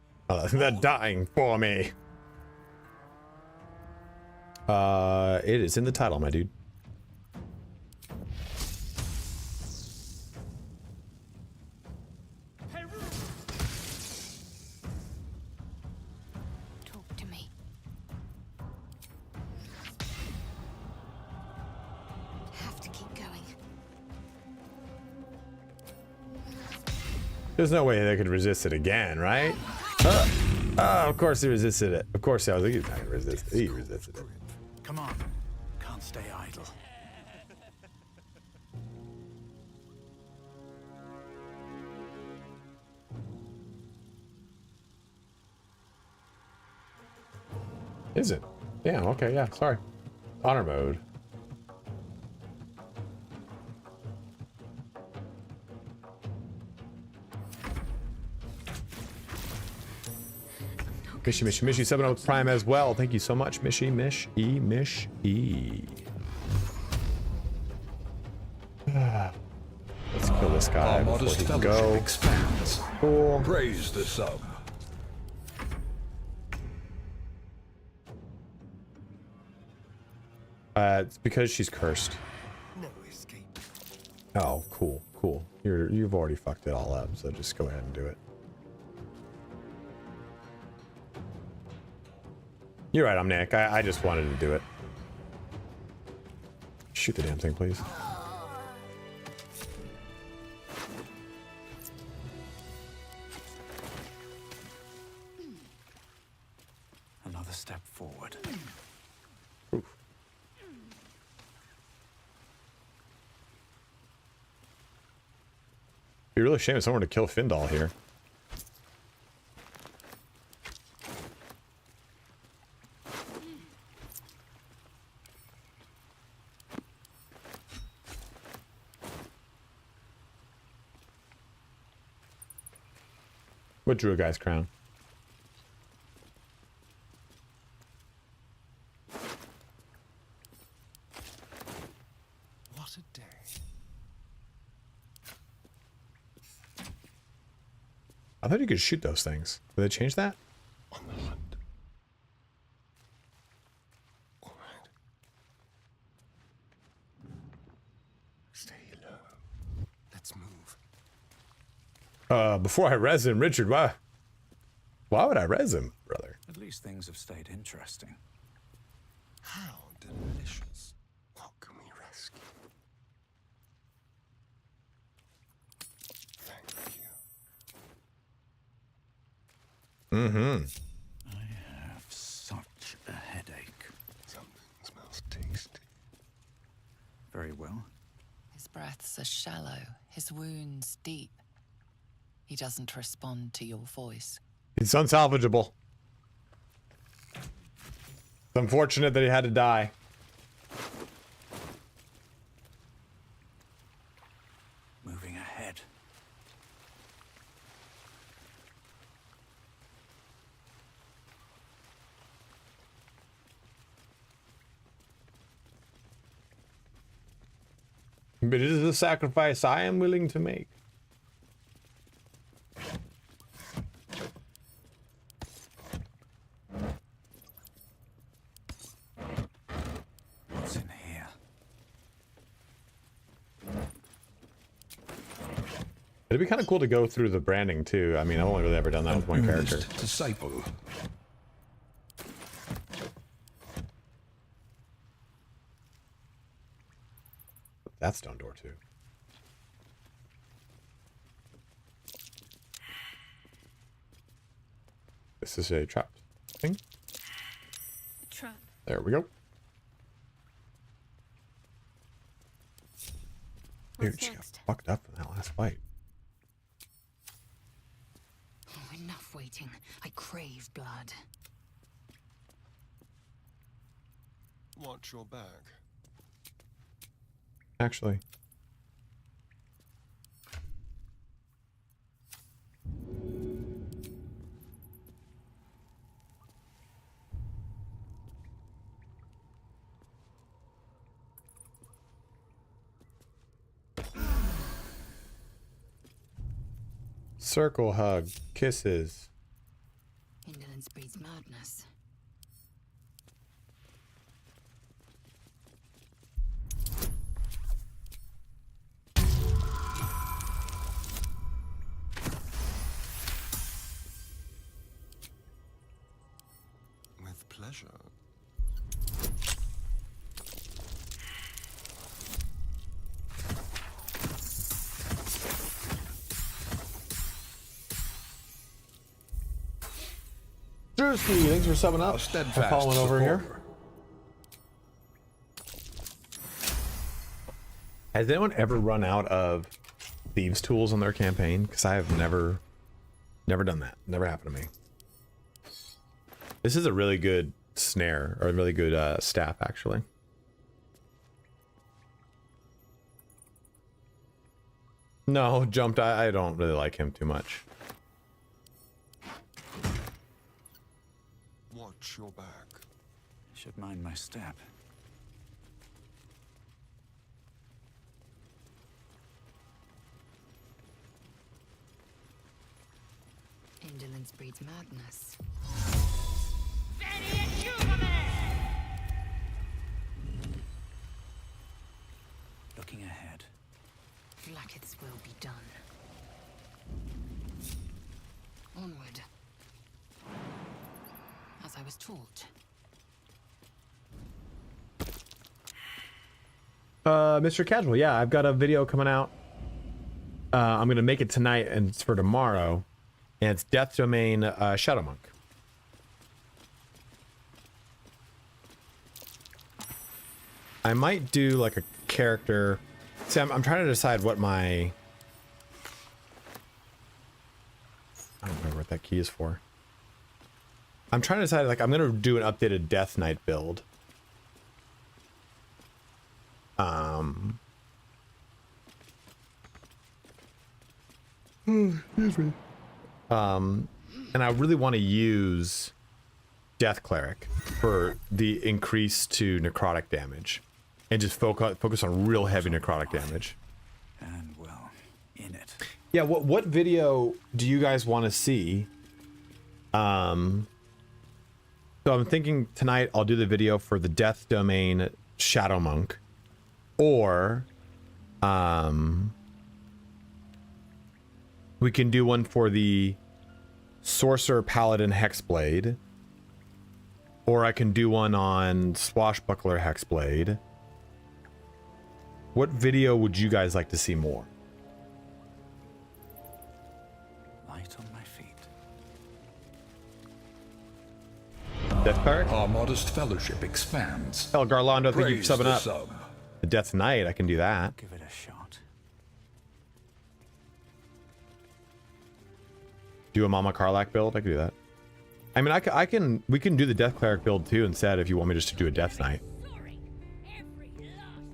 They're dying for me. It is in the title, my dude. Talk to me. Have to keep going. There's no way they could resist it again, right? Of course he resisted it. Of course I was like, he's not gonna resist it. He resisted it. Come on. Can't stay idle. Is it? Damn, okay, yeah, sorry. Honor mode. Mishy 7 with Prime as well. Thank you so much, Mishy. Mish E. Let's kill this guy Our before modest he can fellowship go. expands. Cool. Praise the sub. It's because she's cursed. No escape. Oh, cool. You've already fucked it all up, so just go ahead and do it. You're right, I'm Nick. I just wanted to do it. Shoot the damn thing, please. Another step forward. Oof. Be really shame if someone to kill Findal here. What drew a guy's crown? What a day. I thought you could shoot those things. Did they change that? On the hunt. All right. Stay low. Let's move. Before I res him, Richard, why would I res him, brother? At least things have stayed interesting. How delicious. What can we rescue? Thank you. Mm-hmm. I have such a headache. Something smells tasty. Very well. His breaths are shallow, his wounds deep. He doesn't respond to your voice. It's unsalvageable. It's unfortunate that he had to die. Moving ahead. But it is a sacrifice I am willing to make. What's in here? It'd be kind of cool to go through the branding too. I mean, I've only really ever done that with one character. Disciple. That stone door too. This is a trap thing. Trap. There we go. Dude, she got fucked up in that last fight. Oh, enough waiting. I crave blood. Watch your back. Actually. Circle hug, kisses. Indolence breeds madness. With pleasure. Drewski, thanks for subbing up. Steadfast Following over here. Has anyone ever run out of thieves' tools on their campaign? Because I have never done that. Never happened to me. This is a really good snare, or a really good staff, actually. No, jumped. I don't really like him too much. Watch your back. Should mind my step. Indolence breeds madness. Looking ahead. Blacketh's will be done. Onward. As I was taught. Mr. Casual, yeah, I've got a video coming out. I'm gonna make it tonight and it's for tomorrow. And it's Death Domain Shadow Monk. I might do like a character. See, I'm trying to decide what my... I don't remember what that key is for. I'm trying to decide, like, I'm gonna do an updated Death Knight build. Excuse me. And I really want to use Death Cleric for the increase to necrotic damage, and just focus on real heavy necrotic damage. And well, in it. Yeah. What video do you guys want to see? So I'm thinking tonight I'll do the video for the Death Domain Shadow Monk, or we can do one for the Sorcerer Paladin Hexblade, or I can do one on Swashbuckler Hexblade. What video would you guys like to see more? Light on my feet. Death Cleric? Our modest fellowship expands. El Garlando, thank you for Praise subbing the up. sub. The Death Knight, I can do that. Give it a shot. Do a Mama Karlach build, I can do that. I mean, we can do the Death Cleric build too instead if you want me just to do a Death Knight.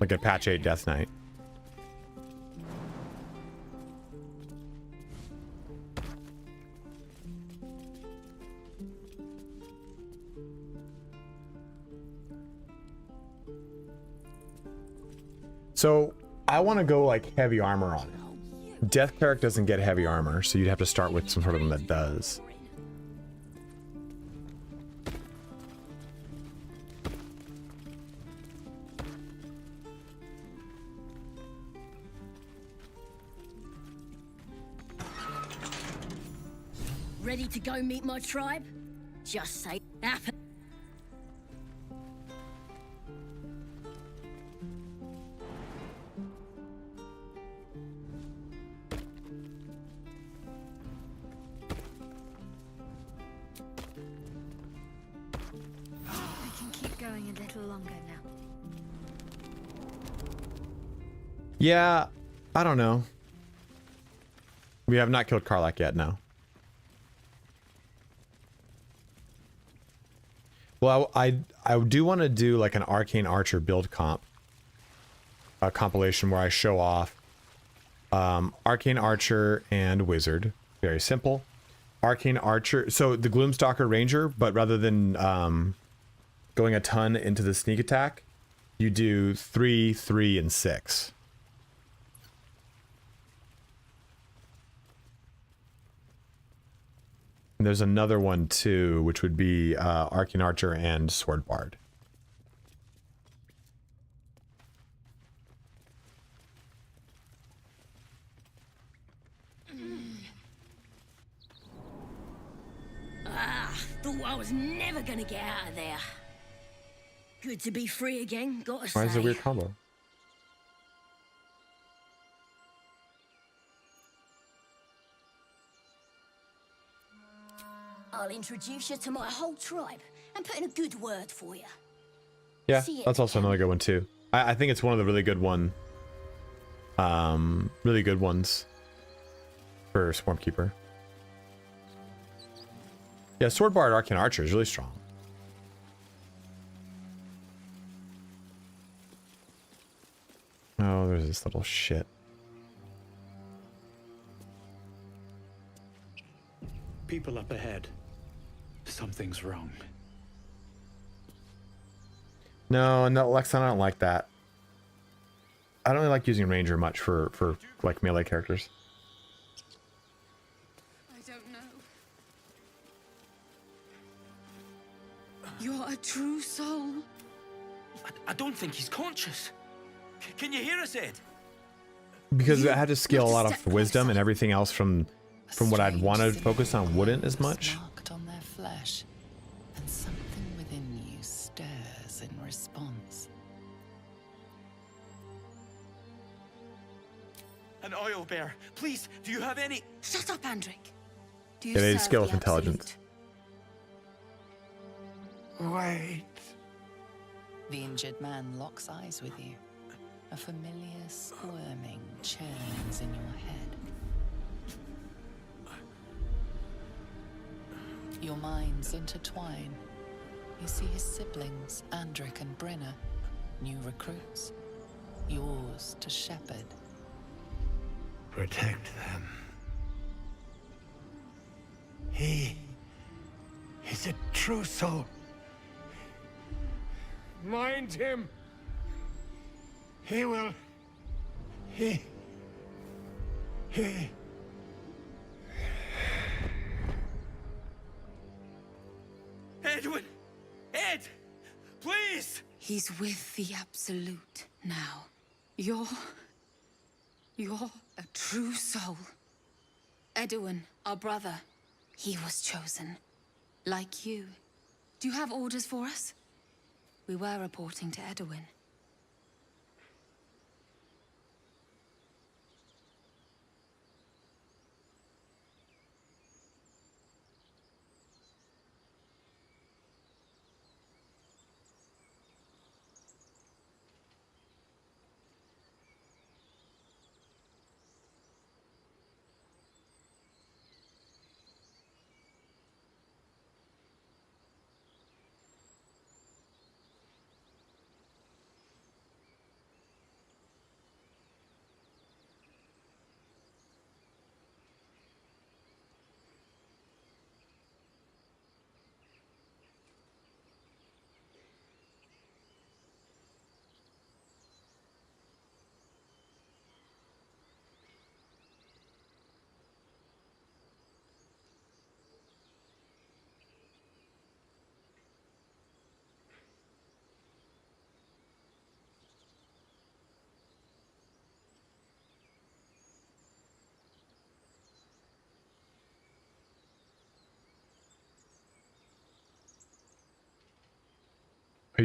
Like a patch 8 Death Knight. So I want to go like heavy armor on it. Death Cleric doesn't get heavy armor, so you'd have to start with some sort of one that does. Ready to go meet my tribe? Just say happen. We can keep going a little longer now. Yeah, I don't know. We have not killed Karlach yet, no. Well, I do want to do like an Arcane Archer build comp. A compilation where I show off Arcane Archer and Wizard. Very simple. Arcane Archer, so the Gloomstalker Ranger, but rather than going a ton into the sneak attack, you do 3, 3, and 6. And there's another one too, which would be Arcane Archer and Sword Bard. Thought I was never gonna get out of there. Good to be free again, gotta say. Why is it a weird combo? I'll introduce you to my whole tribe and put in a good word for you. Yeah, See it that's also another good one too. I think it's one of the really good ones for Swarmkeeper. Yeah, Sword Bard Arcane Archer is really strong. Oh, there's this little shit. People up ahead. Something's wrong. No, Lexon, I don't like that. I don't really like using Ranger much for like melee characters. I don't know. You're a true soul. I don't think he's conscious. Can you hear us, Ed? Because I had to scale a lot of wisdom and everything else from what I'd want to focus on wouldn't as much. Marked on their flesh, and something within you stirs in response. An oil bear. Please, do you have any? Shut up, Andric. Do you Yeah, they serve skill the with intelligence. Wait. The injured man locks eyes with you. A familiar squirming churns in your head. Your minds intertwine. You see his siblings, Andric and Brenna, new recruits, yours to shepherd. Protect them. He is a true soul. Mind him! He will. He. Edwin! Ed! Please! He's with the Absolute now. You're a true soul. Edwin, our brother, he was chosen. Like you. Do you have orders for us? We were reporting to Edwin.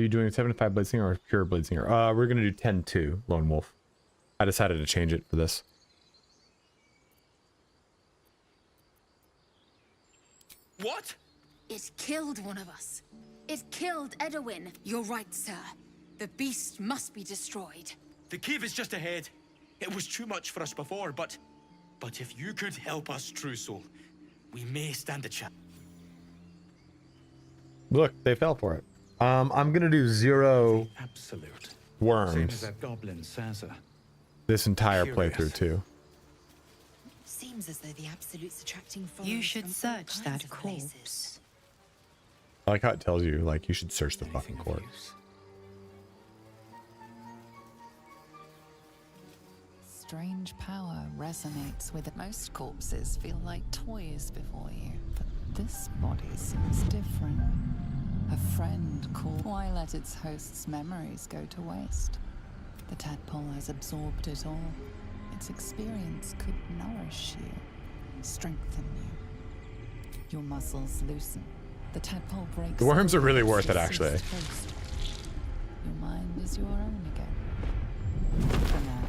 you doing 75 Bladesinger or pure Bladesinger? We're gonna do 10-2 Lone Wolf. I decided to change it for this. What? It killed one of us. It killed Edwin. You're right, sir. The beast must be destroyed. The cave is just ahead. It was too much for us before, but if you could help us, true soul, we may stand a chance. Look, they fell for it. I'm gonna do 0 Absolute. Same as worms that goblin Sansa. this entire Curious. playthrough too. Seems as though the Absolute's attracting followers. You should from all search kinds that of corpse. places. I like how it tells you, like, you should search the fucking court. Strange power resonates with it. Most corpses feel like toys before you, but this body seems different. A friend called. Why let its host's memories go to waste? The tadpole has absorbed it all. Its experience could nourish you, strengthen you. Your muscles loosen. The tadpole breaks. The worms are really through worth it, the actually. deceased host. Your mind is your own again. For now.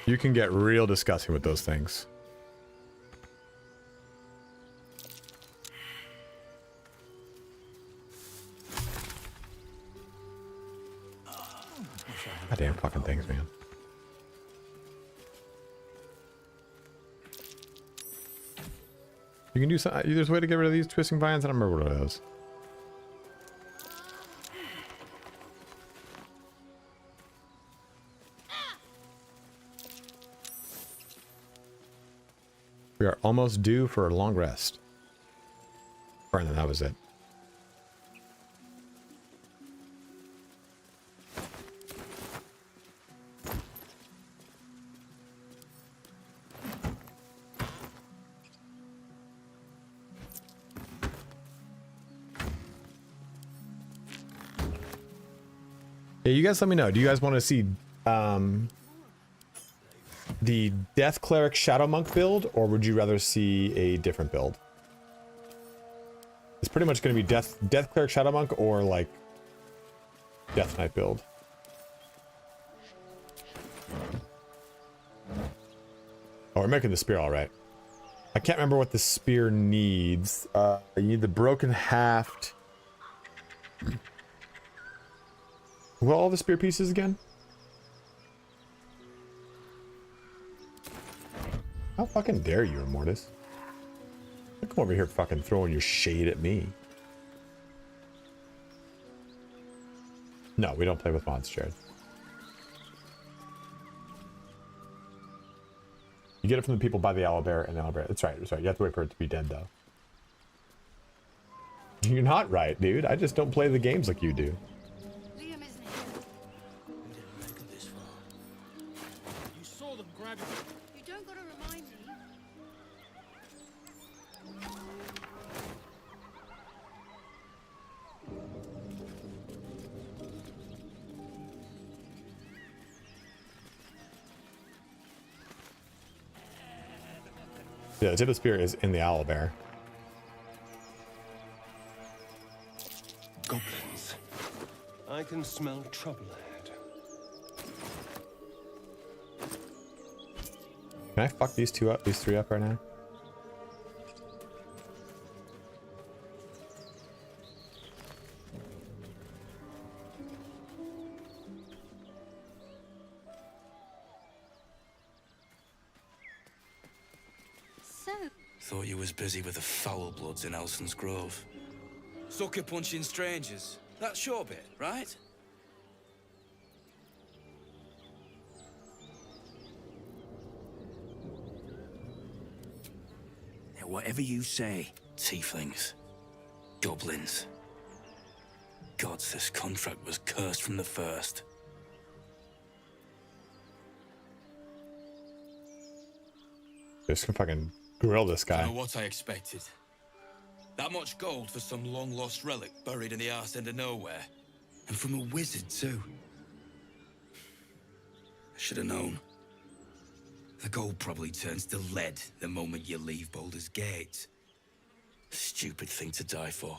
You can get real disgusting with those things. Goddamn fucking things, man. You can do some. There's a way to get rid of these twisting vines. I don't remember what it is. We are almost due for a long rest. Or then that was it. Yeah, you guys let me know. Do you guys want to see the Death Cleric Shadow Monk build, or would you rather see a different build? It's pretty much going to be Death Cleric Shadow Monk or like Death Knight build. Oh, we're making the spear all right. I can't remember what the spear needs. You need the broken haft. What are all the spear pieces again? How fucking dare you, Immortus? Don't come over here fucking throwing your shade at me. No, we don't play with mods, Jared. You get it from the people by the owlbear and the owlbear. That's right, that's right. You have to wait for it to be dead, though. You're not right, dude. I just don't play the games like you do. You saw them grab it. You don't gotta remind me. Yeah, the tip of the spear is in the owlbear. Goblins. I can smell trouble ahead. Can I fuck these two up, these three up right now? Thought you was busy with the foul bloods in Elson's Grove. Sucker punching strangers. That's your bit, right? Yeah, whatever you say, tieflings. Goblins. Gods, this contract was cursed from the first. Just gonna fucking grill this guy. I know what I expected. That much gold for some long-lost relic buried in the arse end of nowhere. And from a wizard, too. I should have known. The gold probably turns to lead the moment you leave Baldur's Gate. Stupid thing to die for.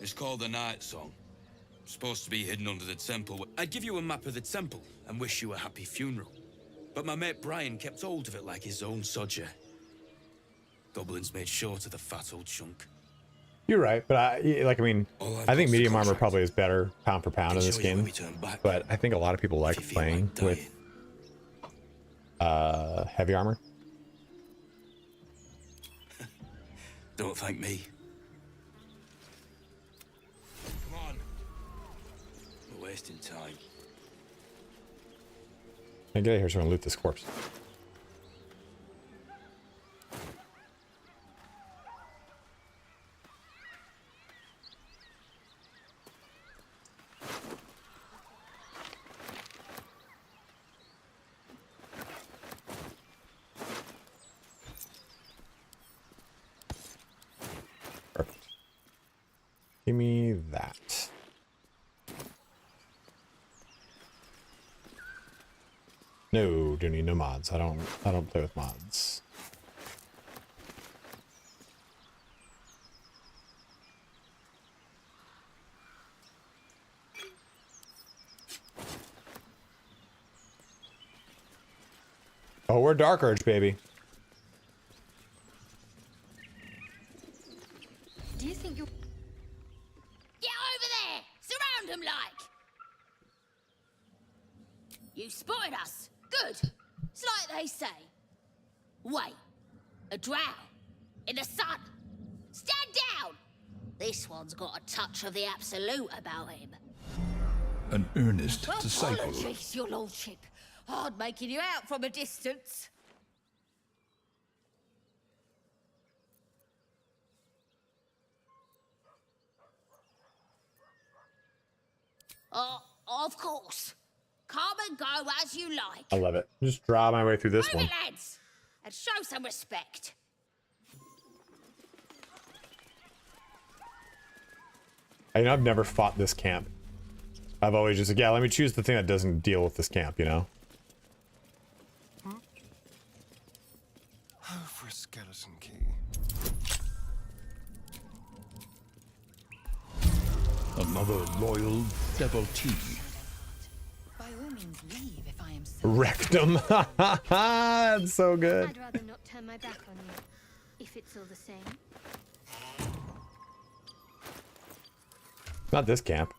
It's called the Night Song. Supposed to be hidden under the temple. I'd give you a map of the temple and wish you a happy funeral. But my mate Brian kept hold of it like his own sodger. Goblins made short of the fat old chunk. You're right, but I think medium armor probably is better pound for pound in this game. But I think a lot of people like playing with heavy armor. Don't thank me. Come on. We're wasting time. Hey, get out of here so I can loot this corpse. Perfect. Give me that. No, do need no mods. I don't play with mods. Oh, we're Dark Urge, baby. Do you think you're... Get over there! Surround them like! You spotted us! Good! It's like they say. Wait. A drow. In the sun. Stand down! This one's got a touch of the absolute about him. An earnest disciple. Apologies, your lordship. Hard making you out from a distance. Of course. Come and go as you like. I love it. Just draw my way through this one. Lads, and show some respect. I've never fought this camp. I've always just like, yeah, let me choose the thing that doesn't deal with this camp, you know? Oh, for a skeleton key. Another loyal devotee. By all means, leave if I am so. Rectum. That's so good. I'd rather not turn my back on you, if it's all the same. Not this camp.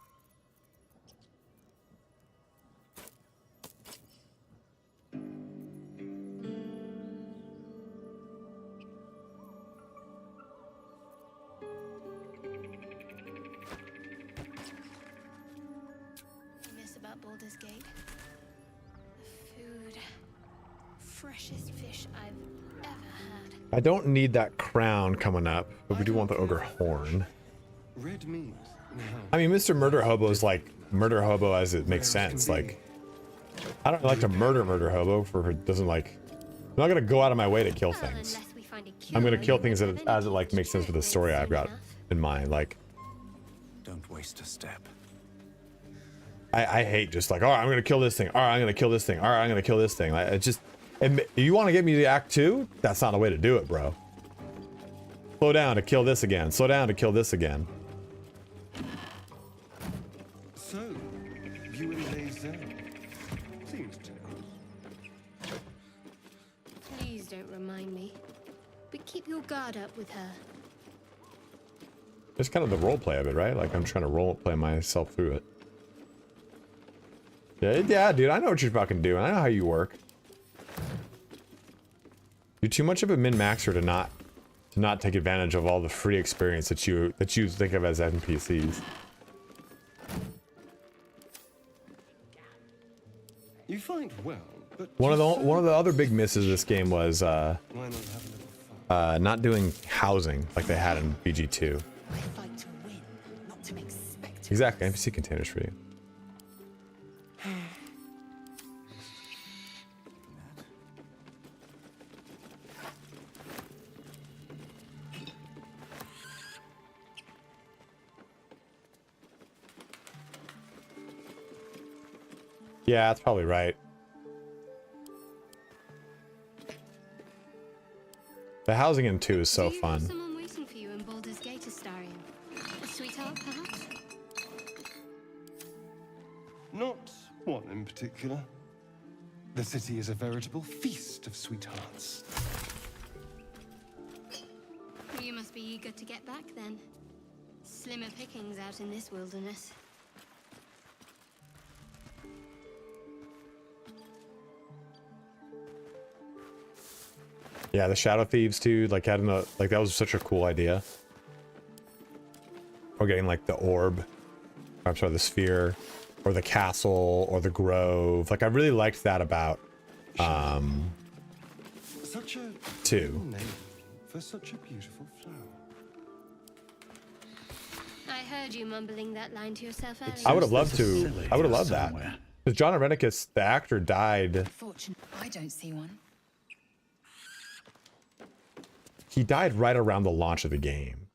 Baldur's Gate. The food. Freshest fish I've ever had. I don't need that crown coming up, but we do want the ogre horn. Red meat. I mean, Mr. Murder Hobo is like murder hobo as it makes sense. Like, I don't like to murder hobo for it doesn't like. I'm not gonna go out of my way to kill things. I'm gonna kill things as it like makes sense for the story I've got in mind. Like, don't waste a step. I hate just like, all right, I'm gonna kill this thing. All right, I'm gonna kill this thing. All right, I'm gonna kill this thing. Like, it just, you want to get me to Act 2? That's not the way to do it, bro. Slow down to kill this again. Slow down to kill this again. So, you and Lae'zel. Seems typical. Please don't remind me. But keep your guard up with her. It's kind of the role play of it, right? Like I'm trying to role play myself through it. Yeah, dude, I know what you're fucking doing. I know how you work. You're too much of a min-maxer to not take advantage of all the free experience that you think of as NPCs. You fight well, but one of the other big misses of this game was not doing housing like they had in BG2. I fight to win, not to make spectacles. Exactly, NPC containers for you. Yeah, that's probably right. The housing in 2 is so Do you fun. have someone waiting for you in Baldur's Gate, Astarion? A sweetheart, perhaps? Not one in particular. The city is a veritable feast of sweethearts. You must be eager to get back then. Slimmer pickings out in this wilderness. Yeah, the Shadow Thieves too, like having the, like that was such a cool idea. Or getting like the orb, I'm sorry, the sphere, or the castle, or the grove. Like I really liked that about Such a 2. name for such a beautiful flower. I heard you mumbling that line to yourself earlier. I would have loved to. I would have loved that. Because John Arenicus, the actor, died. Fortune, I don't see one. He died right around the launch of the game.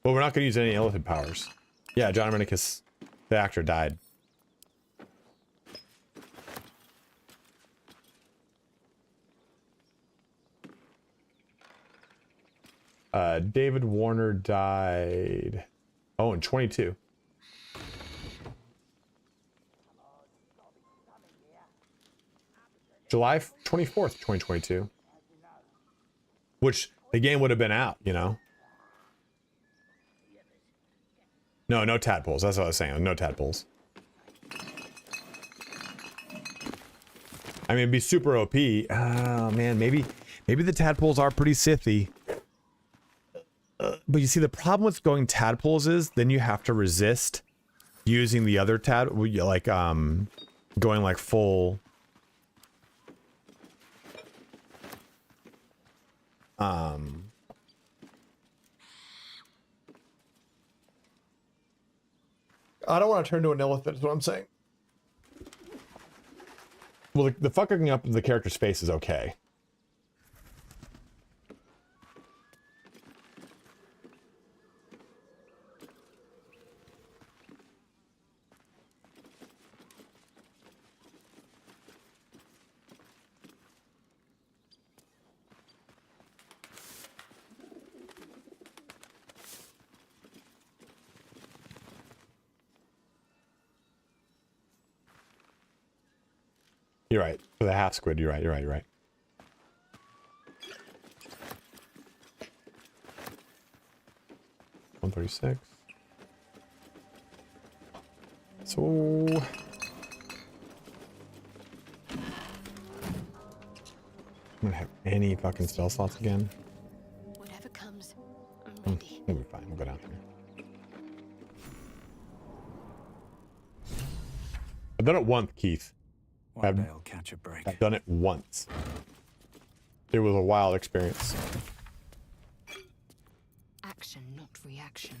Well, we're not going to use any elephant powers. Yeah, John Arenicus, the actor, died. David Warner died. Oh, in 22. July 24th, 2022. Which the game would have been out, you know? No tadpoles. That's what I was saying. No tadpoles. I mean, it'd be super OP. Oh, man, maybe the tadpoles are pretty Sithy. But you see, the problem with going tadpoles is then you have to resist using the other like going like full I don't want to turn to an elephant, is what I'm saying. Well, the fucking up of the character's face is okay. You're right. For the half squid, you're right. 136. So I'm gonna have any fucking spell slots again. Whatever comes, I'm ready. We'll be fine. We'll go down here. I've done it once, Keith. One day I'll catch a break. I've done it once. It was a wild experience. Action, not reaction.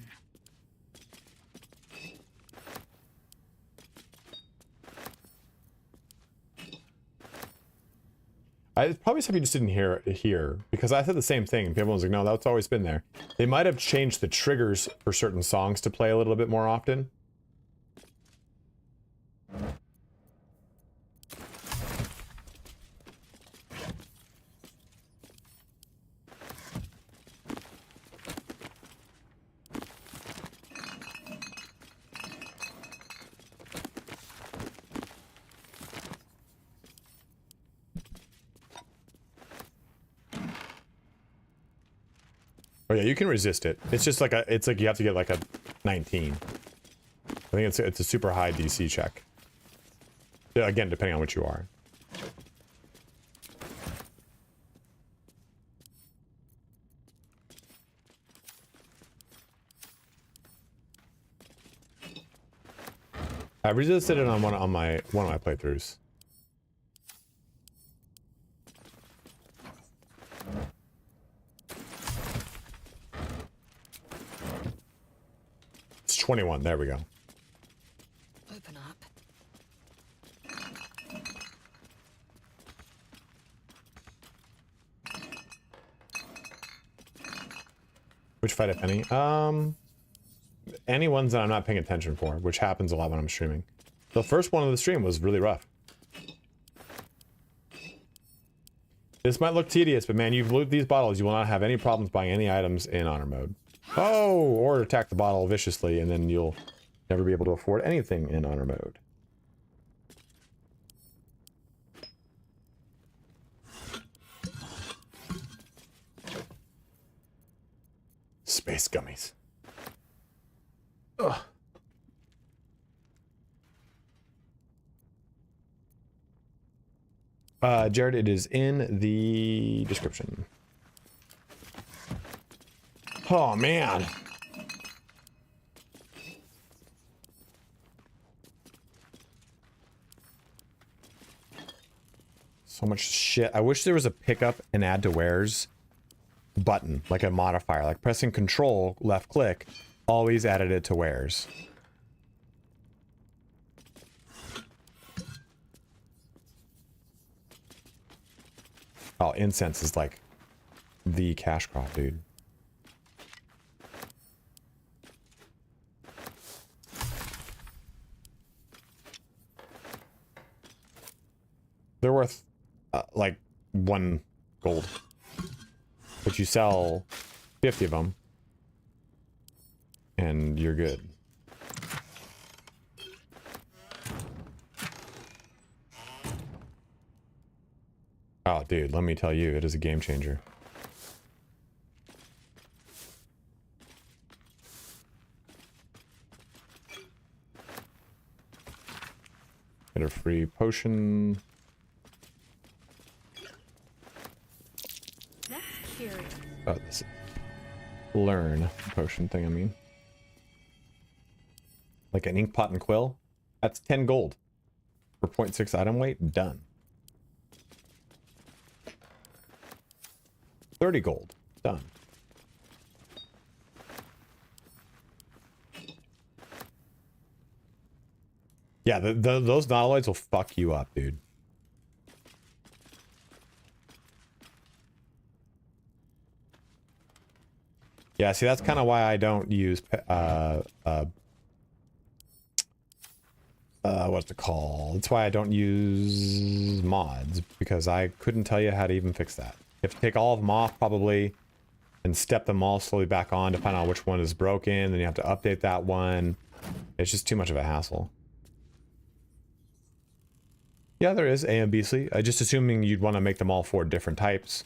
It's probably something you just didn't hear here, because I said the same thing and people was like, no, that's always been there. They might have changed the triggers for certain songs to play a little bit more often. Oh yeah, you can resist it. It's just like it's like you have to get like a 19. I think it's a super high DC check. Yeah, again, depending on what you are. I resisted it on one of my playthroughs. It's 21. There we go. Open up. Which fight, if any? Any ones that I'm not paying attention for, which happens a lot when I'm streaming. The first one of the stream was really rough. This might look tedious, but man, you've looted these bottles, you will not have any problems buying any items in honor mode. Oh, or attack the bottle viciously, and then you'll never be able to afford anything in honor mode. Space gummies. Ugh. Jared, it is in the description. Oh, man. So much shit. I wish there was a pick up and add to wares button, like a modifier, like pressing control, left click, always added it to wares. Oh, incense is like the cash crop, dude. They're worth like 1 gold, but you sell 50 of them and you're good. Oh, dude, let me tell you, it is a game changer. Get a free potion. That's curious. Oh, this learn potion thing, I mean. Like an ink pot and quill. That's 10 gold. For 0.6 item weight, done. 30 gold, done. Yeah, those nautiloids will fuck you up, dude. Yeah, see, that's kind of why I don't use what's it called? That's why I don't use mods, because I couldn't tell you how to even fix that. You have to take all of them off probably and step them all slowly back on to find out which one is broken. Then you have to update that one. It's just too much of a hassle. Yeah, there is A and B C. Just assuming you'd want to make them all 4 different types.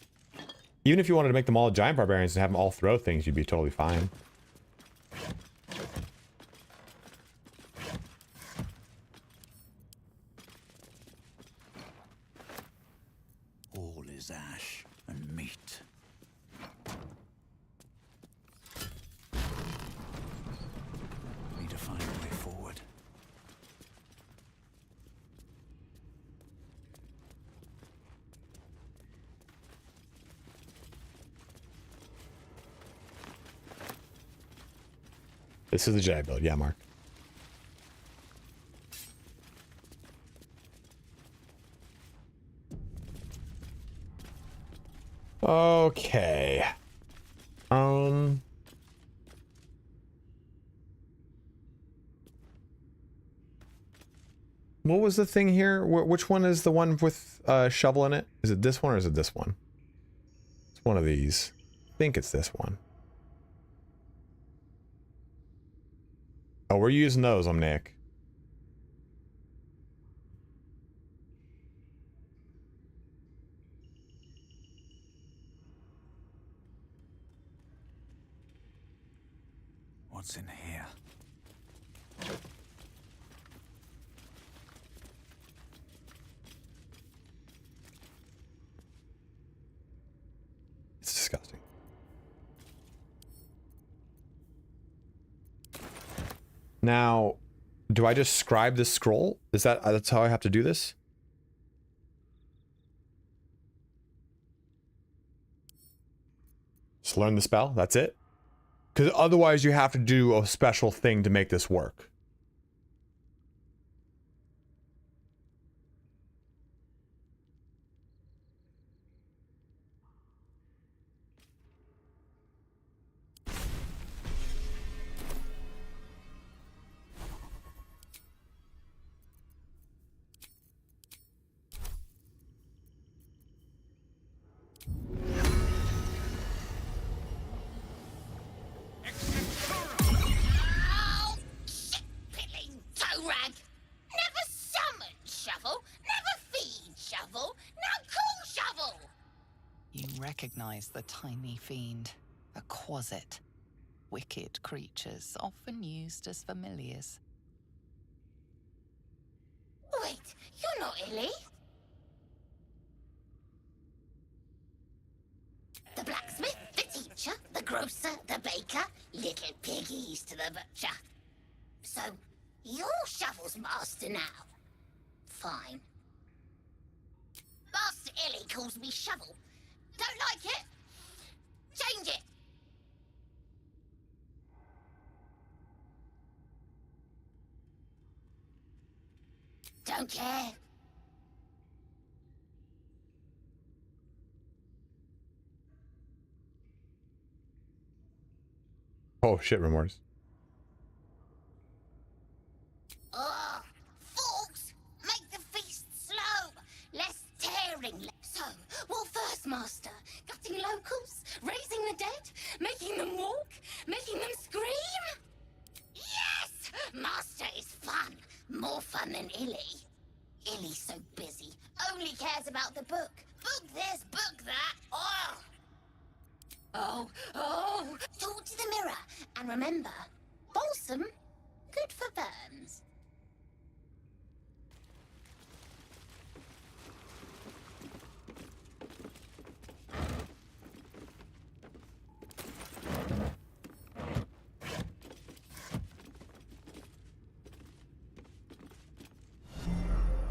Even if you wanted to make them all giant barbarians and have them all throw things, you'd be totally fine. All is ash and meat. Need to find a way forward. This is the Jedi build, yeah, Mark. Okay. What was the thing here? Which one is the one with shovel in it? Is it this one or is it this one? It's one of these. I think it's this one. Oh, we're using those, Nick. What's in here? It's disgusting. Now, do I just scribe this scroll? Is that's how I have to do this? Just learn the spell, that's it? Because otherwise you have to do a special thing to make this work. shovel, never feed shovel, now call shovel! You recognize the tiny fiend, a quasit. Wicked creatures, often used as familiars. Wait, you're not Illy? The blacksmith, the teacher, the grocer, the baker, little piggies to the butcher. So, you're Shovel's master now. Fine. Master Illy calls me Shovel. Don't like it? Change it! Don't care. Oh shit, remorse. Folks, make the feast slow. Less tearing. So, what first, Master? Gutting locals? Raising the dead? Making them walk? Making them scream? Yes! Master is fun. More fun than Illy. Illy's so busy. Only cares about the book. Book this, book that. Oh. Talk to the mirror. And remember, balsam, good for burns.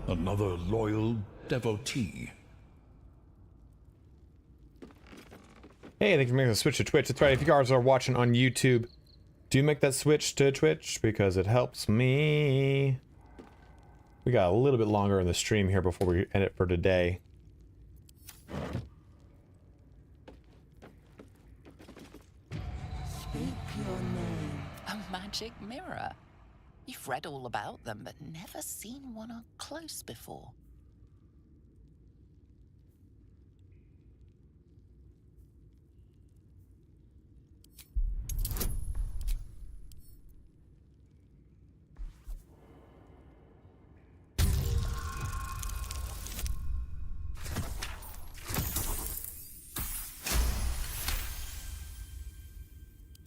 Another loyal devotee. Hey, thanks for making the switch to Twitch. That's right, if you guys are watching on YouTube, do make that switch to Twitch because it helps me. We got a little bit longer in the stream here before we end it for today. Speak your name. A magic mirror. You've read all about them, but never seen one up close before.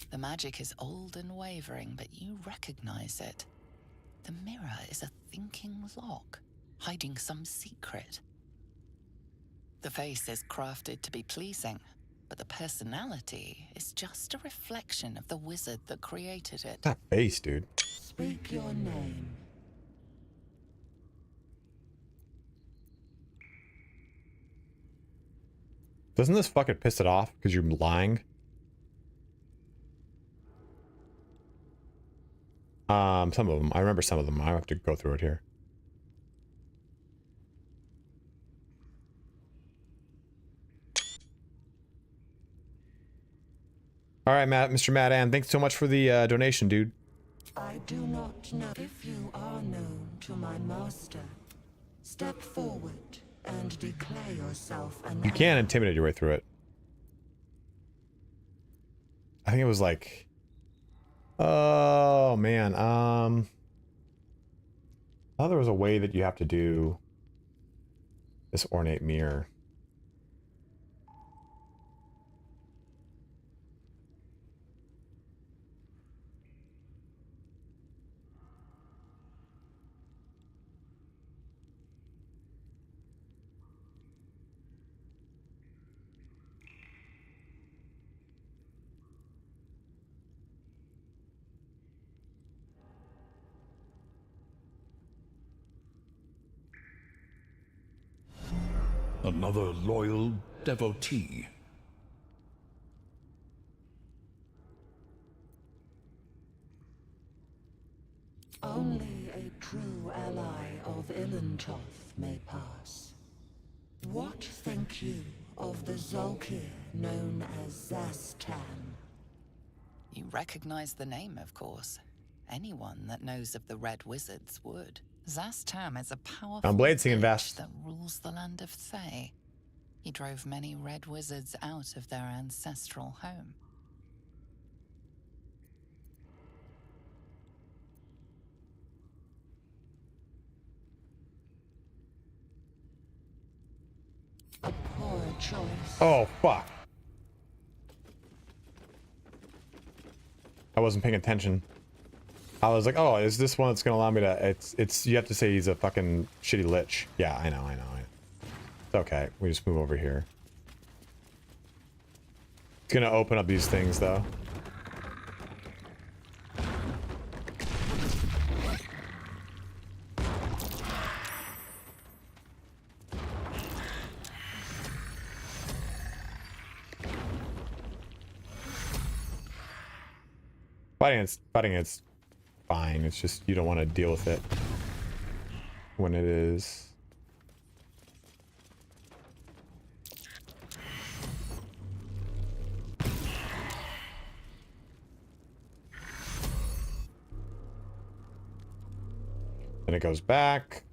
The magic is old and wavering, but you recognize it. The mirror is a thinking lock, hiding some secret. The face is crafted to be pleasing, but the personality is just a reflection of the wizard that created it. That face, dude. Speak your name. Doesn't this fucking piss it off because you're lying? Some of them. I remember some of them. I have to go through it here. All right, Mr. Matt Ann, thanks so much for the donation, dude. I do not know if you are known to my master. Step forward and declare yourself an You can intimidate your way through it. I think it was like... Oh, man. I thought there was a way that you have to do this ornate mirror. Another loyal devotee. Only a true ally of Ilintoth may pass. What think you of the Zolkir known as Zastan? You recognize the name, of course. Anyone that knows of the Red Wizards would. Zastam is a powerful Bladesinger witch that rules the land of Thay. He drove many Red Wizards out of their ancestral home. choice. Oh, fuck. I wasn't paying attention. I was like, oh, is this one that's gonna allow me to... It's you have to say he's a fucking shitty lich. Yeah, I know. It's okay. We just move over here. It's gonna open up these things, though. Fighting it's fine. It's just you don't want to deal with it when it is. Then it goes back.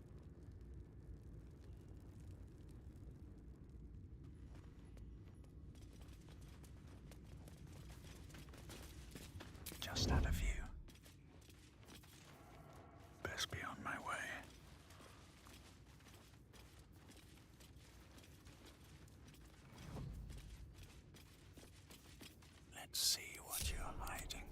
Just out of view. Best be on my way. Let's see what you're hiding.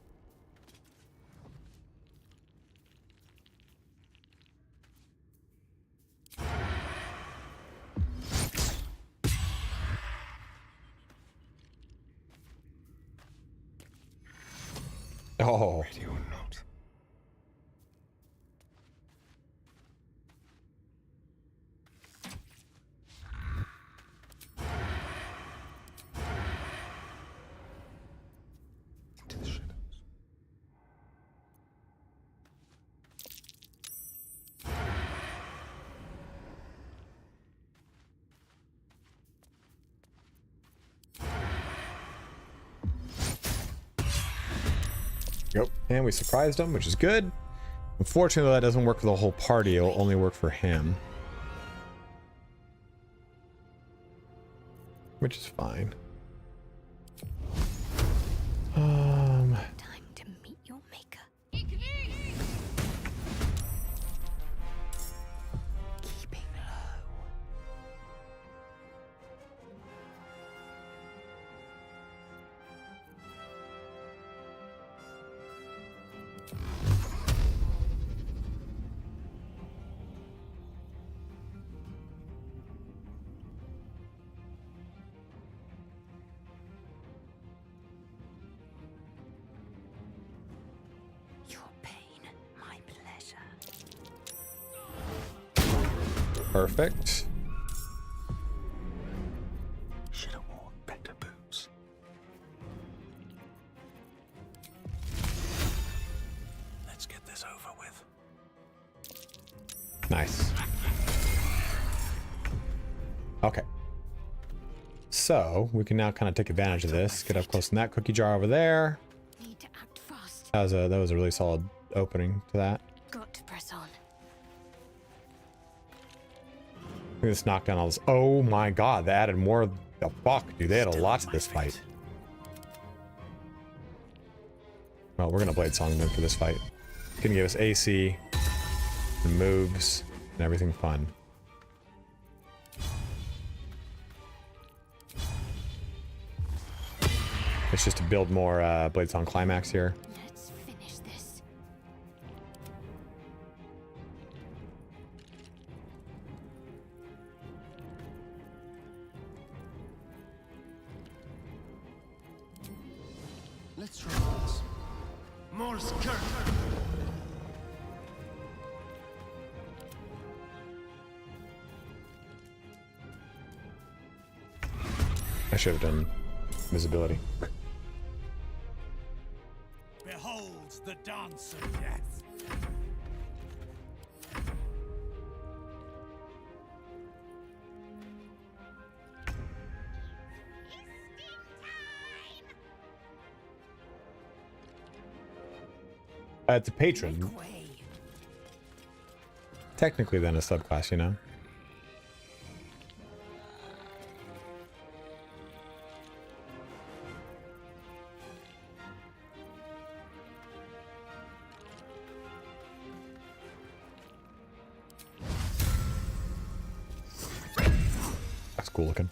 Oh. Ready or not. Into the shadows. Yep, and we surprised him, which is good. Unfortunately, that doesn't work for the whole party. It'll only work for him. Which is fine. Time to meet your maker. Keeping low. Your pain, my pleasure. Perfect. Should have worn better boots. Let's get this over with. Nice. Okay. So, we can now kind of take advantage of this. Get up close in that cookie jar over there. Need to act fast. That was a really solid opening to that. Got to press on. Look at this knockdown all this. Oh my god, they added more. The fuck, dude. They had a lot to this fight. Well, we're gonna Blade Song them for this fight. It's gonna give us AC and moves and everything fun. It's just to build more Blade Song Climax here. Let's finish this. Let's try this. More skirt. I should have done visibility. Behold the dance of death. It's a patron. Technically then a subclass, you know? That's cool looking.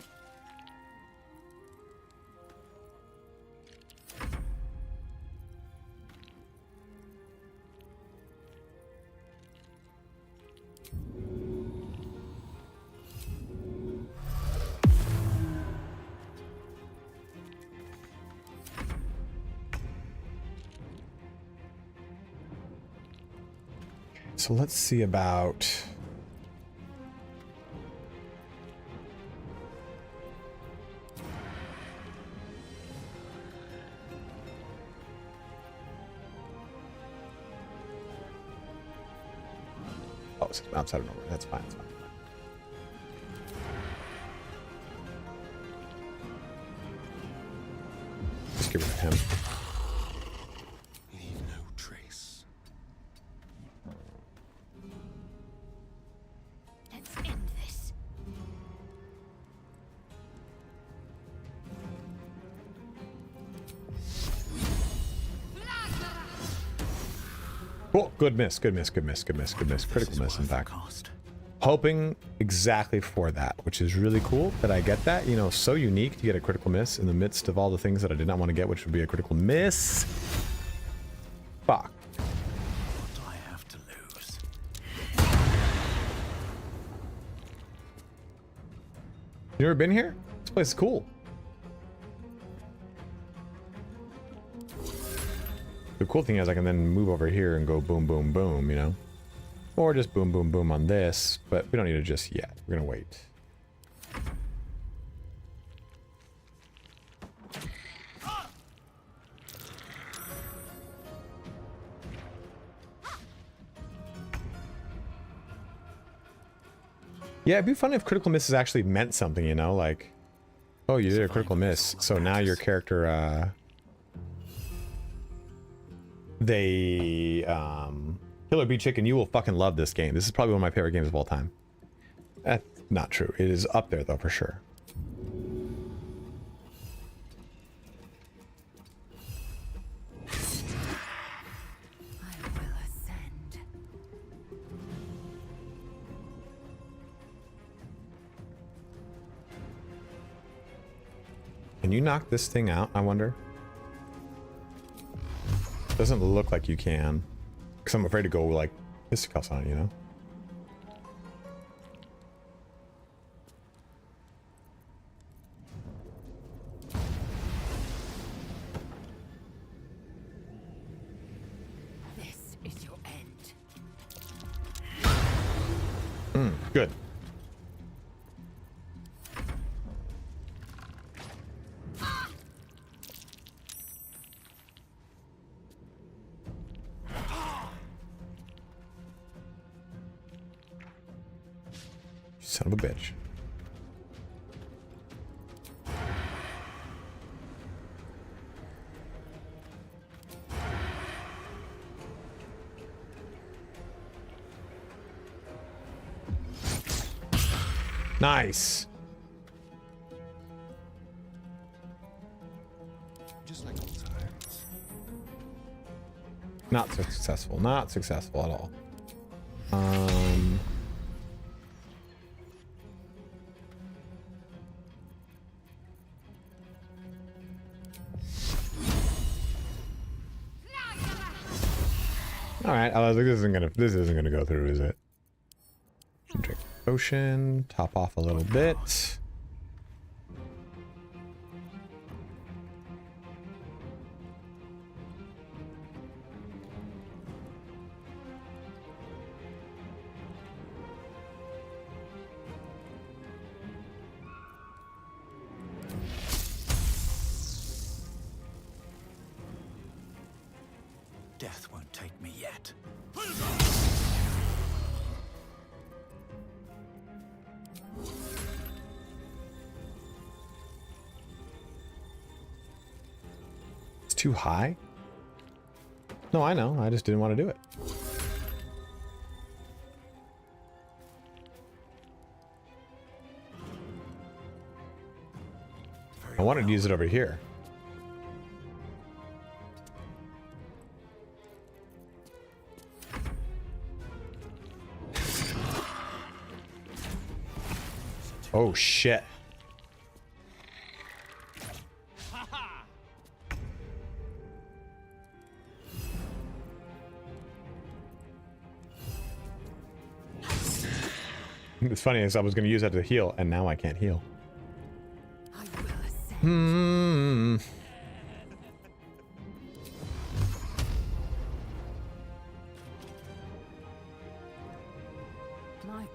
so let's see about... Oh, it's outside of nowhere. That's fine. That's fine. Just get rid of him. Leave no trace. Let's end this. Cool. Good miss. Good miss. Good miss. Good miss. Good miss. Critical miss, in fact. Hoping exactly for that, which is really cool that I get that. You know, so unique to get a critical miss in the midst of all the things that I did not want to get, which would be a critical miss. Fuck. What do I have to lose? You ever been here? This place is cool. The cool thing is I can then move over here and go boom, boom, boom, you know? Or just boom, boom, boom on this, but we don't need it just yet. We're gonna wait. Yeah, it'd be fun if critical misses actually meant something, you know? Like, oh, you did a critical miss, so now your character, Killer Bee Chicken, you will fucking love this game. This is probably one of my favorite games of all time. That's not true. It is up there though, for sure. Can you knock this thing out, I wonder? Doesn't look like you can. Because I'm afraid to go, like, fisticuffs on it, you know? This is your end. Good. Son of a bitch. Nice. Just like old times. Not successful. Not successful at all. All right, I was like, this isn't gonna go through, is it? Drink potion, top off a little bit. Death won't take me yet. It's too high? No, I know. I just didn't want to do it. I wanted to use it over here. Oh shit. It's funny as I was going to use that to heal, and now I can't heal.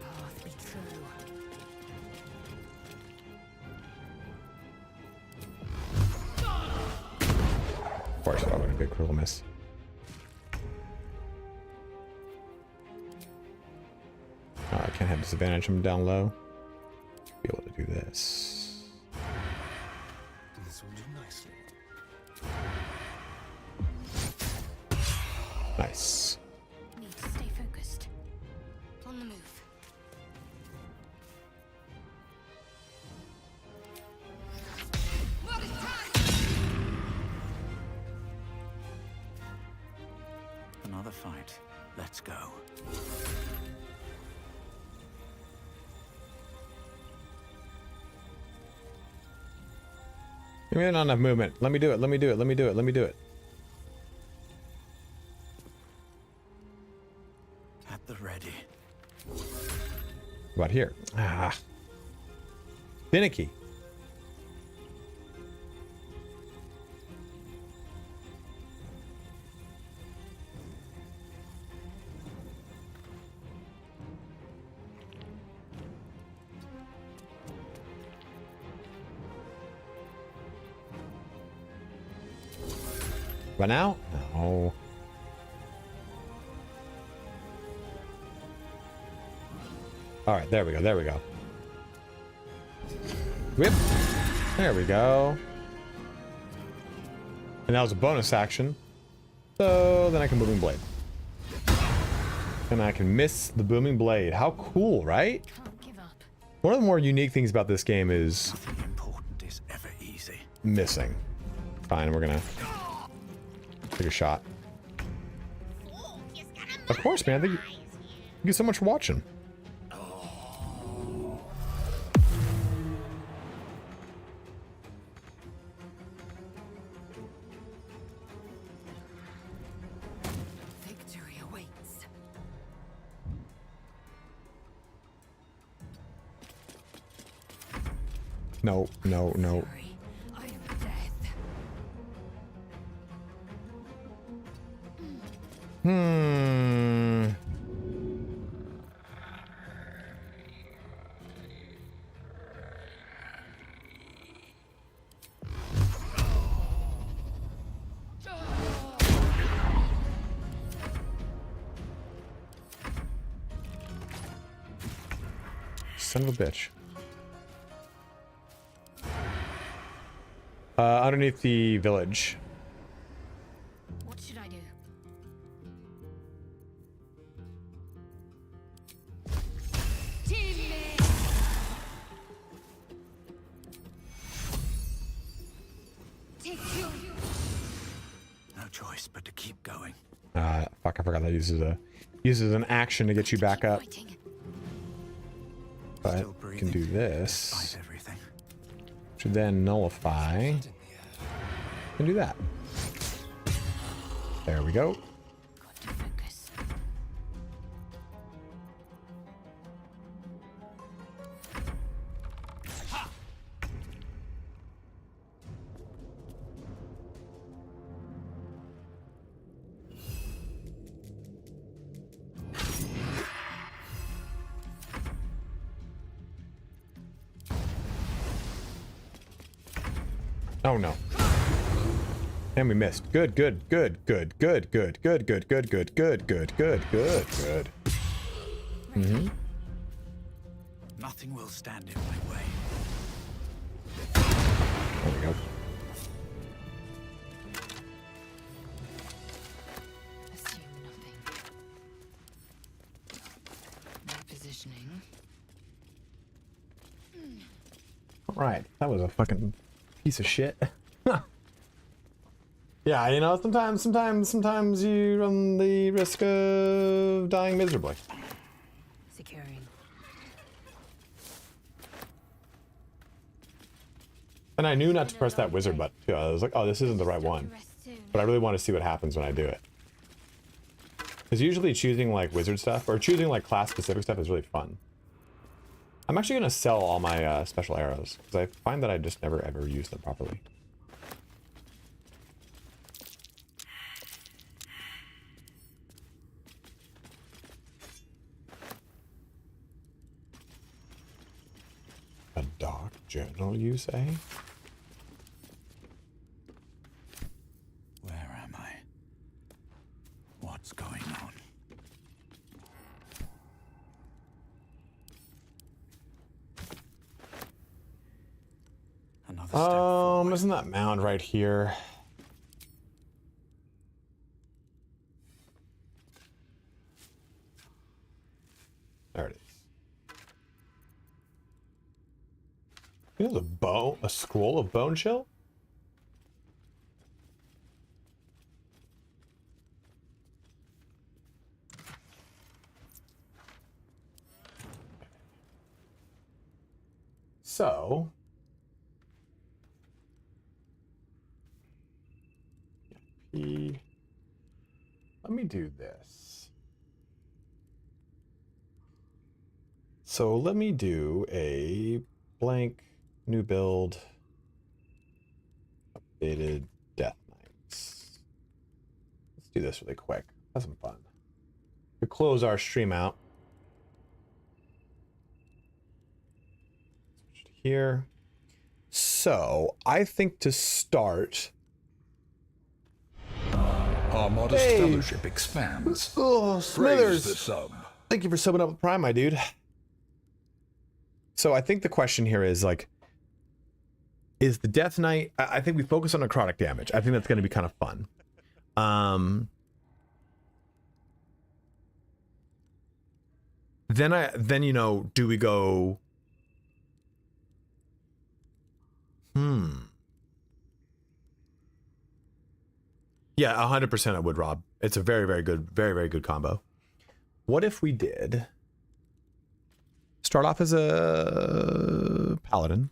path be true. Of course, that would be a critical miss. Oh, I can't have disadvantage from down low. Be able to do this. This will do nicely. Nice. Need to stay focused. On the move. Another fight. Let's go. Maybe not enough movement. Let me do it. Let me do it. Let me do it. Let me do it. At the ready. About here. Ah. Finicky. Right now? No. All right, there we go. There we go. Whip. There we go. And that was a bonus action. So then I can Booming Blade. And I can miss the Booming Blade. How cool, right? One of the more unique things about this game is Nothing important is ever easy. missing. Fine, we're gonna take a shot. Of course, man. Thank you so much for watching. Victory awaits. No, no, no. I am death. Son of a bitch. Underneath the village. What should I do? No choice but to keep going. Fuck, I forgot that uses an action to get you back up. But you can do this. Should then nullify. And do that. There we go. Oh no. And we missed. Good, good, good, good, good, good, good, good, good, good, good, good, good, good, good. Mm-hmm. Nothing will stand in my way. There we go. Assume nothing. Repositioning. Alright, that was a fucking piece of shit. Yeah, you know, sometimes you run the risk of dying miserably. Securing. And I knew not to press that wizard button too. I was like, oh, this isn't the right one. But I really want to see what happens when I do it. Because usually choosing like wizard stuff, or choosing like class specific stuff is really fun. I'm actually going to sell all my special arrows, because I find that I just never ever use them properly. journal, you say? Where am I? What's going on? Another step. Isn't that mound right here? There it is. There's a scroll of bone chill? So, let me do this. So let me do a blank new build, updated Death Knights. Let's do this really quick. Have some fun. To close our stream out. Switch to here. So I think to start, our modest fellowship expands. Oh, Smithers. Praise the sub. Thank you for subbing up with Prime, my dude. So I think the question here is like, is the Death Knight? I think we focus on necrotic damage. I think that's going to be kind of fun. Then you know, do we go? Yeah, 100% I would, Rob. It's a very, very good combo. What if we did start off as a paladin,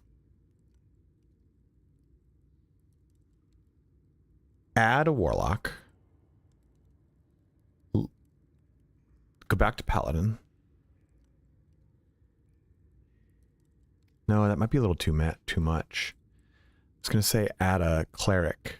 add a warlock, go back to paladin. No, that might be a little too much. I was gonna say add a cleric.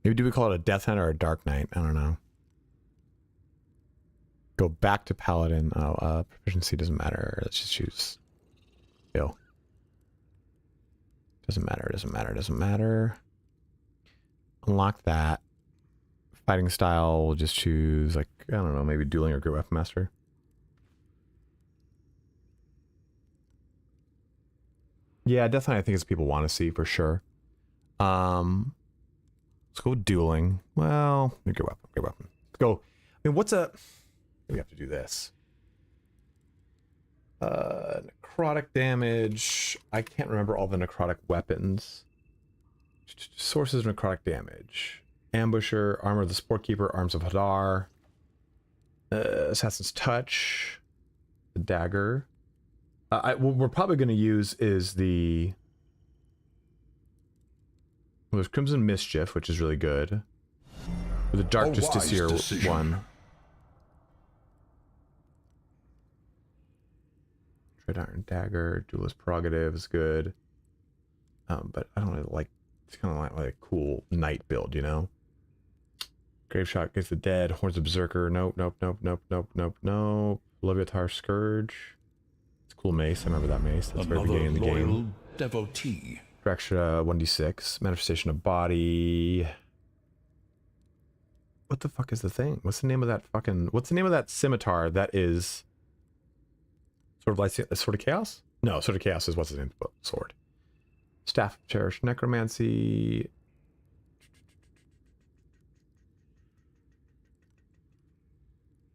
Maybe do we call it a Death Knight or a Dark Knight? I don't know. Go back to Paladin. Oh, proficiency doesn't matter. Let's just choose skill. Doesn't matter. Unlock that. Fighting style, we'll just choose, like, I don't know, maybe dueling or great weapon master. Yeah, Death Knight I think is what people want to see for sure. Let's go with dueling. Well, great weapon. Let's go. I mean, we have to do this. Necrotic damage. I can't remember all the necrotic weapons. Sources of necrotic damage. Ambusher, Armor of the Sportkeeper, Arms of Hadar, Assassin's Touch, the Dagger. What we're probably going to use is the... Well, there's Crimson Mischief, which is really good. Or the Dark Justiciar one. Tread Iron Dagger, Duelist Prerogative is good. But I don't really like... It's kind of like a cool knight build, you know? Grave Shot Against the Dead, Horns of Berserker, nope. Leviatar Scourge. It's a cool mace, I remember that mace. That's very beginning of the game. Devotee. Extra 1d6. Manifestation of Body. What the fuck is the thing? What's the name of that scimitar that is sort of like Sword of Chaos? No, Sword of Chaos is what's the name of the sword. Staff of Cherished Necromancy.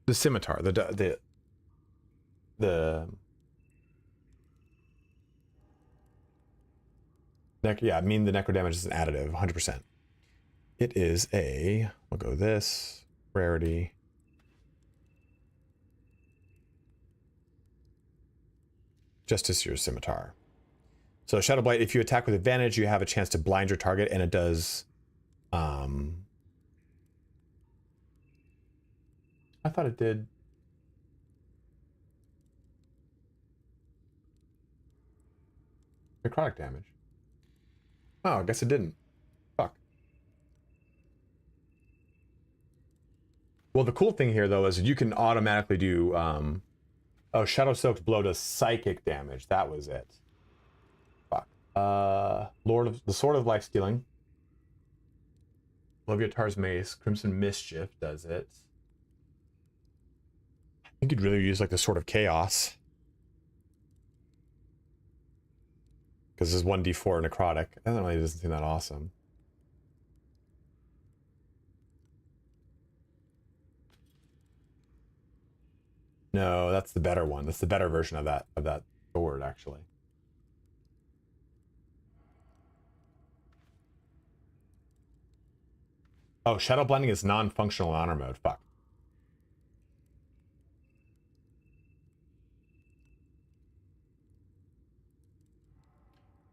The scimitar, the Yeah, I mean the necro damage is an additive, 100%. It is a, we'll go this, rarity. Justiciar's Scimitar. So Shadow Blight, if you attack with advantage, you have a chance to blind your target, and it does... I thought it did... necrotic damage. Oh, I guess it didn't. Fuck. Well, the cool thing here, though, is you can automatically do... oh, Shadow Soaked Blow does psychic damage. That was it. Fuck. The Sword of Life Stealing. Leviatar's Mace. Crimson Mischief does it. I think you'd really use like the Sword of Chaos. Because this is 1d4 necrotic. That really doesn't seem that awesome. No, that's the better one. That's the better version of that sword, actually. Oh, Shadow Blending is non-functional in honor mode. Fuck.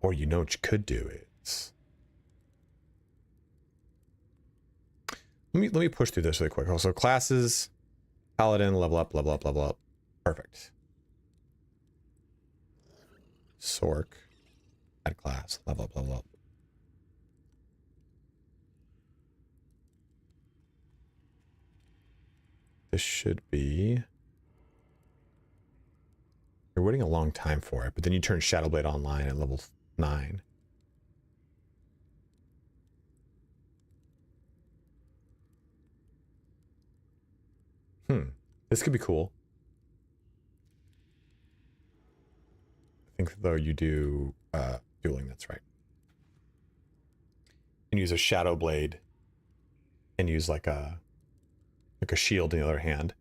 Or you know what you could do is... Let me push through this really quick. Also, classes, Paladin, level up, level up, level up. Perfect. Sorc, add class, level up, level up. This should be... You're waiting a long time for it, but then you turn Shadowblade online at level 9. This could be cool. I think though you do dueling, that's right. And use a Shadow Blade and use like a shield in the other hand.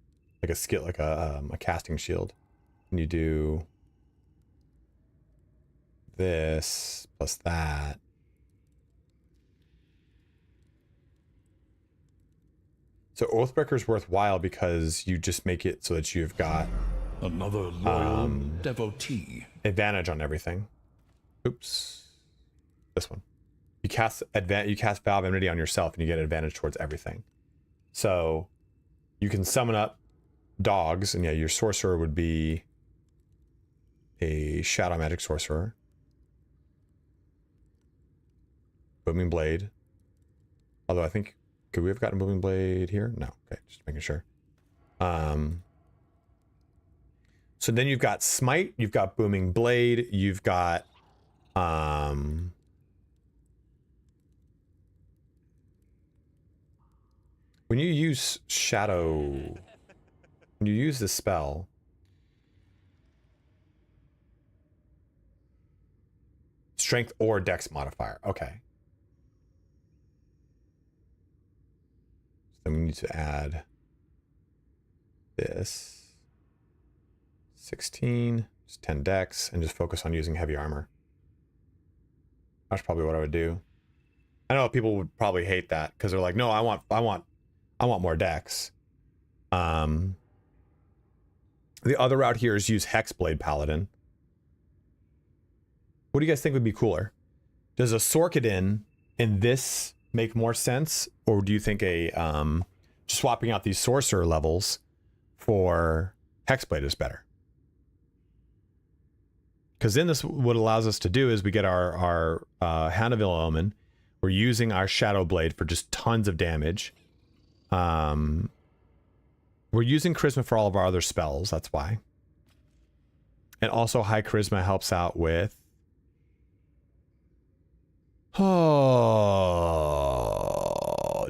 Like a skill, like a casting shield. And you do this plus that. So Oathbreaker is worthwhile because you just make it so that you've got another loyal devotee advantage on everything. Oops, this one. You cast Vow of Enmity on yourself, and you get advantage towards everything. So you can summon up dogs, and yeah, your sorcerer would be a shadow magic sorcerer. Booming Blade. Although I think, could we have gotten Booming Blade here? No. Okay, just making sure. So then you've got Smite, you've got Booming Blade, you've got when you use Shadow, when you use this spell, Strength or Dex modifier. Okay. Then we need to add this 16, just 10 dex, and just focus on using heavy armor. That's probably what I would do. I know people would probably hate that because they're like, no, I want more dex. The other route here is use Hexblade Paladin. What do you guys think would be cooler? Does a Sorkadin in this make more sense, or do you think a swapping out these sorcerer levels for Hexblade is better? Because then this, what allows us to do is we get our Hannahville Omen. We're using our Shadow Blade for just tons of damage. We're using Charisma for all of our other spells, that's why. And also high Charisma helps out with... Oh,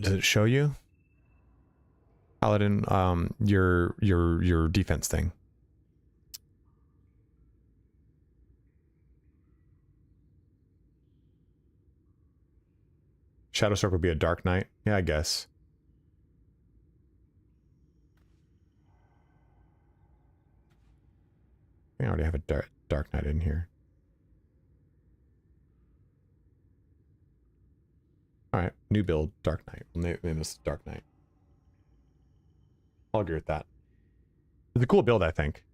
does it show you? Paladin, your defense thing. Shadow Sorc would be a Dark Knight. Yeah, I guess. I already have a Dark Knight in here. All right, new build, Dark Knight. We'll name this Dark Knight. I'll agree with that. It's a cool build, I think.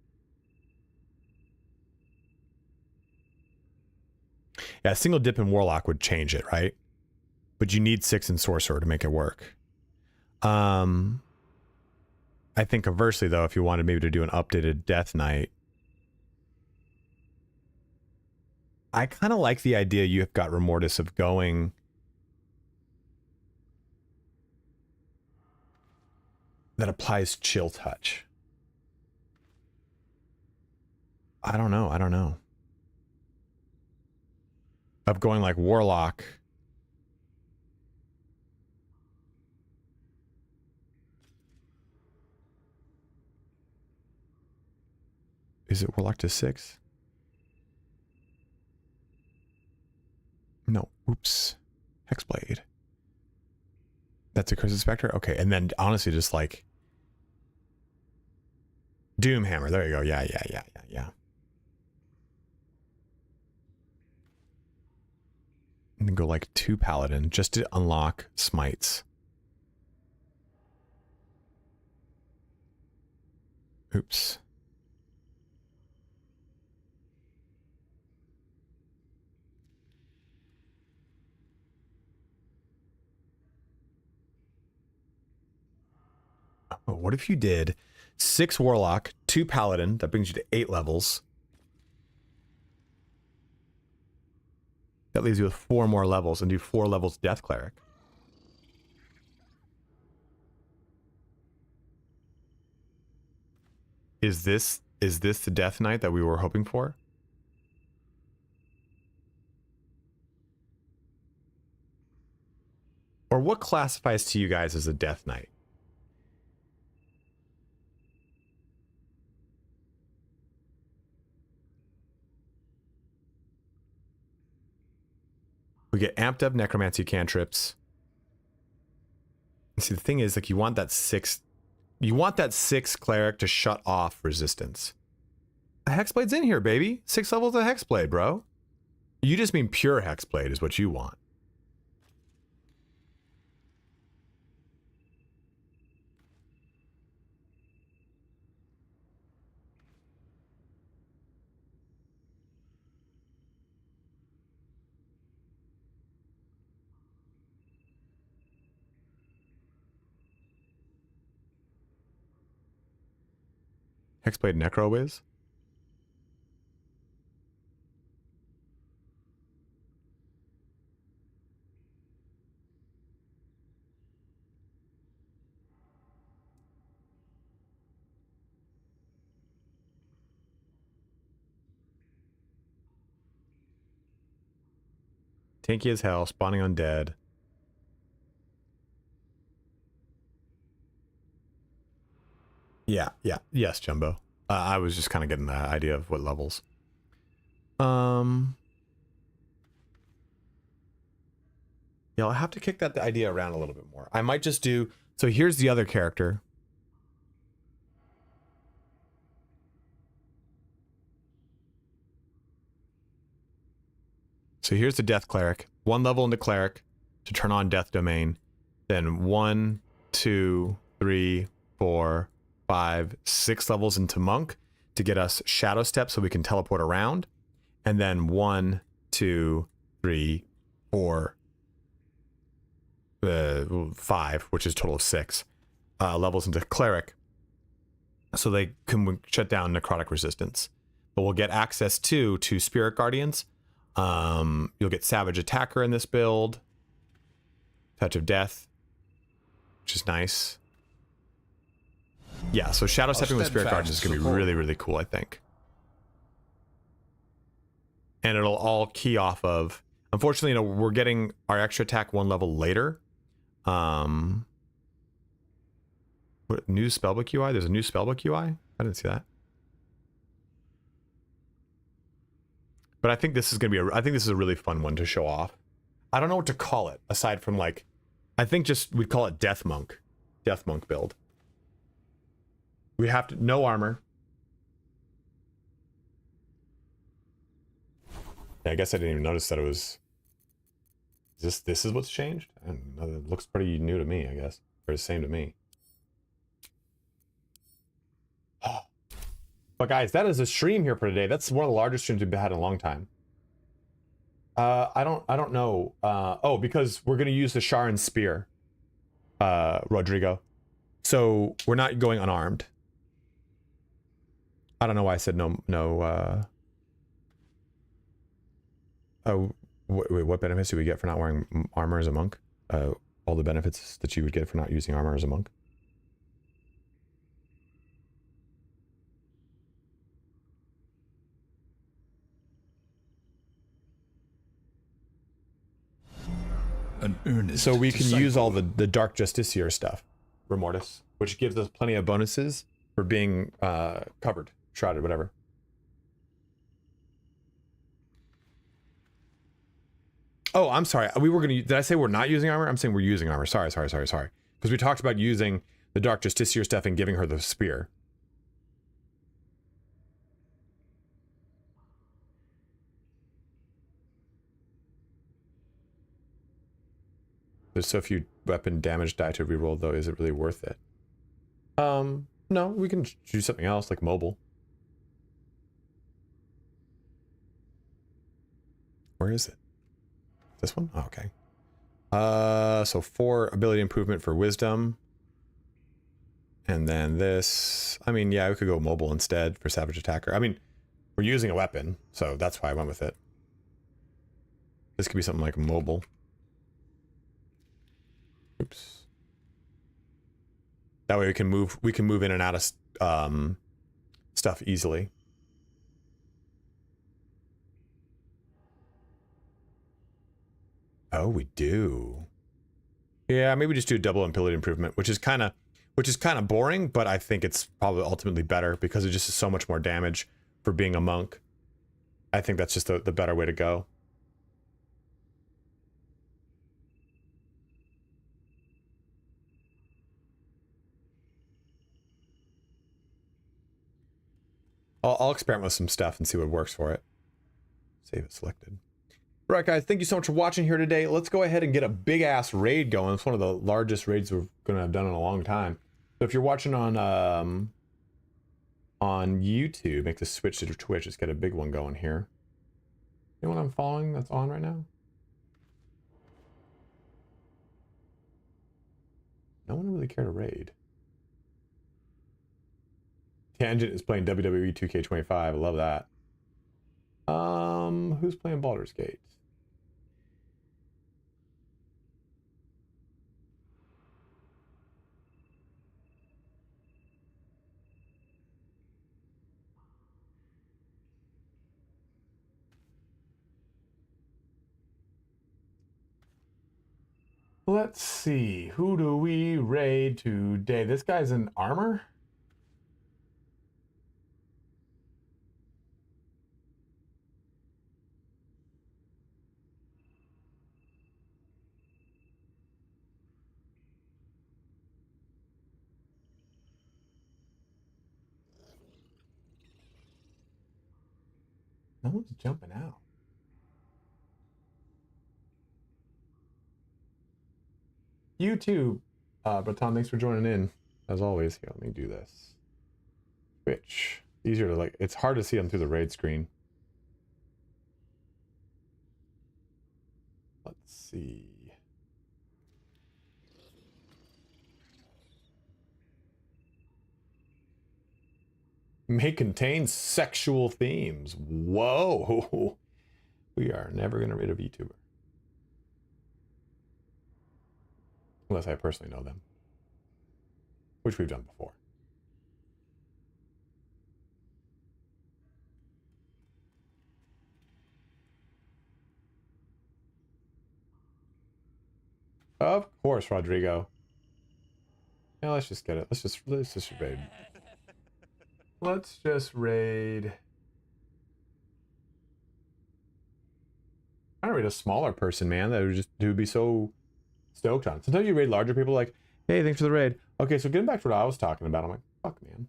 Yeah, a single dip in Warlock would change it, right? But you need 6 in Sorcerer to make it work. I think conversely, though, if you wanted maybe to do an updated Death Knight, I kind of like the idea you've got Remortis of going that applies Chill Touch. I don't know. Of going like Warlock. Is it Warlock to 6? No, oops. Hexblade. That's a Cursed Spectre? Okay, and then honestly just like Doomhammer. There you go. Yeah. And then go like 2 Paladin just to unlock smites. Oops. Oh, what if you did 6 Warlock, 2 Paladin, that brings you to 8 levels. That leaves you with 4 more levels, and do 4 levels Death Cleric. Is this the Death Knight that we were hoping for? Or what classifies to you guys as a Death Knight? We get amped up necromancy cantrips. See, the thing is, like, you want that 6 cleric to shut off resistance. A Hexblade's in here, baby. 6 levels of Hexblade, bro. You just mean pure Hexblade is what you want. Hexblade Necro Wiz? Tanky as hell, spawning undead. Yes, Jumbo. I was just kind of getting the idea of what levels. Yeah, I'll have to kick that idea around a little bit more. I might just do... So here's the other character. So here's the Death Cleric. 1 level into Cleric to turn on Death Domain. Then 1, 2, 3, 4, 5, 6 levels into Monk to get us Shadow Step so we can teleport around. And then 1, 2, 3, 4, 5, which is a total of 6 levels into Cleric. So they can shut down necrotic resistance. But we'll get access to Spirit Guardians. You'll get Savage Attacker in this build. Touch of Death, which is nice. Yeah, so Shadow Stepping with Spirit Guardians is going to be really, really cool, I think. And it'll all key off of... Unfortunately, you know, we're getting our extra attack 1 level later. What, new spellbook UI? There's a new spellbook UI? I didn't see that. But I think this is going to be I think this is a really fun one to show off. I don't know what to call it, aside from, like... I think just we'd call it Death Monk. Death Monk build. We have to... No armor. Yeah, I guess I didn't even notice that it was This is what's changed? I don't know, it looks pretty new to me, I guess. Or the same to me. But guys, that is a stream here for today. That's one of the largest streams we've had in a long time. I don't know. Oh, because we're gonna use the Sharon Spear, Rodrigo. So we're not going unarmed. I don't know why I said no. Oh, wait, what benefits do we get for not wearing armor as a monk? All the benefits that you would get for not using armor as a monk. An earnest so we can disciple. use all the Dark Justiciar stuff, Remortis, which gives us plenty of bonuses for being covered, shrouded, whatever. Oh, I'm sorry. We were gonna. Did I say we're not using armor? I'm saying we're using armor. Sorry. Because we talked about using the Dark Justiciar stuff and giving her the spear. There's so few weapon damage die to reroll, though. Is it really worth it? No, we can do something else, like mobile. Where is it? This one? Oh, okay. So 4 ability improvement for wisdom. And then this. I mean, yeah, we could go mobile instead for savage attacker. I mean, we're using a weapon, so that's why I went with it. This could be something like mobile. Oops. That way we can move in and out of stuff easily. Oh, we do. Yeah, maybe just do a double ability improvement, which is kind of boring, but I think it's probably ultimately better because it just is so much more damage for being a monk. I think that's just the better way to go. I'll experiment with some stuff and see what works for it. Save it selected. All right, guys, thank you so much for watching here today. Let's go ahead and get a big ass raid going. It's one of the largest raids we're gonna have done in a long time. So if you're watching on YouTube, make the switch to Twitch. Let's get a big one going here. Anyone I'm following that's on right now? No one really care to raid. Tangent is playing WWE 2K25. I love that. Who's playing Baldur's Gate? Let's see. Who do we raid today? This guy's in armor? No one's jumping out. YouTube, Breton, thanks for joining in. As always, here, let me do this. Twitch. Easier to like, it's hard to see them through the raid screen. Let's see. May contain sexual themes. Whoa. We are never going to raid a VTuber. Unless I personally know them. Which we've done before. Of course, Rodrigo. Yeah, let's just get it. Let's just raid. Let's just raid. I don't raid a smaller person, man. That would be so stoked on. Sometimes you raid larger people like, hey, thanks for the raid. Okay, so getting back to what I was talking about, I'm like, fuck, man. I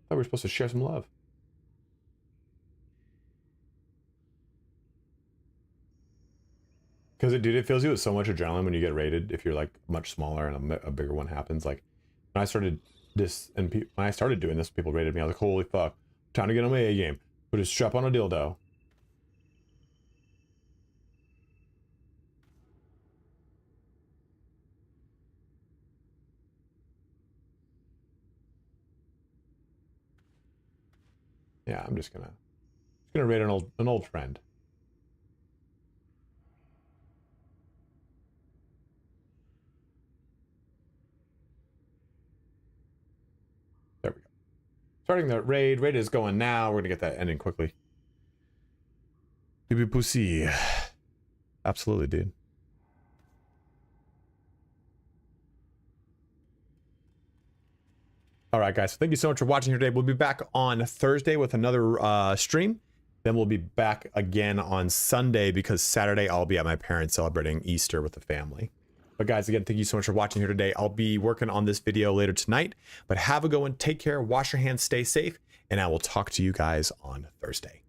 thought we were supposed to share some love. Because dude, it fills you with so much adrenaline when you get raided. If you're like much smaller and a bigger one happens, like when I started this and when I started doing this, people raided me. I was like, holy fuck, time to get on my A game. Put a strap on a dildo. Yeah, I'm just gonna raid an old friend. There we go. Starting the raid. Raid is going now. We're gonna get that ending quickly. Bibi pussy. Absolutely, dude. All right, guys. So thank you so much for watching here today. We'll be back on Thursday with another stream. Then we'll be back again on Sunday because Saturday I'll be at my parents celebrating Easter with the family. But guys, again, thank you so much for watching here today. I'll be working on this video later tonight. But have a good one. Take care. Wash your hands. Stay safe. And I will talk to you guys on Thursday.